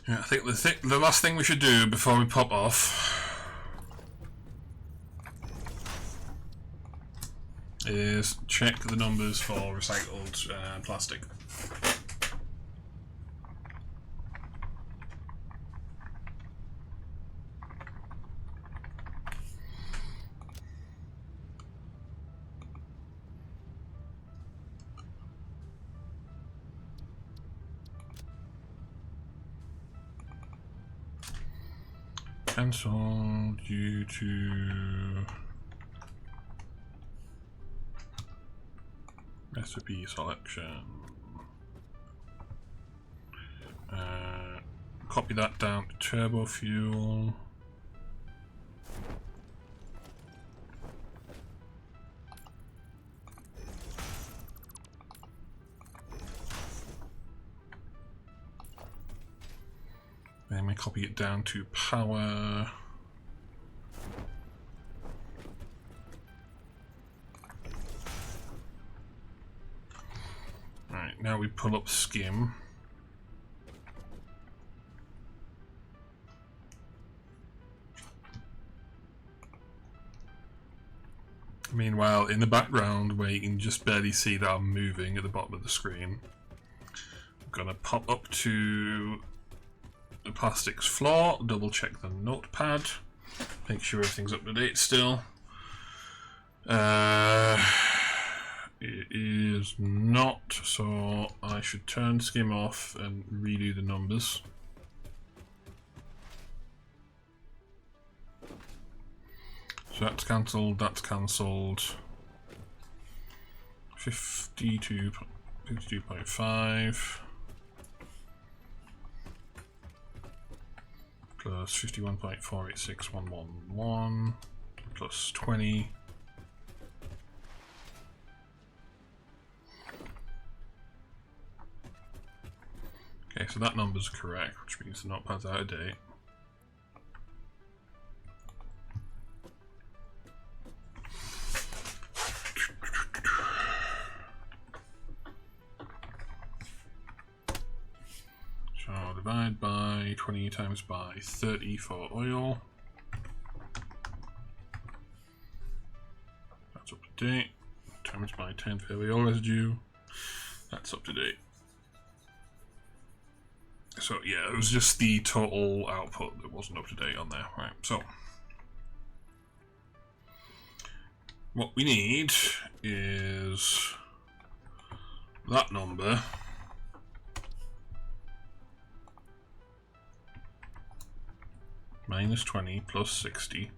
Yeah, I think the last thing we should do before we pop off is check the numbers for recycled plastic. Cancelled due to recipe selection. Copy that down to turbo fuel. Then we copy it down to power. Right, now we pull up skim. Meanwhile, in the background, where you can just barely see that I'm moving at the bottom of the screen, I'm gonna pop up to the plastics floor, double check the notepad, make sure everything's up to date still. It is not, so I should turn skim off and redo the numbers. So that's cancelled, that's cancelled. 52.5 plus 51.486111 plus 20. Okay, so that number's correct, which means the notepad's out of date. So divide by 20 times by 30 for oil. That's up to date. Times by 10 for oil residue. That's up to date. So yeah, it was just the total output that wasn't up to date on there. Right, so what we need is that number minus 20 plus 60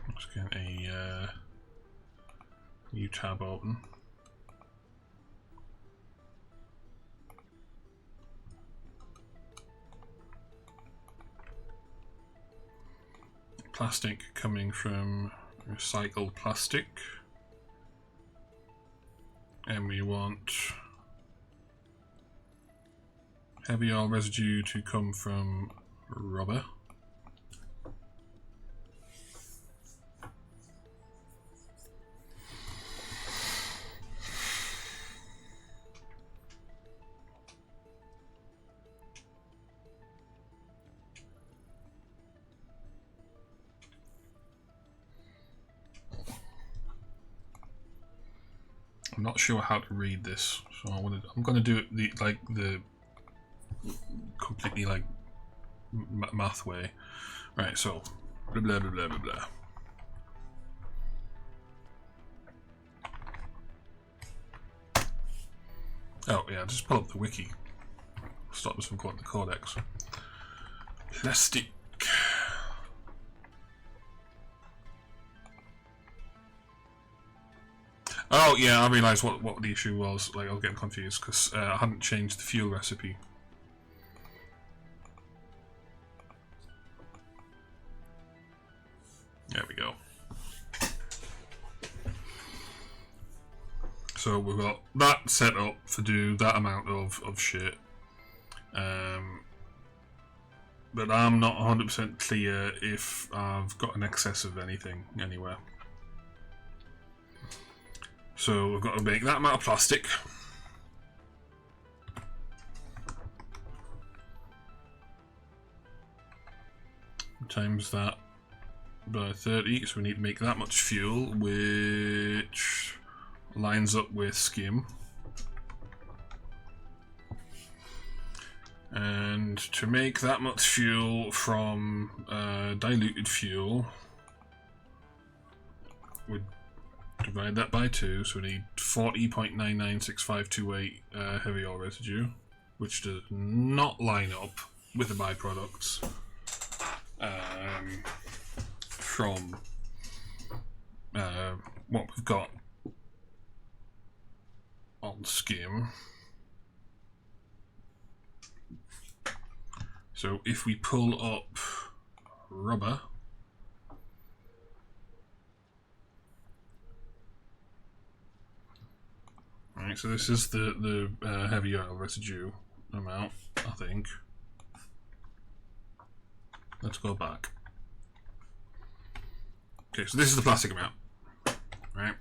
let's get a new tab open. Plastic coming from recycled plastic, and we want heavy oil residue to come from rubber. I'm not sure how to read this, so I'm gonna do it the completely like math way. Right, so blah blah blah blah blah blah. Oh yeah, just pull up the wiki. Stop us from quoting the codex. Plastic. Oh yeah, I realised what the issue was. Like I was getting confused because I hadn't changed the fuel recipe. There we go. So we've got that set up to do that amount of shit. but I'm not 100% clear if I've got an excess of anything anywhere. So we've got to make that amount of plastic. Times that by 30, so we need to make that much fuel, which lines up with skim. And to make that much fuel from diluted fuel, we'd divide that by 2, so we need 40.996528 heavy oil residue, which does not line up with the byproducts from what we've got on skim. So if we pull up rubber, right, so this is the heavy oil residue amount, I think. Let's go back. Okay, so this is the plastic amount, right?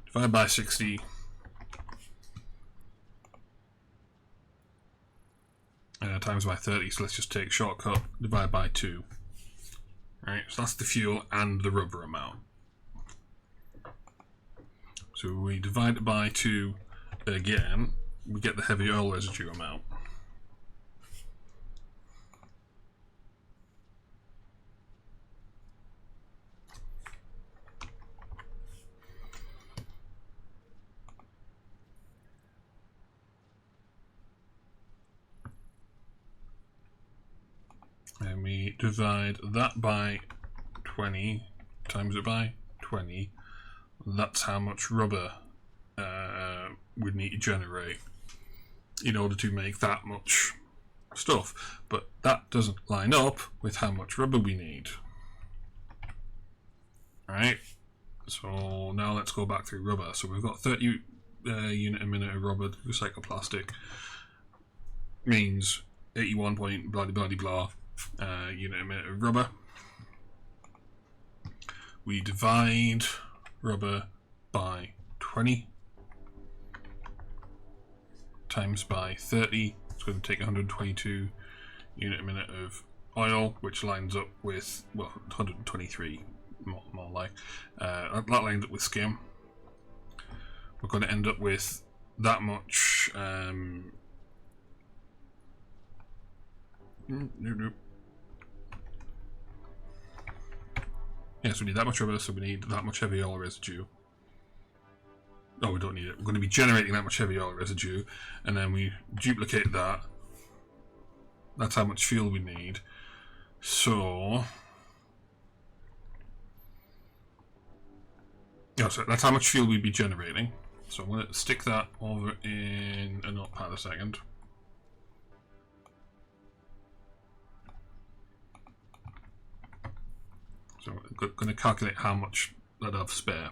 Divided by 60. Times by 30, so let's just take shortcut, divide by 2. Right, so that's the fuel and the rubber amount. So we divide it by 2 again, we get the heavy oil residue amount. And we divide that by 20, times it by 20. That's how much rubber we'd need to generate in order to make that much stuff. But that doesn't line up with how much rubber we need. Alright, so now let's go back through rubber. So we've got 30 unit a minute of rubber recycled plastic. Means 81 point blah blah blah blah. Unit a minute of rubber. We divide rubber by 20 times by 30. It's going to take 122 unit a minute of oil, which lines up with, well, 123 more like. That lines up with skim. We're going to end up with that much. Yes, we need that much rubber, so we need that much heavy oil residue. Oh, we don't need it. We're going to be generating that much heavy oil residue, and then we duplicate that. That's how much fuel we need. So, so that's how much fuel we'd be generating. So I'm going to stick that over in a notepad a second. So I'm going to calculate how much that I've spare.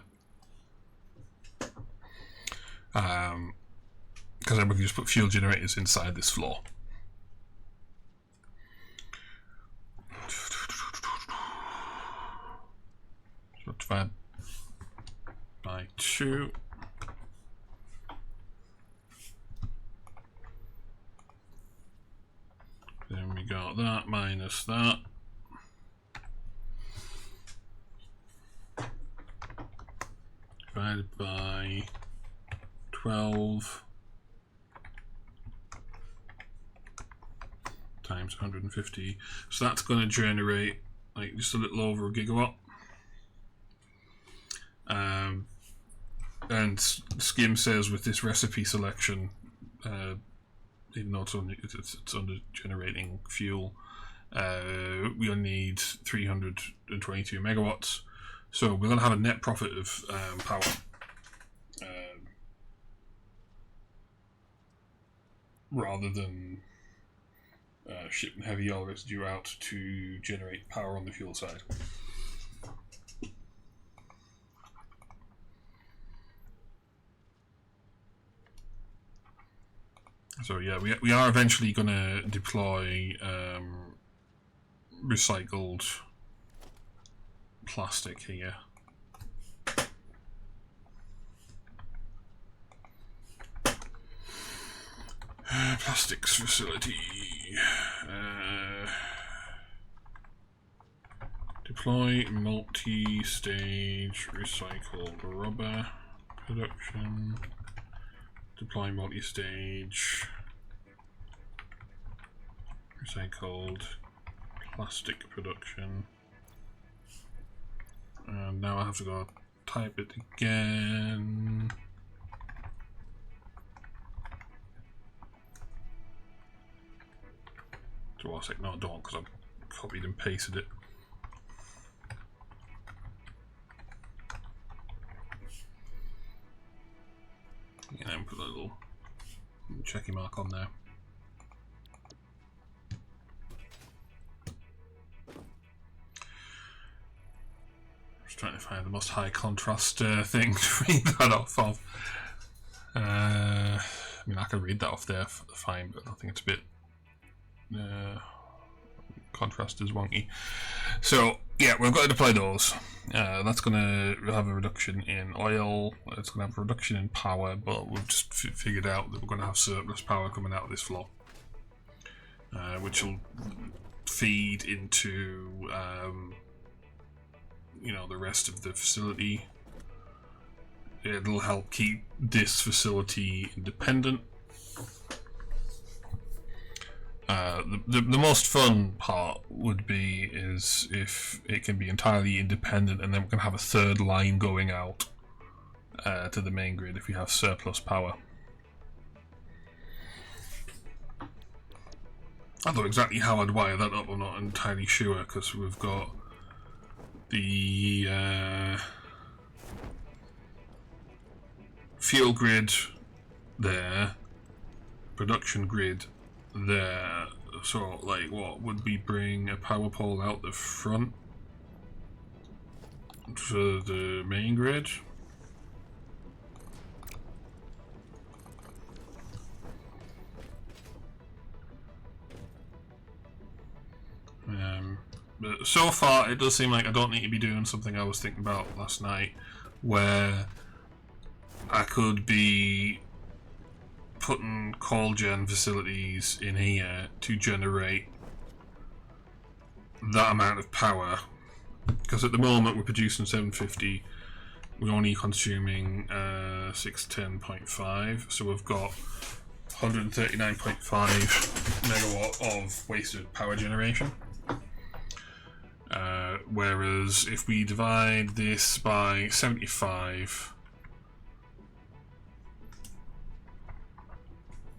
Because then we can just put fuel generators inside this floor. So divide by 2. Then we got that minus that. Divided by 12 times 150. So that's going to generate like just a little over a gigawatt. And Skim says with this recipe selection, even though it's under generating fuel, we only need 322 megawatts. So we're going to have a net profit of power. Rather than shipping heavy oil residue out to generate power on the fuel side. So yeah, we are eventually going to deploy recycled plastic here. Plastics facility. Deploy multi-stage recycled rubber production. Deploy multi-stage recycled plastic production. And now I have to go type it again. So I'll say no, don't, because I've copied and pasted it. You know, put a little checky mark on there. Just trying to find the most high contrast thing to read that off of. I mean, I can read that off there fine, but I think it's a bit contrast is wonky. So yeah, we've got to deploy those. That's going to have a reduction in oil, it's going to have a reduction in power, but we've just figured out that we're going to have surplus power coming out of this floor, which will feed into you know, the rest of the facility. It'll help keep this facility independent. The most fun part would be is if it can be entirely independent, and then we can have a third line going out to the main grid if we have surplus power. Although exactly how I'd wire that up, I'm not entirely sure, because we've got the fuel grid there, production grid there. So, like, what would we bring a power pole out the front for the main grid? But so far, it does seem like I don't need to be doing something I was thinking about last night, where I could be putting coal gen facilities in here to generate that amount of power, because at the moment we're producing 750, we're only consuming 610.5, so we've got 139.5 megawatt of wasted power generation. Whereas if we divide this by 75,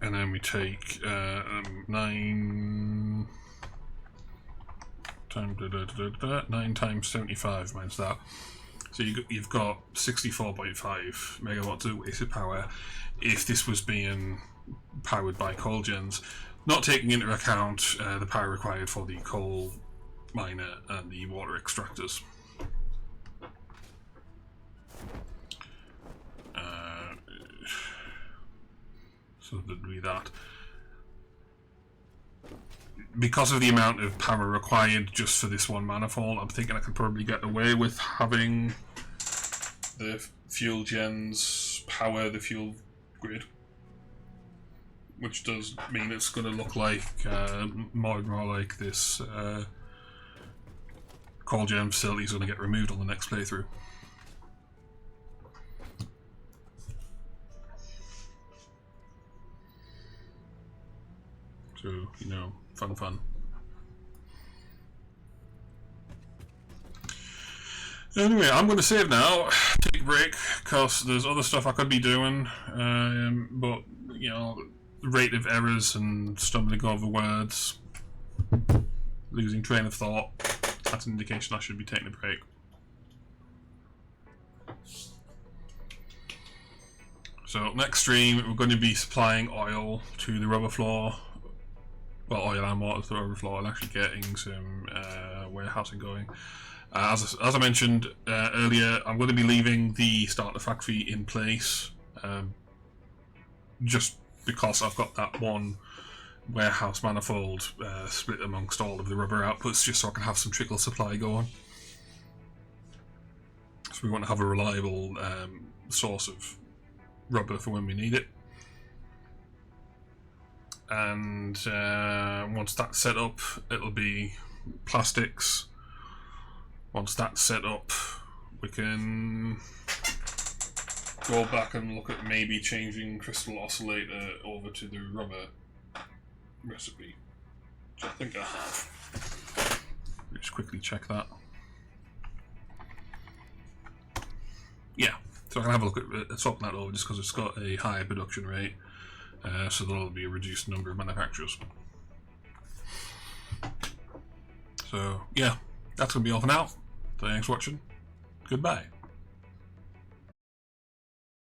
and then we take 9 times 75 minus that, so you've got 64.5 megawatts of wasted power if this was being powered by coal gens, not taking into account the power required for the coal miner and the water extractors. So there'd be that. Because of the amount of power required just for this one manifold, I'm thinking I could probably get away with having the fuel gens power the fuel grid, which does mean it's going to look like more and more like this coal gen facility is going to get removed on the next playthrough. So, you know, fun. Anyway, I'm going to save now, take a break, because there's other stuff I could be doing, but, you know, the rate of errors and stumbling over words, losing train of thought, that's an indication I should be taking a break. So, next stream, we're going to be supplying oil to the rubber floor. Well, oil and water to the rubber floor, and actually getting some warehousing going. As I mentioned earlier, I'm going to be leaving the starter factory in place, just because I've got that one warehouse manifold split amongst all of the rubber outputs, just so I can have some trickle supply going. So we want to have a reliable source of rubber for when we need it. And once that's set up, it'll be plastics. Once that's set up, we can go back and look at maybe changing crystal oscillator over to the rubber recipe, which I think I have. Just quickly check that. Yeah, so I can have a look at swapping that over just because it's got a higher production rate, so there'll be a reduced number of manufacturers. So yeah, that's going to be all for now. Thanks for watching. Goodbye.